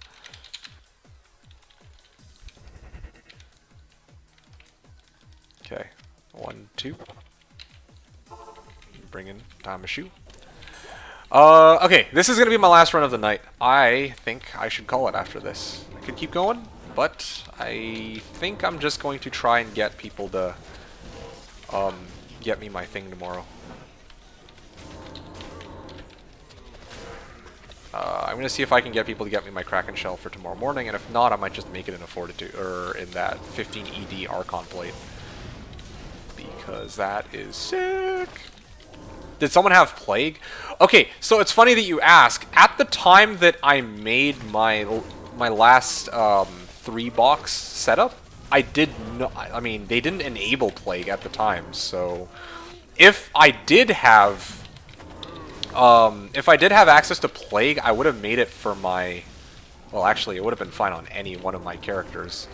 Okay, 1, 2. Bring in Tamashu. Okay, this is gonna be my last run of the night. I think I should call it after this. I could keep going, but I think I'm just going to try and get people to get me my thing tomorrow. I'm gonna see if I can get people to get me my Kraken shell for tomorrow morning, and if not, I might just make it in a Fortitude or in that 15 ED Archon plate, because that is sick. Did someone have Plague? Okay, so it's funny that you ask. At the time that I made my last 3-box setup, I did not. I mean, they didn't enable Plague at the time. So, if I did have access to Plague, I would have made it for my. Well, actually, it would have been fine on any one of my characters.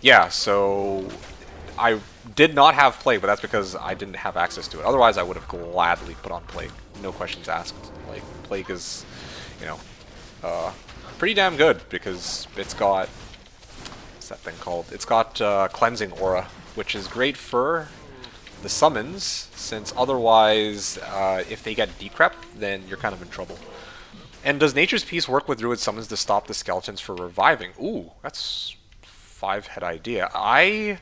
Yeah. So, I did not have Plague, but that's because I didn't have access to it. Otherwise, I would have gladly put on Plague. No questions asked. Like, Plague is, you know, pretty damn good, because it's got, what's that thing called? It's got Cleansing Aura, which is great for the summons, since otherwise, if they get decrep, then you're kind of in trouble. And does Nature's Peace work with Druid summons to stop the skeletons for reviving? Ooh, that's 5-head idea. I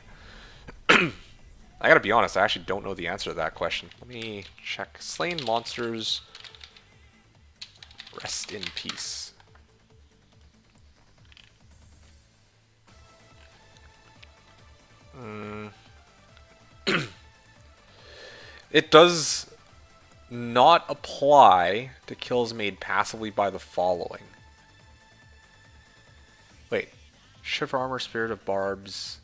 gotta be honest, I actually don't know the answer to that question. Let me check. Slain monsters. Rest in peace. It does not apply to kills made passively by the following. Wait. Shiver Armor, Spirit of Barbs.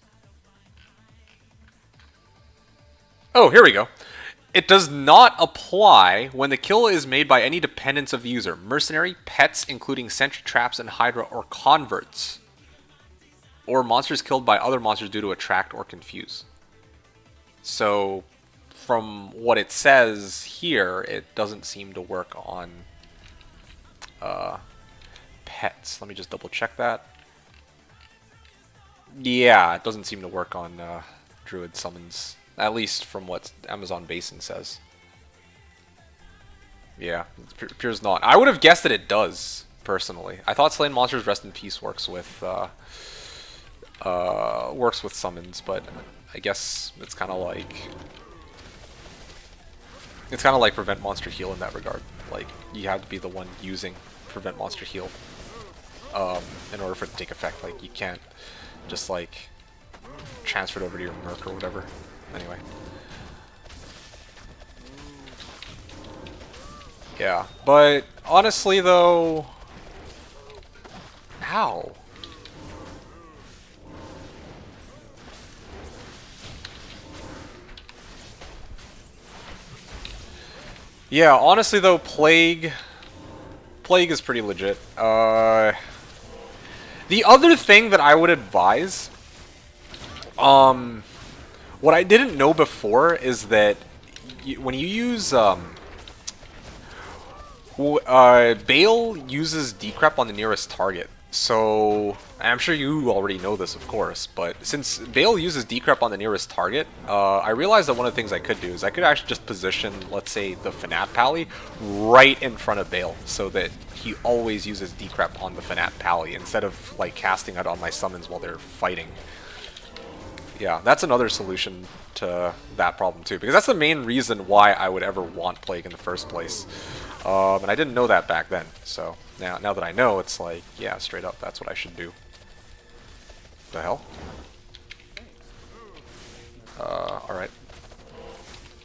Oh, here we go. It does not apply when the kill is made by any dependents of the user. Mercenary, pets, including sentry traps and Hydra, or converts. Or monsters killed by other monsters due to attract or confuse. So, from what it says here, it doesn't seem to work on pets. Let me just double check that. Yeah, it doesn't seem to work on Druid summons, at least from what Amazon Basin says. Yeah, it appears not. I would have guessed that it does, personally. I thought Slain Monsters Rest in Peace works with summons, but I guess it's kind of like Prevent Monster Heal in that regard. Like, you have to be the one using Prevent Monster Heal in order for it to take effect. Like, you can't just like transfer it over to your Merc or whatever. Anyway. Yeah, but honestly though, how? Yeah, honestly though, Plague is pretty legit. The other thing that I would advise, what I didn't know before is that when you use Bale uses decrep on the nearest target. So, I'm sure you already know this, of course, but since Bale uses decrep on the nearest target, I realized that one of the things I could do is I could actually just position, let's say, the Fanat Pally right in front of Bale, so that he always uses decrep on the Fanat Pally, instead of, like, casting it on my summons while they're fighting. Yeah, that's another solution to that problem, too, because that's the main reason why I would ever want Plague in the first place. And I didn't know that back then, so now that I know, it's like, yeah, straight up, that's what I should do. The hell? Alright.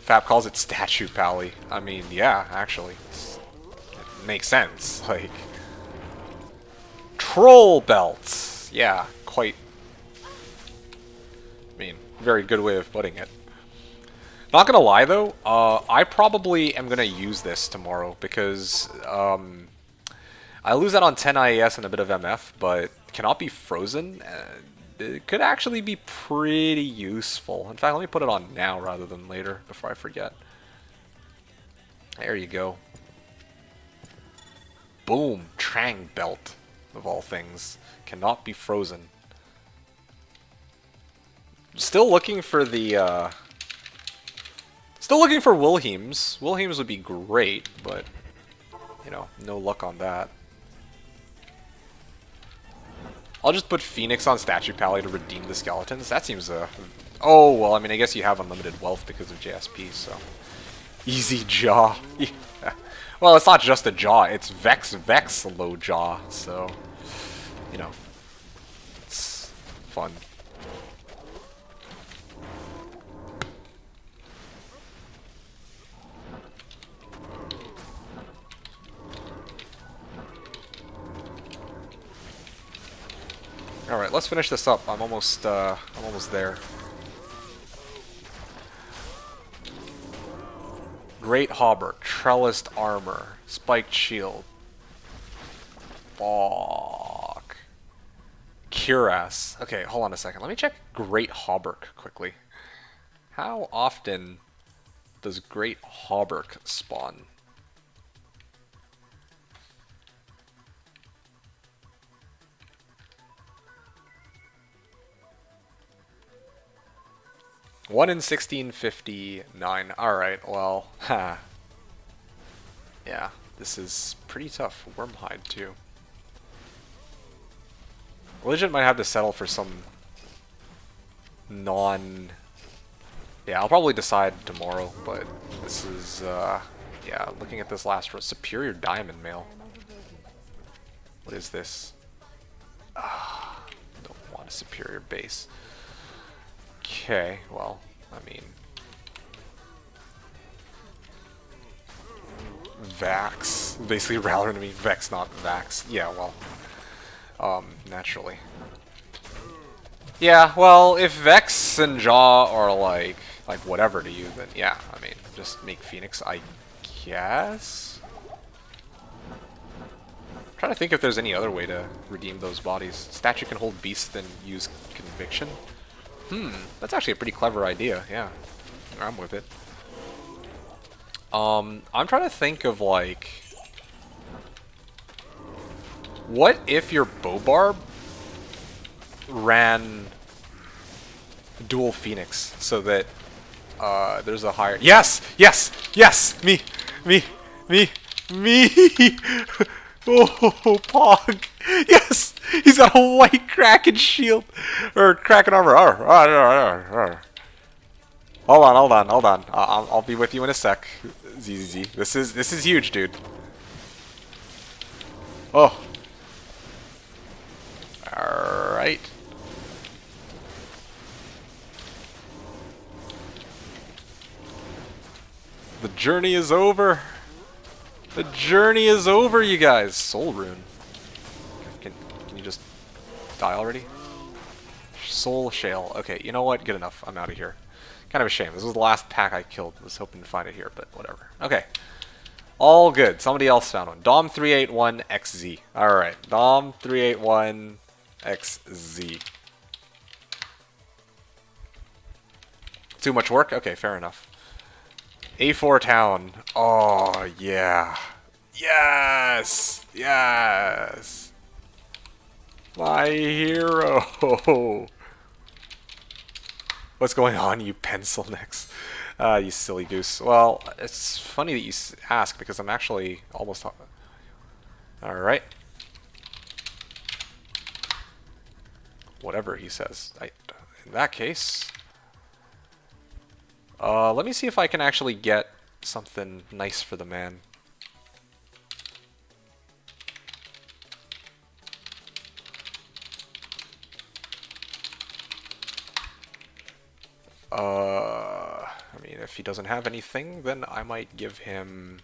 Fab calls it Statue Pally. I mean, yeah, actually. It makes sense. Like, Troll Belt! Yeah, quite. I mean, very good way of putting it. Not gonna lie though, I probably am gonna use this tomorrow because I lose that on 10 IAS and a bit of MF, but cannot be frozen. It could actually be pretty useful. In fact, let me put it on now rather than later before I forget. There you go. Boom, Trang Belt, of all things. Cannot be frozen. Still looking for the Still looking for Wilhelms. Wilhelms would be great, but, you know, no luck on that. I'll just put Phoenix on Statue Pally to redeem the skeletons. That seems oh, well, I mean, I guess you have unlimited wealth because of JSP, so... Easy jaw. Yeah. Well, it's not just a jaw, it's Vex low jaw, so... You know. It's fun. Alright, let's finish this up. I'm almost there. Great Hauberk, Trellised Armor, Spiked Shield. Fuck. Cuirass. Okay, hold on a second. Let me check Great Hauberk quickly. How often does Great Hauberk spawn? One in 1659. Alright, well, ha. Yeah, this is pretty tough. Wormhide, too. Religion might have to settle for some non... Yeah, I'll probably decide tomorrow, but this is, yeah, looking at this last row. Superior Diamond Mail. What is this? Ah, don't want a Superior Base. Okay, well, I mean... Vax. Basically Rallor to me. Vex, not Vax. Yeah, well, naturally. Yeah, well, if Vex and Jaw are like whatever to you, then yeah, I mean, just make Phoenix, I guess? I'm trying to think if there's any other way to redeem those bodies. Statue can hold Beast, then use Conviction. That's actually a pretty clever idea, yeah. I'm with it. I'm trying to think of, like... What if your Bobarb ran dual Phoenix so that there's a higher. Yes, yes, yes. Me. Oh, Pog. Yes, he's got a white Kraken shield or Kraken armor. Hold on. I'll be with you in a sec. ZZZ. This is huge, dude. Oh. All right. The journey is over. The journey is over, you guys. Soul Rune. Can you just die already? Soul Shale. Okay, you know what? Good enough. I'm out of here. Kind of a shame. This was the last pack I killed. I was hoping to find it here, but whatever. Okay. All good. Somebody else found one. Dom381XZ. Alright. Dom381XZ. Too much work? Okay, fair enough. A4 town. Oh, yeah. Yes! Yes! My hero! What's going on, you pencil necks? You silly goose. Well, it's funny that you ask because I'm actually almost... Alright. Whatever he says. In that case... let me see if I can actually get something nice for the man. I mean, if he doesn't have anything, then I might give him...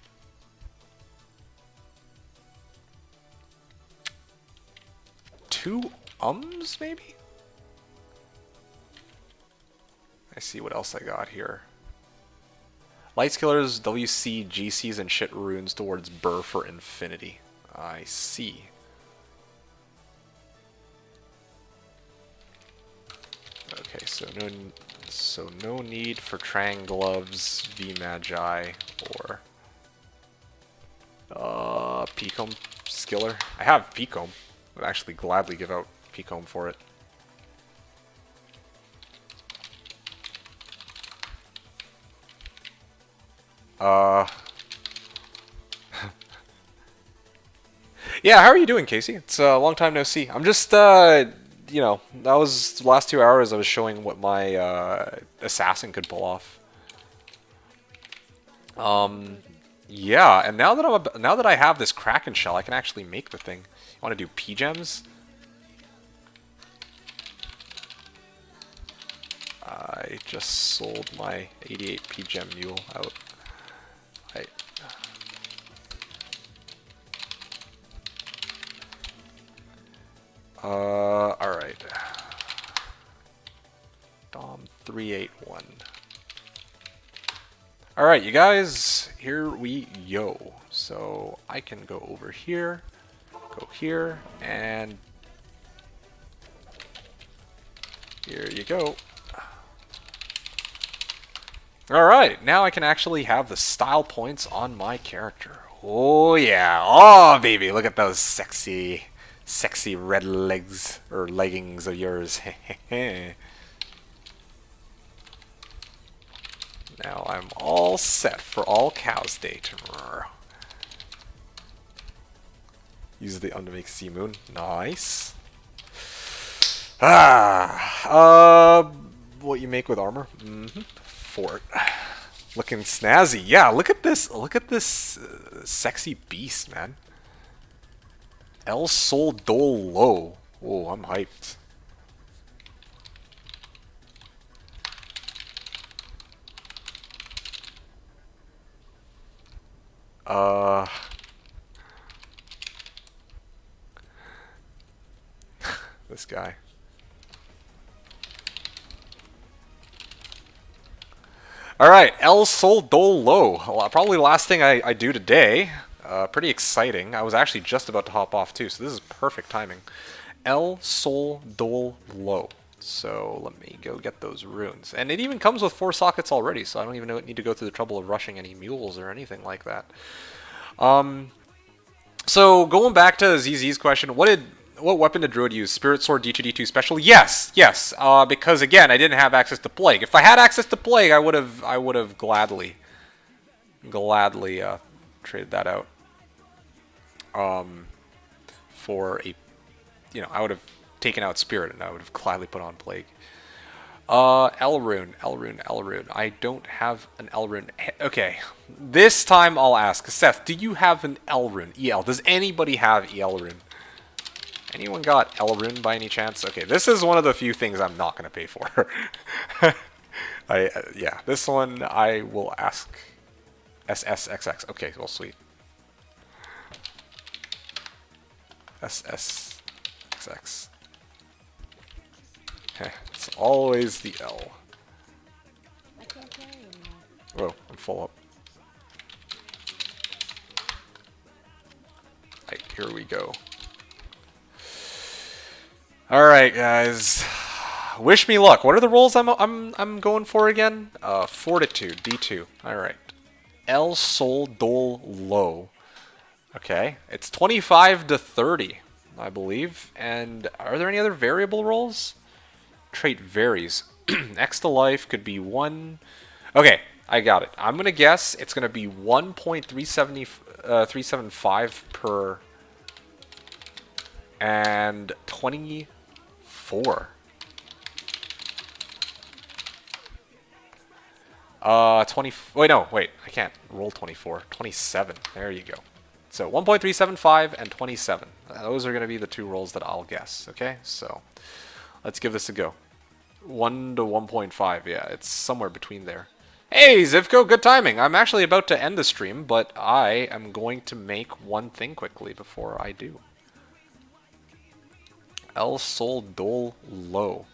two maybe? I see what else I got here. Light Killers, WC, GCs, and shit runes towards Burr for infinity. I see. Okay, so no need for Trang Gloves, V Magi, or Pecomb Skiller. I have Pecomb. Would actually gladly give out Pecomb for it. Yeah, how are you doing, Casey? It's a long time no see. I'm just, you know, that was the last 2 hours I was showing what my assassin could pull off. Yeah, and now that I have this Kraken shell, I can actually make the thing. You want to do P-gems? I just sold my 88 P-gem mule out. Alright. Dom381. Alright, you guys, here we go. So, I can go over here, go here, and here you go. Alright, now I can actually have the style points on my character. Oh yeah, oh baby, look at those sexy red legs, or leggings of yours. Now I'm all set for all cows day tomorrow. Use the Undermake Sea Moon. Nice. What you make with armor? Fort. Looking snazzy. Yeah, look at this. Look at this sexy beast, man. El Sol Dol Low. Oh, I'm hyped. This guy. Alright, El Sol Dol Low. Probably the last thing I do today. Pretty exciting. I was actually just about to hop off too, so this is perfect timing. El Sol Dol Low. So let me go get those runes. And it even comes with 4 sockets already, so I don't even need to go through the trouble of rushing any mules or anything like that. So going back to ZZ's question, what what weapon did Druid use? Spirit Sword D2 D2 special? Yes, yes. Because again, I didn't have access to Plague. If I had access to Plague, I would have gladly traded that out. For a, I would have taken out Spirit and I would have gladly put on Plague. Elrune. I don't have an Elrune. Okay, this time I'll ask. Seth, do you have an Elrune? EL. Does anybody have Elrune? Anyone got Elrune by any chance? Okay, this is one of the few things I'm not going to pay for. Yeah, this one I will ask. SSXX. Okay, well, sweet. SSXX. It's always the L. I can't carry anymore. Whoa, I'm full up. Right, here we go. All right, guys. Wish me luck. What are the rolls I'm going for again? Fortitude D2. All right. El Sol Dol Lo. Okay, it's 25 to 30, I believe. And are there any other variable rolls? Trait varies. X to life could be 1. Okay, I got it. I'm going to guess it's going to be 1.375 per and 24. 20. Wait, no, wait. I can't roll 24. 27. There you go. So 1.375 and 27. Those are going to be the two rolls that I'll guess. Okay, so let's give this a go. 1 to 1.5. Yeah, it's somewhere between there. Hey, Zivko, good timing. I'm actually about to end the stream, but I am going to make one thing quickly before I do. El Sol Dol Lo.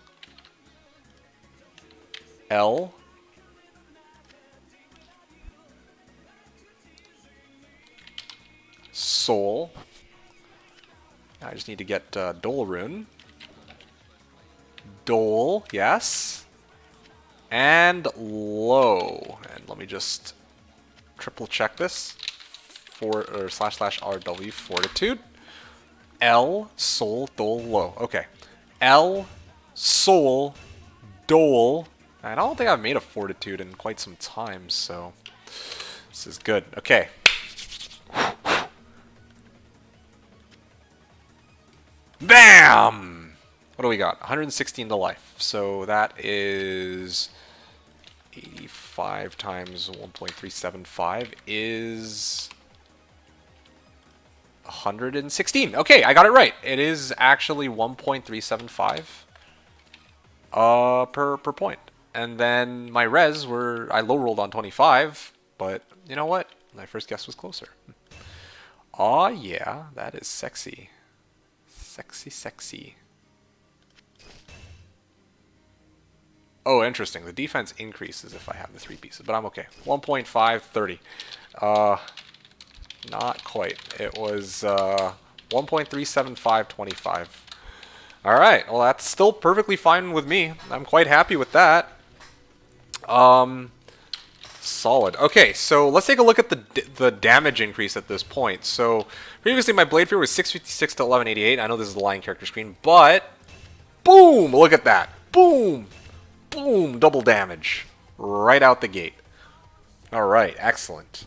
El Sol. I just need to get Dolrune. Dol, yes. And Low. And let me just triple check this. //RW Fortitude. El Sol Dol Low. Okay. El Sol Dol. I don't think I've made a Fortitude in quite some time, so this is good. Okay. Bam! What do we got? 116 to life. So that is 85 times 1.375 is 116. Okay, I got it right. It is actually 1.375 per point. And then my res I low rolled on 25, but you know what? My first guess was closer. Aw, yeah, that is sexy. Sexy, sexy. Oh, interesting. The defense increases if I have the 3 pieces, but I'm okay. 1.530. Not quite. It was 1.37525. All right. Well, that's still perfectly fine with me. I'm quite happy with that. Solid. Okay, so let's take a look at the damage increase at this point. So previously my Blade Fury was 656 to 1188. I know this is the line character screen, but boom! Look at that. Boom! Boom! Double damage. Right out the gate. Alright, excellent.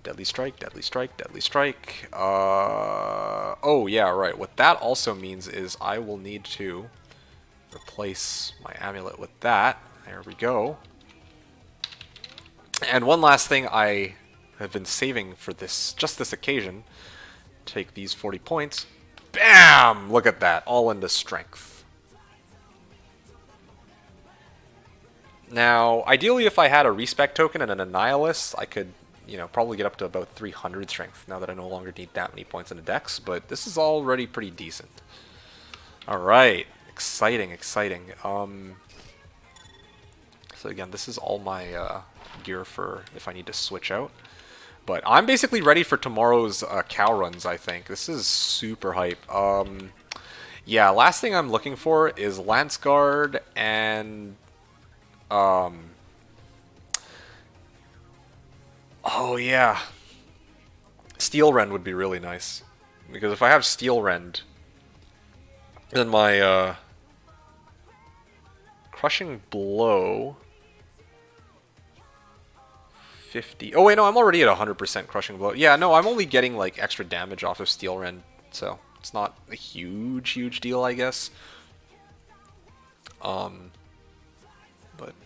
Deadly Strike, Deadly Strike, Deadly Strike. Oh, yeah, right. What that also means is I will need to replace my amulet with that. There we go. And one last thing I have been saving for just this occasion. Take these 40 points. Bam! Look at that. All into strength. Now, ideally if I had a respec token and an Annihilus, I could, probably get up to about 300 strength now that I no longer need that many points in a dex, but this is already pretty decent. Alright. Exciting, exciting. So again, this is all my gear for if I need to switch out. But I'm basically ready for tomorrow's cow runs, I think. This is super hype. Yeah, last thing I'm looking for is Lance Guard and... oh, yeah. Steel Rend would be really nice. Because if I have Steel Rend, Then my crushing blow 50. Oh wait, no, I'm already at 100% crushing blow. Yeah, no, I'm only getting like extra damage off of Steel Rend, so it's not a huge deal, I guess. But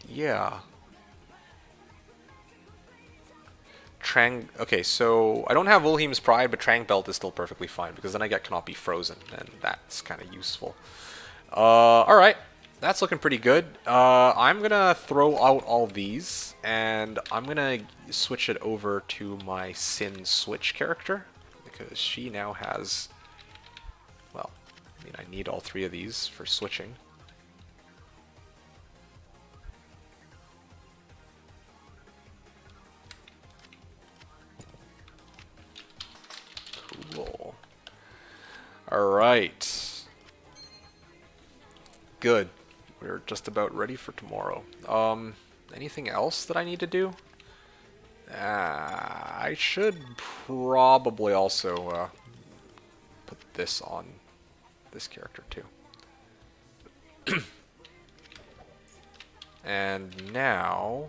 yeah. Okay, so I don't have Wilhelm's Pride, but Trang Belt is still perfectly fine because then I get Cannot Be Frozen, and that's kind of useful. Alright, that's looking pretty good. I'm gonna throw out all these, and I'm gonna switch it over to my Sin Switch character because she now has, well, I mean, I need all three of these for switching. Cool. Alright. Good. We're just about ready for tomorrow. Anything else that I need to do? I should probably also put this on this character too. And now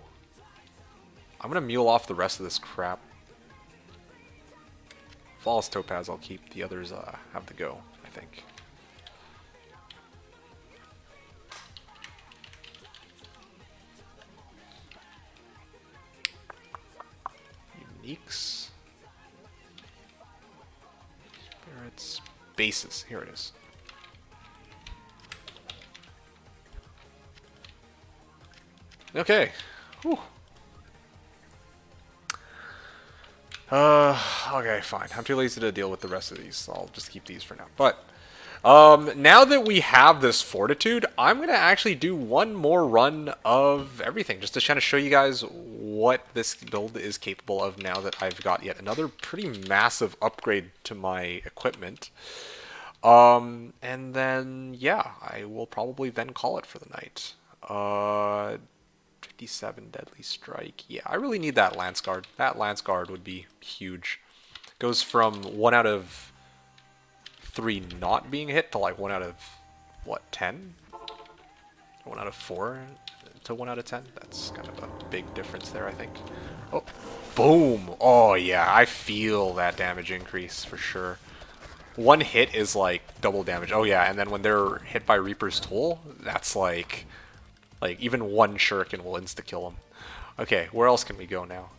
I'm gonna mule off the rest of this crap. Flawless Topaz I'll keep, the others have to go, I think. Uniques. Spirits. Bases, here it is. Okay. Whew. Okay, fine. I'm too lazy to deal with the rest of these, so I'll just keep these for now. But, now that we have this Fortitude, I'm going to actually do one more run of everything, just to kind of show you guys what this build is capable of now that I've got yet another pretty massive upgrade to my equipment. And then, yeah, I will probably then call it for the night. 57 Deadly Strike. Yeah, I really need that Lance Guard. That Lance Guard would be huge. Goes from 1 out of 3 not being hit to like 1 out of, what, 10? 1 out of 4 to 1 out of 10? That's kind of a big difference there, I think. Oh, boom! Oh yeah, I feel that damage increase for sure. 1 hit is like double damage. Oh yeah, and then when they're hit by Reaper's Toll, that's like even 1 shuriken will insta-kill them. Okay, where else can we go now?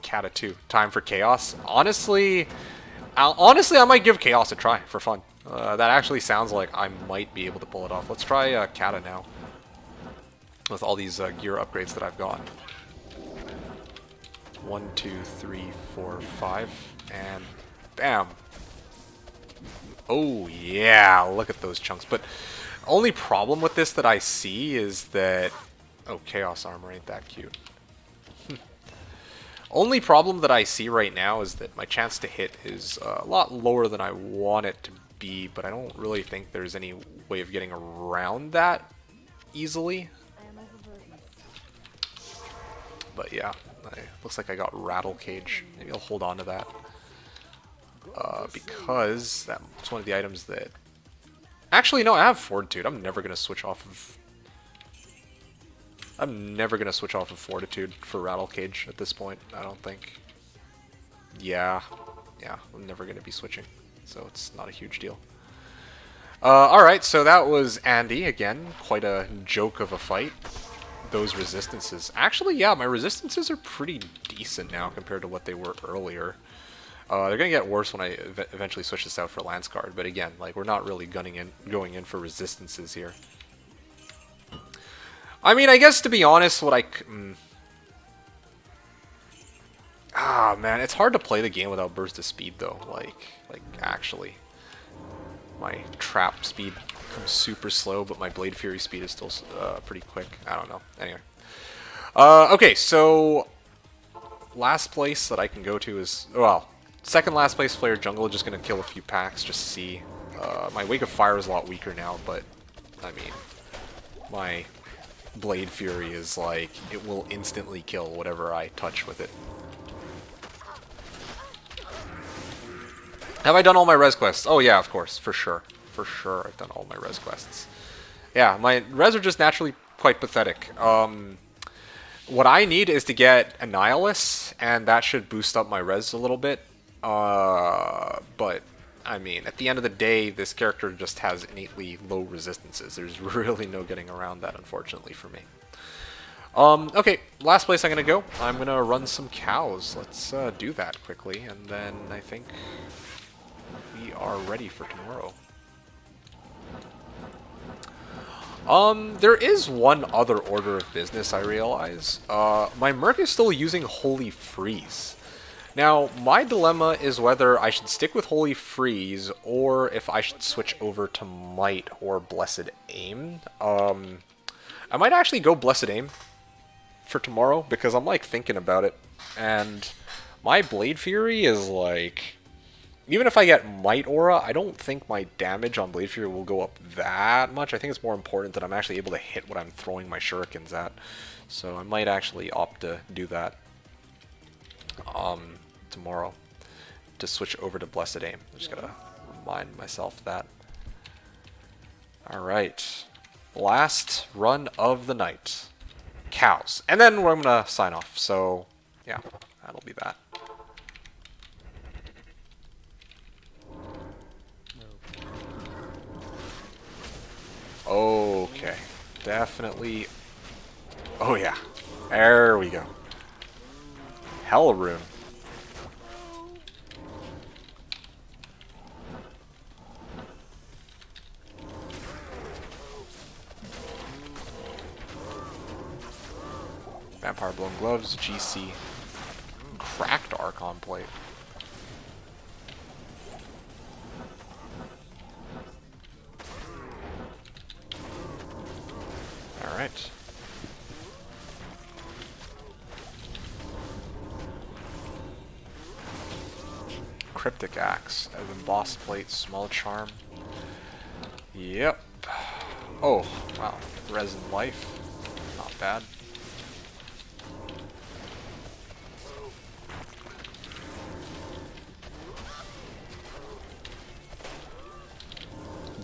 Kata 2. Time for Chaos. Honestly, I might give Chaos a try for fun. That actually sounds like I might be able to pull it off. Let's try Kata now. With all these gear upgrades that I've got. 1, 2, 3, 4, 5, and bam. Oh yeah, look at those chunks. But only problem with this that I see is that... Oh, Chaos Armor ain't that cute. Only problem that I see right now is that my chance to hit is a lot lower than I want it to be, but I don't really think there's any way of getting around that easily. But yeah, looks like I got Rattle Cage. Maybe I'll hold on to that. Because that's one of the items that... Actually, no, I have Fortitude. I'm never going to switch off of... Fortitude for Rattle Cage at this point, I don't think. Yeah, I'm never going to be switching, so it's not a huge deal. Alright, so that was Andy, again, quite a joke of a fight. Those resistances. Actually, yeah, my resistances are pretty decent now compared to what they were earlier. They're going to get worse when I eventually switch this out for Lance Guard, but again, like, we're not really going in for resistances here. I mean, I guess to be honest, man, it's hard to play the game without burst of speed, though. Like actually. My trap speed comes super slow, but my Blade Fury speed is still pretty quick. I don't know. Anyway. Okay, so... Last place that I can go to is... Well, second last place Flare Jungle, just going to kill a few packs, just to see. My Wake of Fire is a lot weaker now, but... I mean... My... Blade Fury is like, it will instantly kill whatever I touch with it. Have I done all my res quests? Oh yeah, of course, for sure. for sure. I've done all my res quests. Yeah, my res are just naturally quite pathetic. What I need is to get Annihilus, and that should boost up my res a little bit. But, I mean, at the end of the day, this character just has innately low resistances. There's really no getting around that, unfortunately, for me. Okay, last place I'm going to go. I'm going to run some cows. Let's do that quickly, and then I think we are ready for tomorrow. There is one other order of business, I realize. My Merc is still using Holy Freeze. Now, my dilemma is whether I should stick with Holy Freeze, or if I should switch over to Might or Blessed Aim. I might actually go Blessed Aim for tomorrow, because I'm, like, thinking about it. And my Blade Fury is, like... Even if I get Might Aura, I don't think my damage on Blade Fury will go up that much. I think it's more important that I'm actually able to hit what I'm throwing my shurikens at. So I might actually opt to do that tomorrow, to switch over to Blessed Aim. I'm just gotta remind myself that. Alright. Last run of the night. Cows. And then I'm gonna sign off. So, yeah, that'll be that. Okay, definitely. Oh yeah, there we go. Hell rune. Vampire Blown Gloves, GC. Cracked Archon Plate. Alright. Cryptic Axe, Embossed Plate, Small Charm. Yep. Oh, wow. Resin Life. Not bad.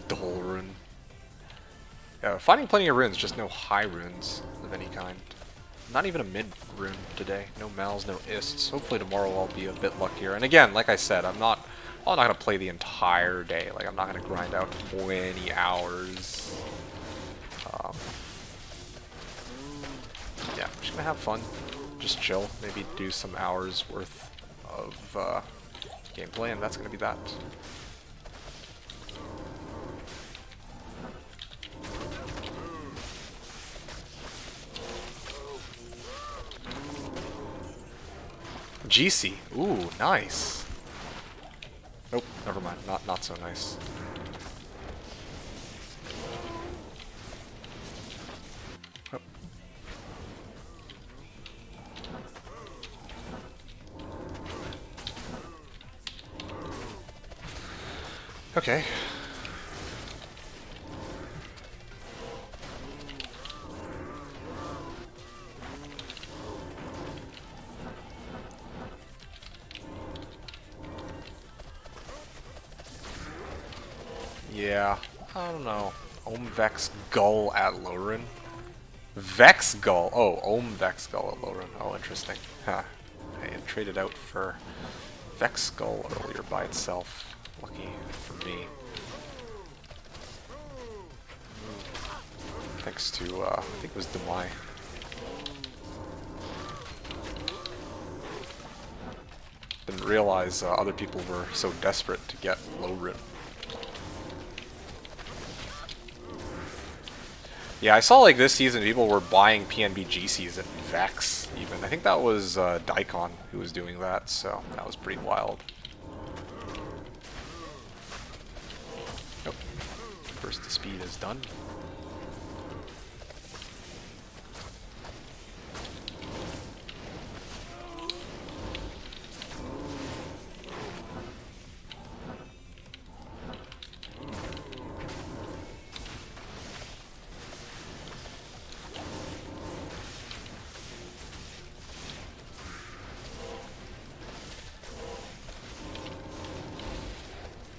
Dull Rune. Yeah, finding plenty of runes, just no high runes of any kind. Not even a mid rune today. No Mals, no Ists. Hopefully tomorrow I'll be a bit luckier. And again, like I said, I'm not gonna play the entire day. Like, I'm not gonna grind out 20 hours. Yeah, I'm just gonna have fun. Just chill. Maybe do some hours worth of gameplay, and that's gonna be that. GC. Ooh, nice. Nope, never mind. Not so nice. Oh. Okay. Yeah, I don't know. Vex Gull at Lowrun? Vex Gull? Oh, Vex Gull at Lowrun. Oh, interesting. Huh. I had traded out for Vex Gull earlier by itself. Lucky for me. Thanks to, I think it was Demai. Didn't realize other people were so desperate to get Lowrun. Yeah, I saw like this season people were buying PNB GCs at Vex even. I think that was Daikon who was doing that, so that was pretty wild. Nope. Burst to speed is done.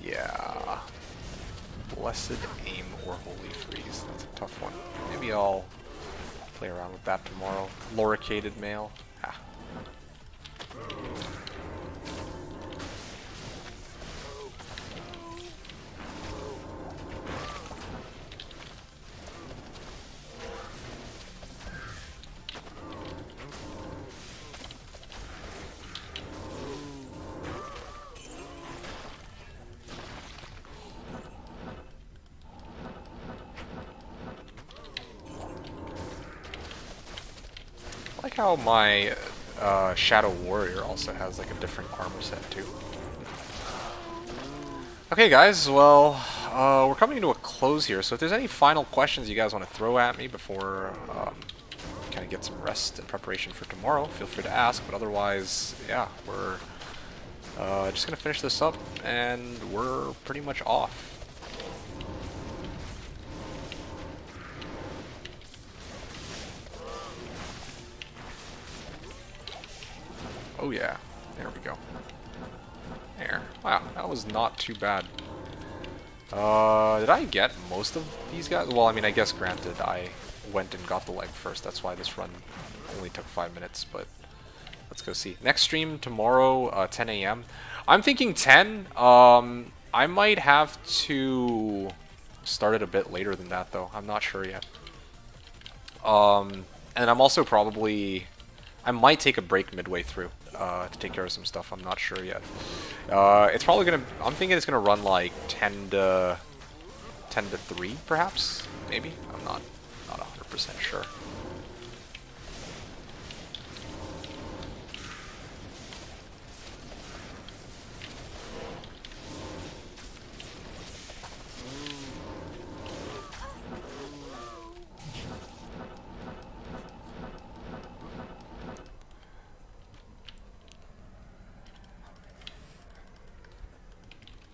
Yeah. Blessed Aim or Holy Freeze. That's a tough one. Maybe I'll play around with that tomorrow. Loricated Mail. Ah. I like how my Shadow Warrior also has like a different armor set too. Okay guys, well, we're coming to a close here, so if there's any final questions you guys want to throw at me before kind of get some rest in preparation for tomorrow, feel free to ask, but otherwise, yeah, we're just going to finish this up, and we're pretty much off. Oh yeah, there we go. There. Wow, that was not too bad. Did I get most of these guys? Well, I mean, I guess granted, I went and got the leg first. That's why this run only took 5 minutes, but let's go see. Next stream tomorrow, 10 a.m. I'm thinking 10. I might have to start it a bit later than that, though. I'm not sure yet. And I'm also probably... I might take a break midway through to take care of some stuff. I'm not sure yet. It's probably gonna. I'm thinking it's gonna run like 10 to 3, perhaps. Maybe. I'm not 100% sure.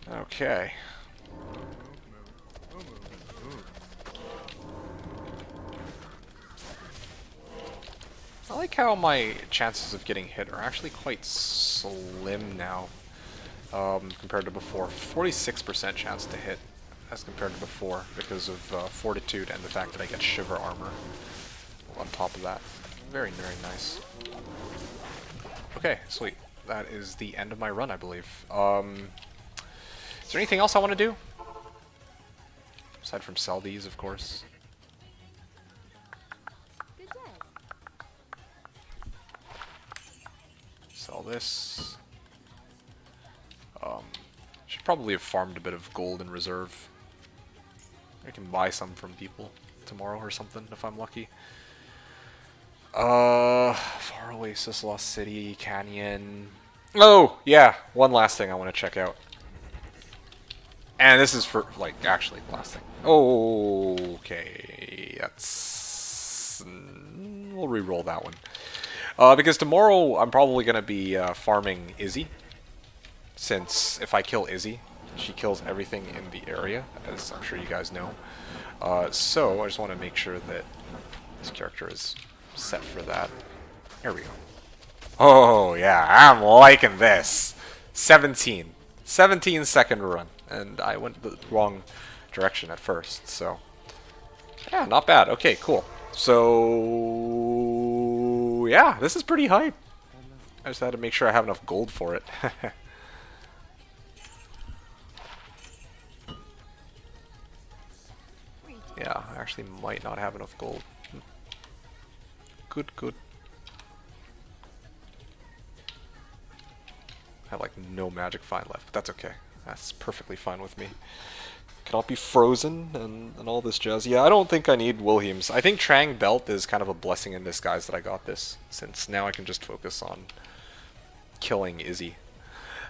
Okay. I like how my chances of getting hit are actually quite slim now, compared to before. 46% chance to hit as compared to before because of Fortitude and the fact that I get Shiver armor on top of that. Very, very nice. Okay, sweet. That is the end of my run, I believe. Is there anything else I want to do? Aside from sell these, of course. Good day. Sell this. Should probably have farmed a bit of gold in reserve. I can buy some from people tomorrow or something if I'm lucky. Far Oasis, Lost City, Canyon. Oh, yeah, one last thing I want to check out. And this is for, like, actually the last thing. Okay, that's... we'll re-roll that one. Because tomorrow I'm probably going to be farming Izzy. Since if I kill Izzy, she kills everything in the area, as I'm sure you guys know. So I just want to make sure that this character is set for that. Here we go. Oh, yeah, I'm liking this. 17 second run. And I went the wrong direction at first, so... yeah, not bad. Okay, cool. So... yeah, this is pretty hype. I just had to make sure I have enough gold for it. Yeah, I actually might not have enough gold. Good, good. I have like no magic find left, but that's okay. That's perfectly fine with me. Cannot be frozen and all this jazz. Yeah, I don't think I need Wilhelms. I think Trang Belt is kind of a blessing in disguise that I got this, since now I can just focus on killing Izzy.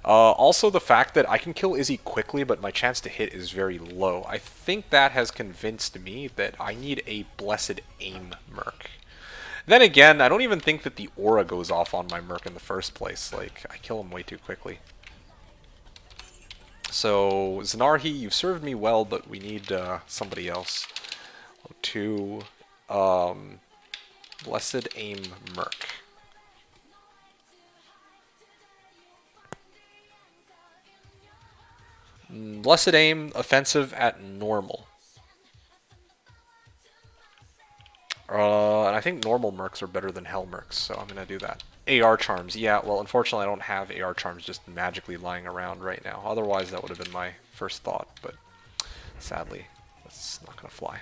Also the fact that I can kill Izzy quickly, but my chance to hit is very low. I think that has convinced me that I need a Blessed Aim Merc. Then again, I don't even think that the aura goes off on my Merc in the first place. Like, I kill him way too quickly. So, Zanarhi, you've served me well, but we need somebody else. To Blessed Aim Merc. Blessed Aim, offensive at normal. And I think normal mercs are better than hell mercs, so I'm going to do that. AR charms, yeah, well, unfortunately I don't have AR charms just magically lying around right now. Otherwise, that would have been my first thought, but sadly, that's not going to fly.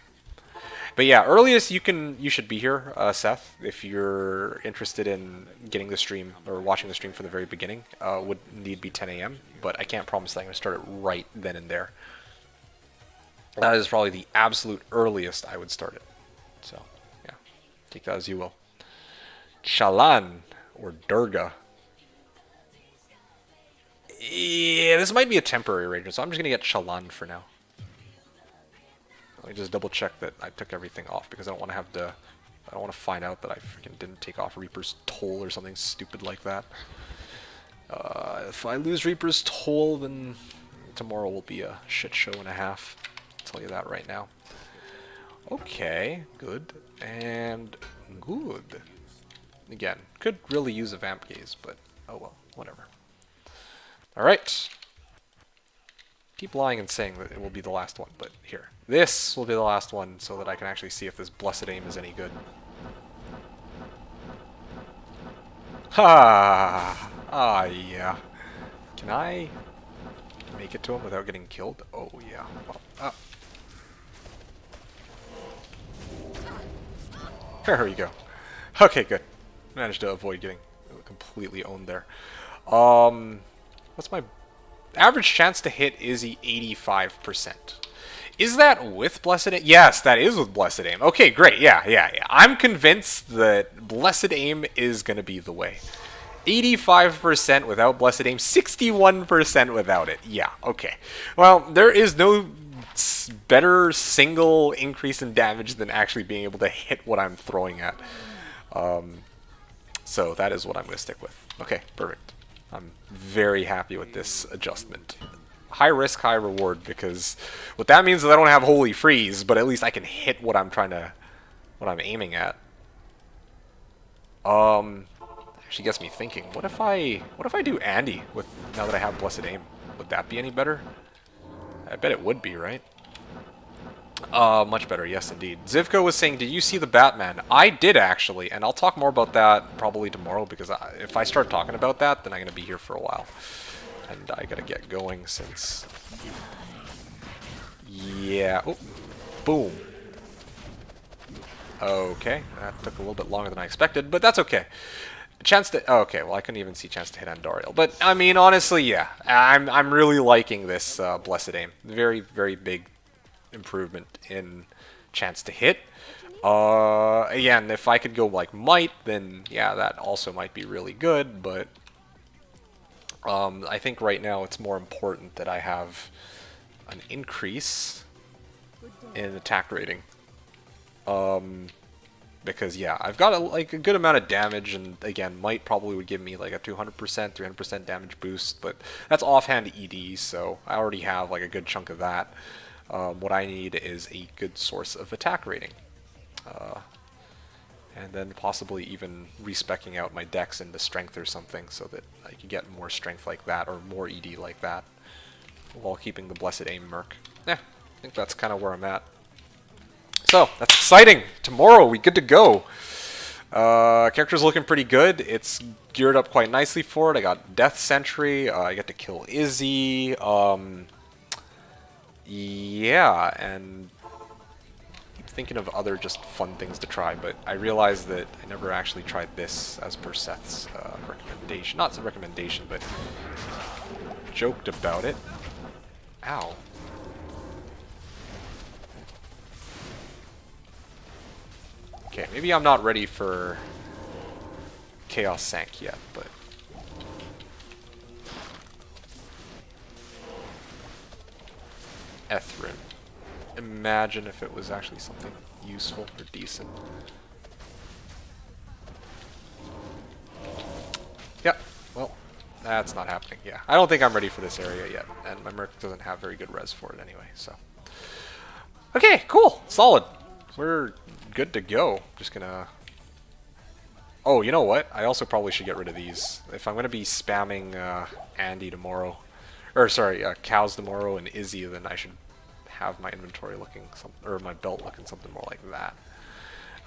But yeah, earliest you should be here, Seth, if you're interested in getting the stream, or watching the stream from the very beginning. Would need be 10 a.m., but I can't promise that I'm going to start it right then and there. That is probably the absolute earliest I would start it. So, yeah, take that as you will. Chalan. Or Durga. Yeah, this might be a temporary ranger, so I'm just going to get Chalan for now. Let me just double check that I took everything off, because I don't want to have to... I don't want to find out that I freaking didn't take off Reaper's Toll or something stupid like that. If I lose Reaper's Toll, then tomorrow will be a shit show and a half. I'll tell you that right now. Okay, good. And good. Again, could really use a Vamp Gaze, but oh well, whatever. Alright. Keep lying and saying that it will be the last one, but here. This will be the last one so that I can actually see if this Blessed Aim is any good. Ha! Ah, yeah. Can I make it to him without getting killed? Oh, yeah. Well, there we go. Okay, good. Managed to avoid getting completely owned there. What's my average chance to hit? Is he 85%? Is that with Blessed Aim? Yes, that is with Blessed Aim. Okay, great. Yeah. I'm convinced that Blessed Aim is going to be the way. 85% without Blessed Aim, 61% without it. Yeah, okay. Well, there is no better single increase in damage than actually being able to hit what I'm throwing at. So that is what I'm going to stick with. Okay, perfect. I'm very happy with this adjustment. High risk, high reward, because what that means is I don't have Holy Freeze, but at least I can hit what I'm aiming at. Actually gets me thinking. What if I do Andy with now that I have Blessed Aim? Would that be any better? I bet it would be, right? Much better, yes indeed. Zivko was saying, did you see the Batman? I did actually, and I'll talk more about that probably tomorrow, because if I start talking about that, then I'm going to be here for a while. And I gotta get going since... Yeah, oh, boom. Okay, that took a little bit longer than I expected, but that's okay. Chance to... Oh, okay, well I couldn't even see chance to hit Andariel. But, I mean, honestly, yeah. I'm really liking this Blessed Aim. Very, very big improvement in chance to hit. Again, if I could go like Might, then yeah, that also might be really good, but I think right now it's more important that I have an increase in attack rating. Because yeah, I've got a good amount of damage, and again, Might probably would give me like a 200%, 300% damage boost, but that's offhand ED, so I already have like a good chunk of that. What I need is a good source of attack rating. And then possibly even respecking out my dex into strength or something so that I can get more strength like that or more ED like that while keeping the Blessed Aim merc. Yeah, I think that's kind of where I'm at. So, that's exciting! Tomorrow, we good to go! Character's looking pretty good. It's geared up quite nicely for it. I got Death Sentry, I get to kill Izzy, yeah, and I'm thinking of other just fun things to try, but I realized that I never actually tried this as per Seth's recommendation. Not a recommendation, but joked about it. Ow. Okay, maybe I'm not ready for Chaos Sank yet, but... Ethrin. Imagine if it was actually something useful or decent. Yep, well, that's not happening. Yeah, I don't think I'm ready for this area yet, and my Merc doesn't have very good res for it anyway, so. Okay, cool, solid. We're good to go. Just gonna... Oh, you know what? I also probably should get rid of these. If I'm gonna be spamming Andy tomorrow, or sorry, cows tomorrow and Izzy, then I should have my inventory looking or my belt looking something more like that.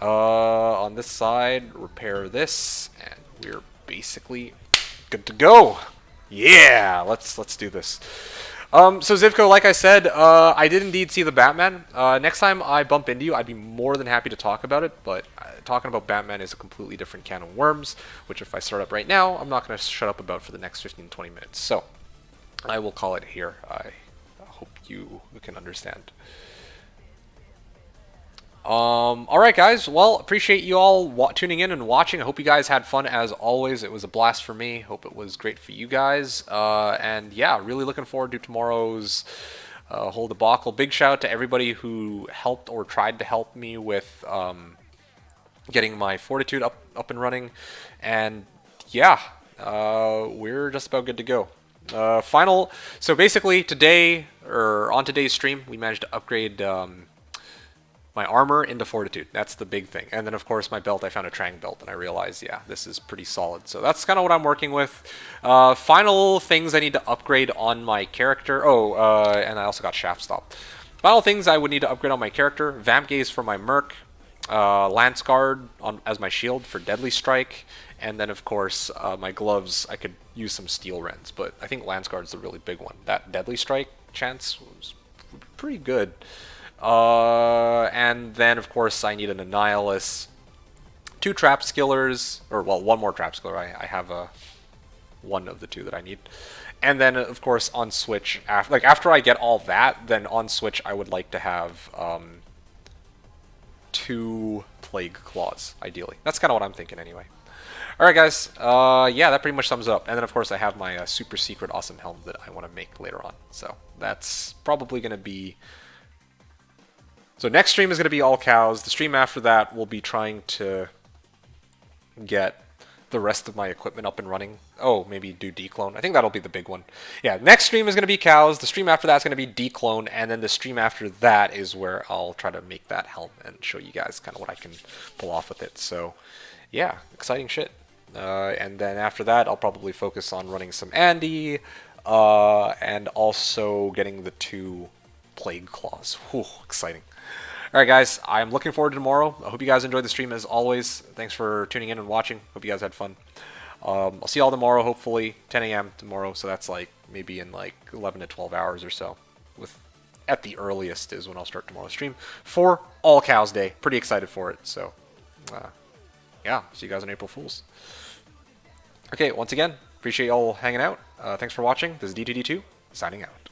On this side, repair this, and we're basically good to go. Yeah, let's do this. So Zivko, like I said, I did indeed see the Batman. Next time I bump into you, I'd be more than happy to talk about it, but talking about Batman is a completely different can of worms, which if I start up right now, I'm not going to shut up about for the next 15-20 minutes. So I will call it here. I hope you can understand. Alright guys, well, appreciate you all tuning in and watching. I hope you guys had fun as always. It was a blast for me. Hope it was great for you guys. And yeah, really looking forward to tomorrow's whole debacle. Big shout out to everybody who helped or tried to help me with getting my Fortitude up and running. And yeah, we're just about good to go. So basically today, or on today's stream, we managed to upgrade my armor into Fortitude. That's the big thing. And then of course my belt, I found a Trang belt and I realized, yeah, this is pretty solid. So that's kind of what I'm working with. Final things I need to upgrade on my character. And I also got Shaft Stop. Final things I would need to upgrade on my character. Vamp Gaze for my Merc. Lance Guard as my shield for Deadly Strike. And then of course my gloves, I could use some Steel Rends. But I think Lance Guard's the really big one. That Deadly Strike chance was pretty good. And then of course I need an Annihilus, 2 Trap Skillers, or well, 1 more Trap Skiller. I have one of the 2 that I need. And then of course on Switch, after I get all that, then on Switch I would like to have 2 Plague Claws, ideally. That's kind of what I'm thinking anyway. Alright guys, yeah, that pretty much sums it up. And then of course I have my super secret awesome helm that I want to make later on. So that's probably going to be... So next stream is going to be all cows. The stream after that will be trying to get the rest of my equipment up and running. Oh, maybe do declone. I think that'll be the big one. Yeah, next stream is going to be cows. The stream after that is going to be declone. And then the stream after that is where I'll try to make that helm and show you guys kind of what I can pull off with it. So yeah, exciting shit. And then after that, I'll probably focus on running some Andy and also getting the 2 Plague Claws. Whew, exciting. Alright guys, I'm looking forward to tomorrow. I hope you guys enjoyed the stream as always. Thanks for tuning in and watching. Hope you guys had fun. I'll see you all tomorrow, hopefully 10 a.m. tomorrow, so that's like maybe in like 11 to 12 hours or so. At the earliest is when I'll start tomorrow's stream for All Cows Day. Pretty excited for it, so yeah, see you guys on April Fools. Okay, once again, appreciate you all hanging out. Thanks for watching. This is D2D2, signing out.